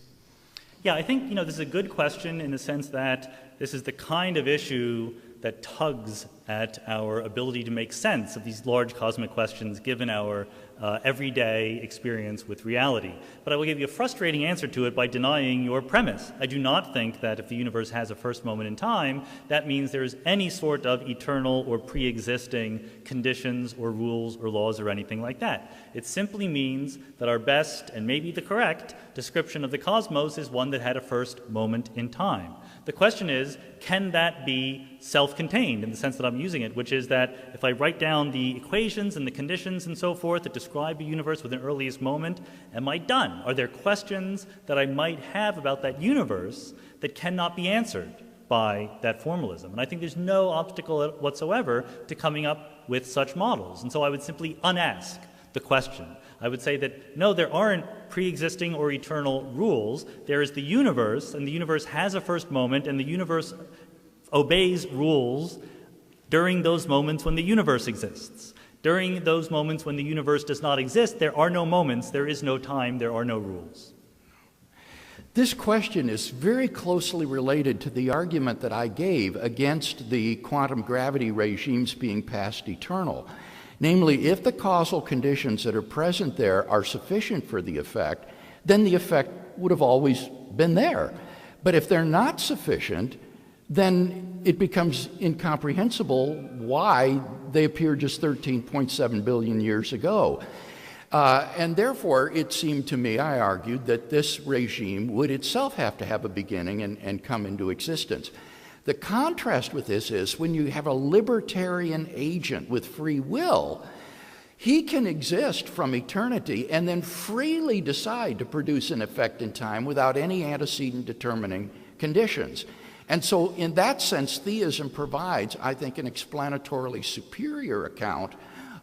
Yeah, I think this is a good question in the sense that this is the kind of issue that tugs at our ability to make sense of these large cosmic questions given our everyday experience with reality. But I will give you a frustrating answer to it by denying your premise. I do not think that if the universe has a first moment in time, that means there is any sort of eternal or pre-existing conditions or rules or laws or anything like that. It simply means that our best and maybe the correct description of the cosmos is one that had a first moment in time. The question is, can that be self-contained in the sense that I'm using it, which is that if I write down the equations and the conditions and so forth that describe a universe with an earliest moment, am I done? Are there questions that I might have about that universe that cannot be answered by that formalism? And I think there's no obstacle whatsoever to coming up with such models. And so I would simply unask the question. I would say that, no, there aren't pre-existing or eternal rules. There is the universe, and the universe has a first moment, and the universe obeys rules during those moments when the universe exists. During those moments when the universe does not exist, there are no moments, there is no time, there are no rules. This question is very closely related to the argument that I gave against the quantum gravity regimes being past eternal. Namely, if the causal conditions that are present there are sufficient for the effect, then the effect would have always been there. But if they're not sufficient, then it becomes incomprehensible why they appeared just 13.7 billion years ago. And therefore, it seemed to me, I argued, that this regime would itself have to have a beginning and come into existence. The contrast with this is when you have a libertarian agent with free will, he can exist from eternity and then freely decide to produce an effect in time without any antecedent determining conditions. And so in that sense, theism provides, I think, an explanatorily superior account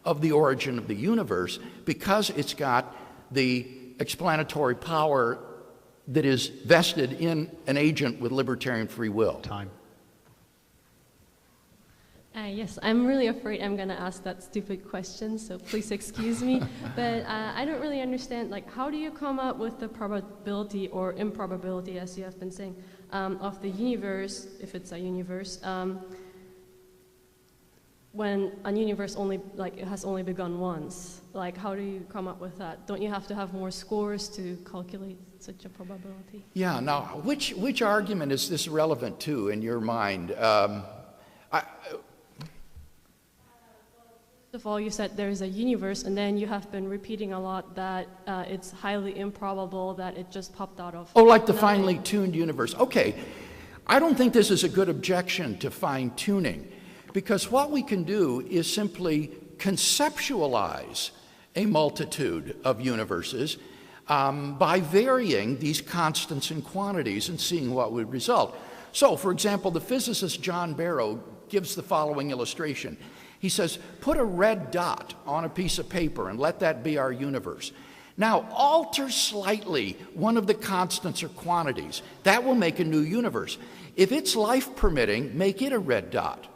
of the origin of the universe because it's got the explanatory power that is vested in an agent with libertarian free will. Time. Yes, I'm really afraid I'm going to ask that stupid question, so please excuse me. But I don't really understand, like, how do you come up with the probability or improbability, as you have been saying, of the universe, if it's a universe, when a universe only, like, it has only begun once? Like, how do you come up with that? Don't you have to have more scores to calculate such a probability? Yeah, now, which argument is this relevant to in your mind? First of all, you said there's a universe, and then you have been repeating a lot that it's highly improbable that it just popped out of. Oh, like the finely tuned universe. Okay, I don't think this is a good objection to fine tuning, because what we can do is simply conceptualize a multitude of universes by varying these constants and quantities and seeing what would result. So, for example, the physicist John Barrow gives the following illustration. He says, put a red dot on a piece of paper and let that be our universe. Now, alter slightly one of the constants or quantities. That will make a new universe. If it's life permitting, make it a red dot.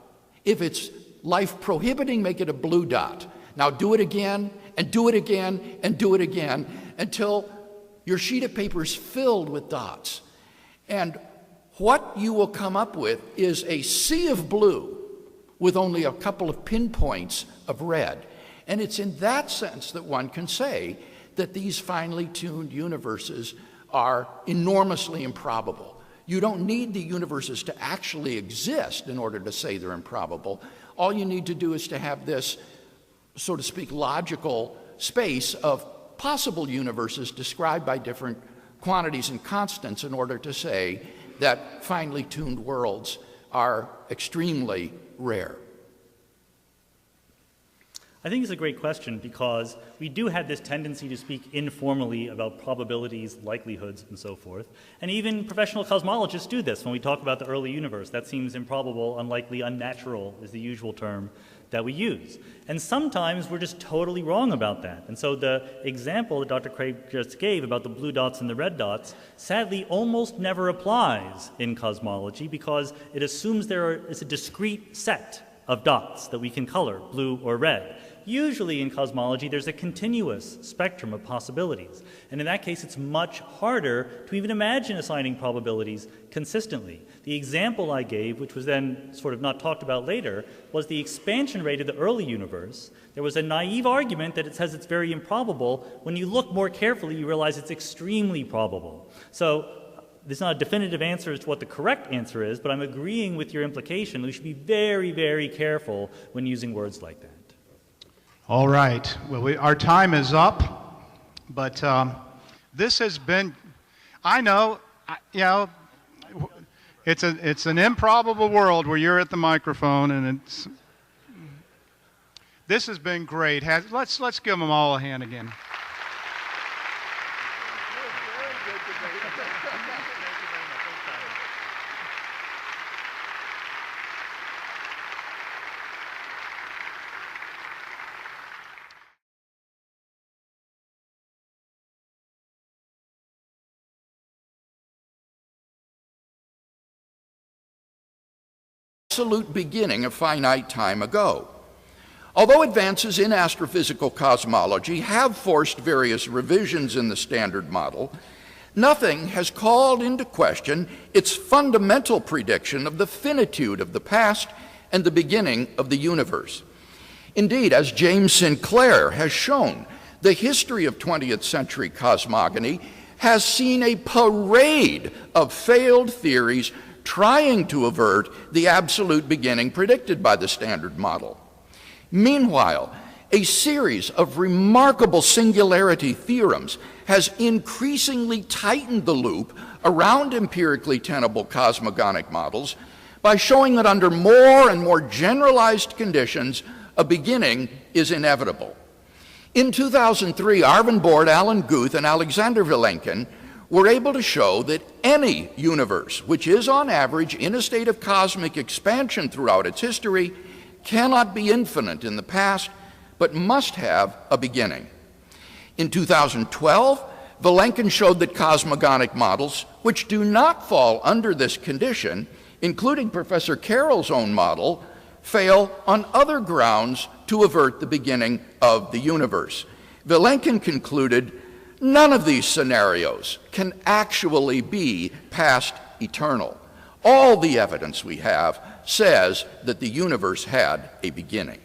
If it's life prohibiting, make it a blue dot. Now do it again, and do it again, and do it again, until your sheet of paper is filled with dots. And what you will come up with is a sea of blue with only a couple of pinpoints of red. And it's in that sense that one can say that these finely tuned universes are enormously improbable. You don't need the universes to actually exist in order to say they're improbable. All you need to do is to have this, so to speak, logical space of possible universes described by different quantities and constants in order to say that finely tuned worlds are extremely rare. I think it's a great question because we do have this tendency to speak informally about probabilities, likelihoods, and so forth. And even professional cosmologists do this when we talk about the early universe. That seems improbable, unlikely, unnatural is the usual term that we use. And sometimes we're just totally wrong about that. And so the example that Dr. Craig just gave about the blue dots and the red dots sadly almost never applies in cosmology because it assumes there is a discrete set of dots that we can color, blue or red. Usually in cosmology, there's a continuous spectrum of possibilities. And in that case, it's much harder to even imagine assigning probabilities consistently. The example I gave, which was then sort of not talked about later, was the expansion rate of the early universe. There was a naive argument that it says it's very improbable. When you look more carefully, you realize it's extremely probable. So there's not a definitive answer as to what the correct answer is, but I'm agreeing with your implication. We should be very, very careful when using words like that. All right. Well, our time is up, but this has been, I know, it's an improbable world where you're at the microphone, and this has been great. Let's give them all a hand again. Absolute beginning a finite time ago. Although advances in astrophysical cosmology have forced various revisions in the Standard Model, nothing has called into question its fundamental prediction of the finitude of the past and the beginning of the universe. Indeed, as James Sinclair has shown, the history of 20th century cosmogony has seen a parade of failed theories trying to avert the absolute beginning predicted by the Standard Model. Meanwhile, a series of remarkable singularity theorems has increasingly tightened the loop around empirically tenable cosmogonic models by showing that under more and more generalized conditions, a beginning is inevitable. In 2003, Arvind Borde, Alan Guth, and Alexander Vilenkin were able to show that any universe, which is on average in a state of cosmic expansion throughout its history, cannot be infinite in the past, but must have a beginning. In 2012, Vilenkin showed that cosmogonic models, which do not fall under this condition, including Professor Carroll's own model, fail on other grounds to avert the beginning of the universe. Vilenkin concluded none of these scenarios can actually be past eternal. All the evidence we have says that the universe had a beginning.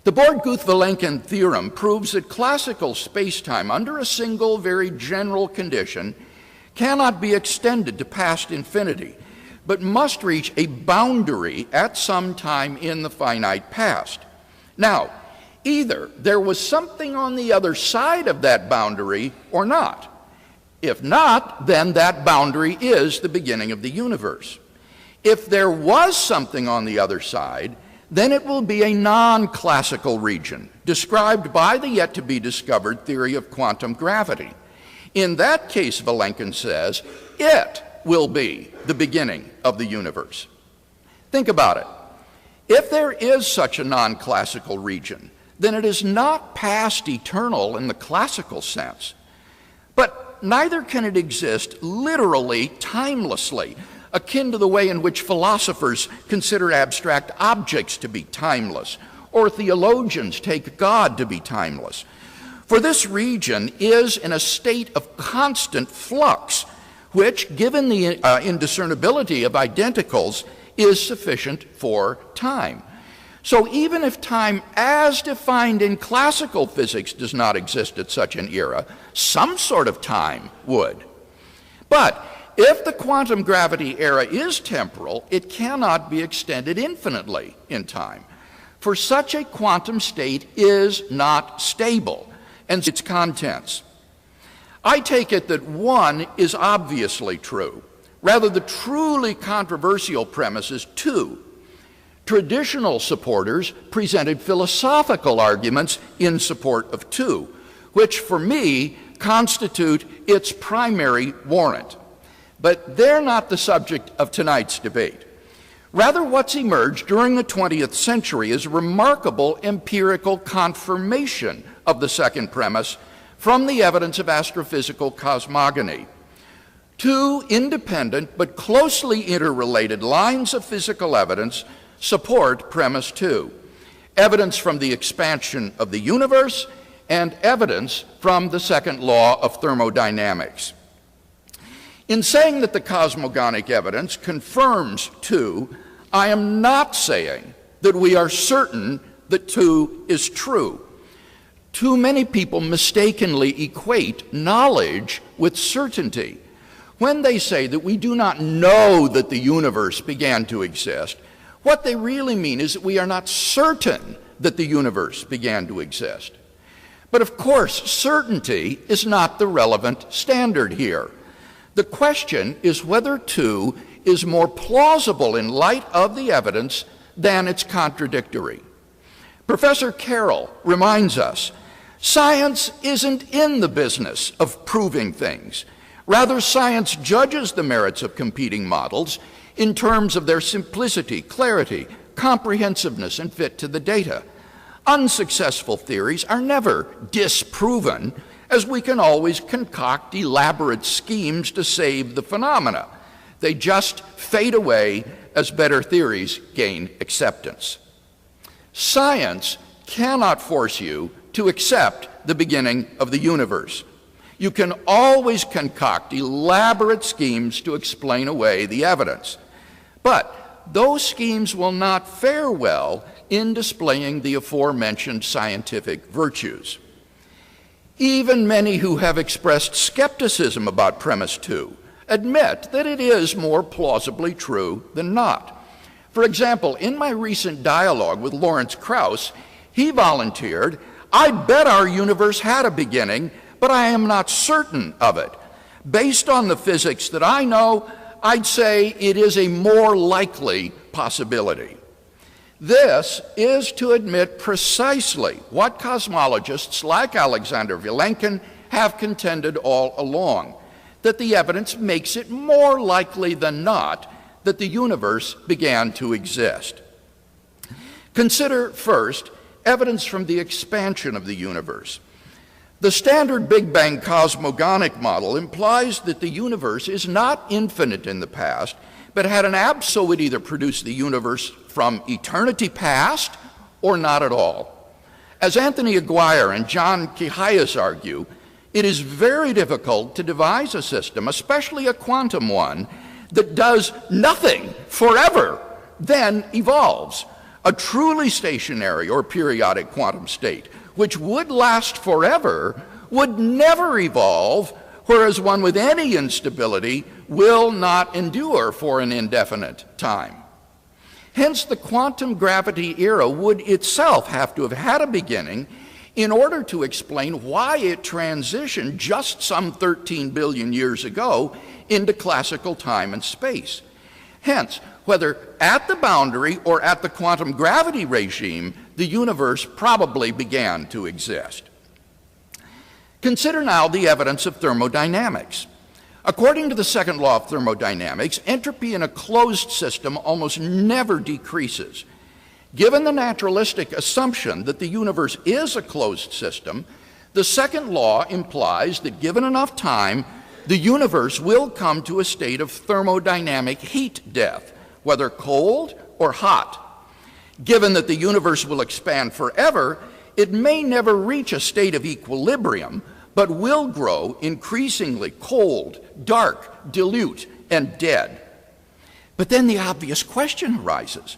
The Borde-Guth-Vilenkin theorem proves that classical spacetime under a single, very general condition cannot be extended to past infinity, but must reach a boundary at some time in the finite past. Now, either there was something on the other side of that boundary or not. If not, then that boundary is the beginning of the universe. If there was something on the other side, then it will be a non-classical region, described by the yet-to-be-discovered theory of quantum gravity. In that case, Vilenkin says, it will be the beginning of the universe. Think about it. If there is such a non-classical region, then it is not past eternal in the classical sense, but neither can it exist literally timelessly, akin to the way in which philosophers consider abstract objects to be timeless, or theologians take God to be timeless. For this region is in a state of constant flux, which, given the indiscernibility of identicals, is sufficient for time. So even if time as defined in classical physics does not exist at such an era, some sort of time would. But if the quantum gravity era is temporal, it cannot be extended infinitely in time. For such a quantum state is not stable, and its contents. I take it that one is obviously true. Rather, the truly controversial premise is two. Traditional supporters presented philosophical arguments in support of two, which for me constitute its primary warrant. But they're not the subject of tonight's debate. Rather, what's emerged during the 20th century is a remarkable empirical confirmation of the second premise from the evidence of astrophysical cosmogony. Two independent but closely interrelated lines of physical evidence support premise two: evidence from the expansion of the universe and evidence from the second law of thermodynamics. In saying that the cosmogonic evidence confirms two, I am not saying that we are certain that two is true. Too many people mistakenly equate knowledge with certainty. When they say that we do not know that the universe began to exist, what they really mean is that we are not certain that the universe began to exist. But of course, certainty is not the relevant standard here. The question is whether two is more plausible in light of the evidence than it's contradictory. Professor Carroll reminds us, science isn't in the business of proving things. Rather, science judges the merits of competing models in terms of their simplicity, clarity, comprehensiveness, and fit to the data. Unsuccessful theories are never disproven, as we can always concoct elaborate schemes to save the phenomena. They just fade away as better theories gain acceptance. Science cannot force you to accept the beginning of the universe. You can always concoct elaborate schemes to explain away the evidence. But those schemes will not fare well in displaying the aforementioned scientific virtues. Even many who have expressed skepticism about premise two admit that it is more plausibly true than not. For example, in my recent dialogue with Lawrence Krauss, he volunteered, "I bet our universe had a beginning, but I am not certain of it. Based on the physics that I know, I'd say it is a more likely possibility." This is to admit precisely what cosmologists like Alexander Vilenkin have contended all along, that the evidence makes it more likely than not that the universe began to exist. Consider first evidence from the expansion of the universe. The standard Big Bang cosmogonic model implies that the universe is not infinite in the past, but had an so it either produced the universe from eternity past or not at all. As Anthony Aguirre and John Kihayas argue, it is very difficult to devise a system, especially a quantum one, that does nothing forever, then evolves. A truly stationary or periodic quantum state, which would last forever, would never evolve, whereas one with any instability will not endure for an indefinite time. Hence, the quantum gravity era would itself have to have had a beginning in order to explain why it transitioned just some 13 billion years ago into classical time and space. Hence, whether at the boundary or at the quantum gravity regime, the universe probably began to exist. Consider now the evidence of thermodynamics. According to the second law of thermodynamics, entropy in a closed system almost never decreases. Given the naturalistic assumption that the universe is a closed system, the second law implies that given enough time, the universe will come to a state of thermodynamic heat death, whether cold or hot. Given that the universe will expand forever, it may never reach a state of equilibrium, but will grow increasingly cold, dark, dilute, and dead. But then the obvious question arises.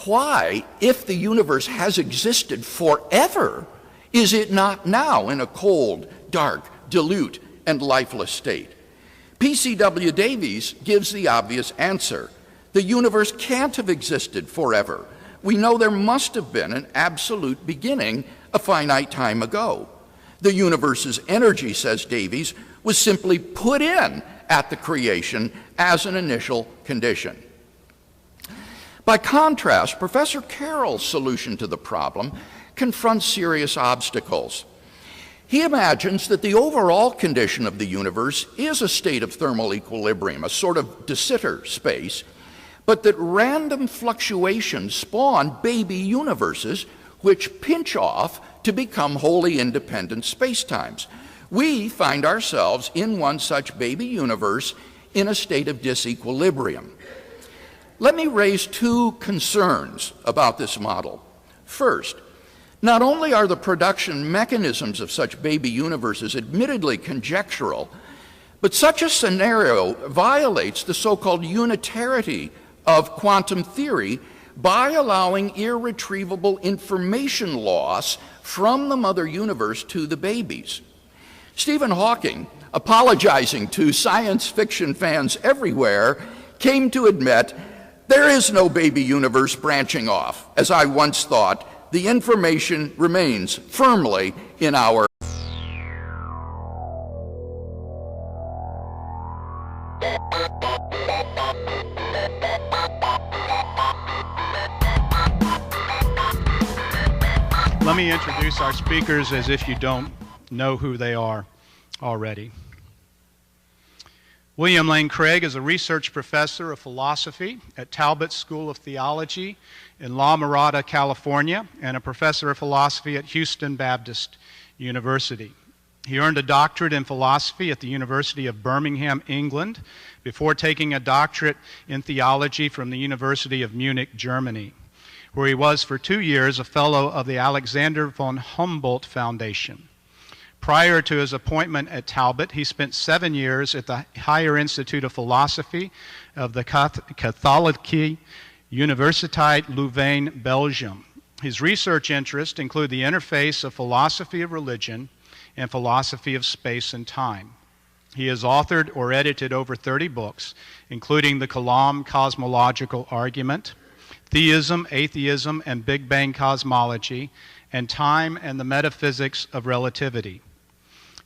Why, if the universe has existed forever, is it not now in a cold, dark, dilute, and lifeless state? P.C.W. Davies gives the obvious answer. The universe can't have existed forever. We know there must have been an absolute beginning a finite time ago. The universe's energy, says Davies, was simply put in at the creation as an initial condition. By contrast, Professor Carroll's solution to the problem confronts serious obstacles. He imagines that the overall condition of the universe is a state of thermal equilibrium, a sort of de Sitter space, but that random fluctuations spawn baby universes which pinch off to become wholly independent spacetimes. We find ourselves in one such baby universe in a state of disequilibrium. Let me raise two concerns about this model. First, not only are the production mechanisms of such baby universes admittedly conjectural, but such a scenario violates the so-called unitarity of quantum theory by allowing irretrievable information loss from the mother universe to the babies. Stephen Hawking, apologizing to science fiction fans everywhere, came to admit, "There is no baby universe branching off. As I once thought, the information remains firmly in our..." Let me introduce our speakers as if you don't know who they are already. William Lane Craig is a research professor of philosophy at Talbot School of Theology in La Mirada, California, and a professor of philosophy at Houston Baptist University. He earned a doctorate in philosophy at the University of Birmingham, England, before taking a doctorate in theology from the University of Munich, Germany, where he was for 2 years a fellow of the Alexander von Humboldt Foundation. Prior to his appointment at Talbot, he spent 7 years at the Higher Institute of Philosophy of the Katholieke Universiteit Leuven, Belgium. His research interests include the interface of philosophy of religion and philosophy of space and time. He has authored or edited over 30 books, including The Kalam Cosmological Argument, Theism, Atheism, and Big Bang Cosmology, and Time and the Metaphysics of Relativity.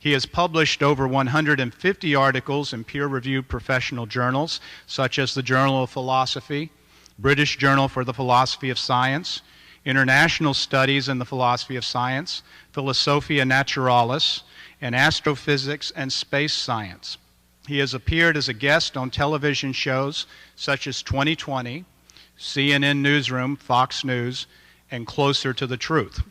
He has published over 150 articles in peer-reviewed professional journals, such as the Journal of Philosophy, British Journal for the Philosophy of Science, International Studies in the Philosophy of Science, Philosophia Naturalis, and Astrophysics and Space Science. He has appeared as a guest on television shows such as 2020, CNN Newsroom, Fox News, and Closer to the Truth.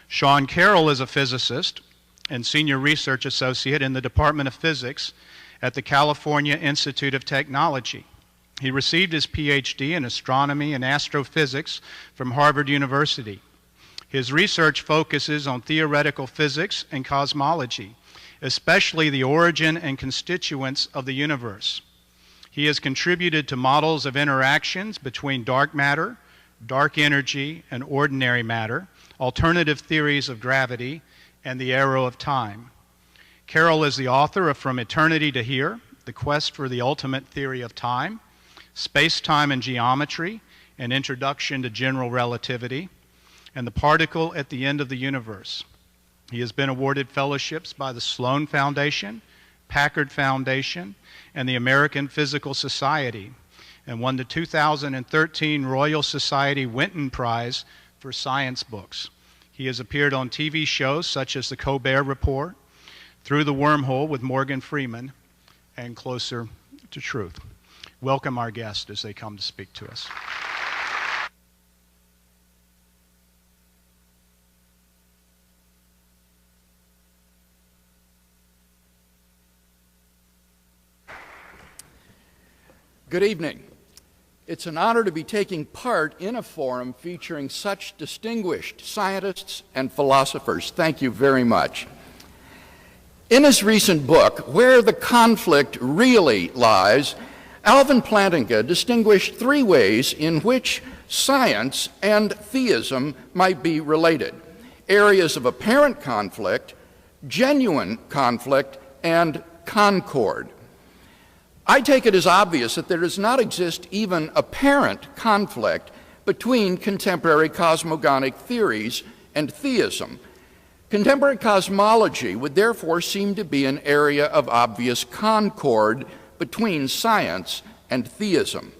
Sean Carroll is a physicist and senior research associate in the Department of Physics at the California Institute of Technology. He received his PhD in astronomy and astrophysics from Harvard University. His research focuses on theoretical physics and cosmology, especially the origin and constituents of the universe. He has contributed to models of interactions between dark matter, dark energy, and ordinary matter, alternative theories of gravity, and the arrow of time. Carroll is the author of From Eternity to Here, The Quest for the Ultimate Theory of Time, Space-Time and Geometry, An Introduction to General Relativity, and The Particle at the End of the Universe. He has been awarded fellowships by the Sloan Foundation, Packard Foundation, and the American Physical Society, and won the 2013 Royal Society Winton Prize for Science Books. He has appeared on TV shows such as The Colbert Report, Through the Wormhole with Morgan Freeman, and Closer to Truth. Welcome our guests as they come to speak to us. Good evening. It's an honor to be taking part in a forum featuring such distinguished scientists and philosophers. Thank you very much. In his recent book, Where the Conflict Really Lies, Alvin Plantinga distinguished three ways in which science and theism might be related: areas of apparent conflict, genuine conflict, and concord. I take it as obvious that there does not exist even apparent conflict between contemporary cosmogonic theories and theism. Contemporary cosmology would therefore seem to be an area of obvious concord between science and theism.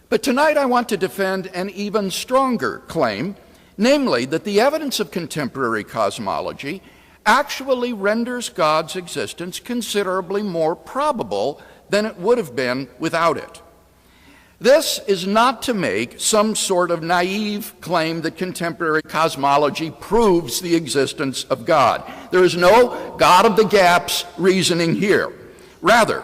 But tonight I want to defend an even stronger claim, namely that the evidence of contemporary cosmology actually renders God's existence considerably more probable than it would have been without it. This is not to make some sort of naive claim that contemporary cosmology proves the existence of God. There is no God of the gaps reasoning here. Rather,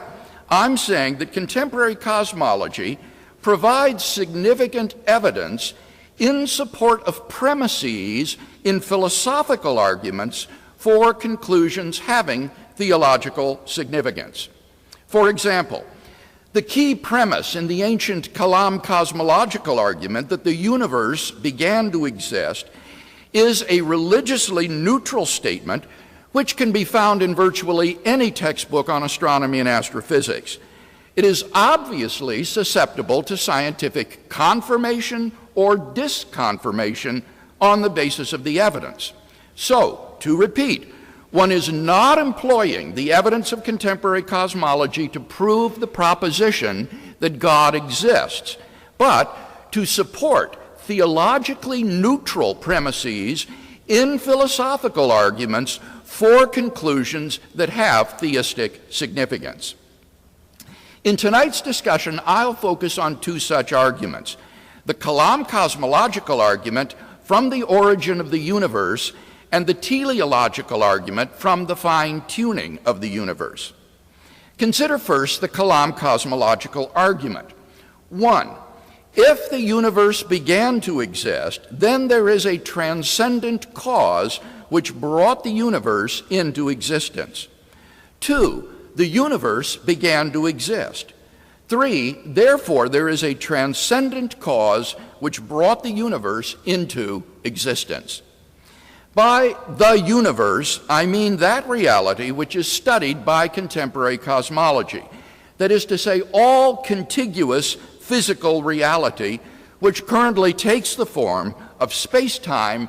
I'm saying that contemporary cosmology provides significant evidence in support of premises in philosophical arguments for conclusions having theological significance. For example, the key premise in the ancient Kalam cosmological argument that the universe began to exist is a religiously neutral statement which can be found in virtually any textbook on astronomy and astrophysics. It is obviously susceptible to scientific confirmation or disconfirmation on the basis of the evidence. So, to repeat, one is not employing the evidence of contemporary cosmology to prove the proposition that God exists, but to support theologically neutral premises in philosophical arguments for conclusions that have theistic significance. In tonight's discussion, I'll focus on two such arguments: the Kalam cosmological argument from the origin of the universe, and the teleological argument from the fine-tuning of the universe. Consider first the Kalam cosmological argument. 1. If the universe began to exist, then there is a transcendent cause which brought the universe into existence. 2. The universe began to exist. 3. Therefore, there is a transcendent cause which brought the universe into existence. By the universe, I mean that reality which is studied by contemporary cosmology. That is to say, all contiguous physical reality which currently takes the form of space-time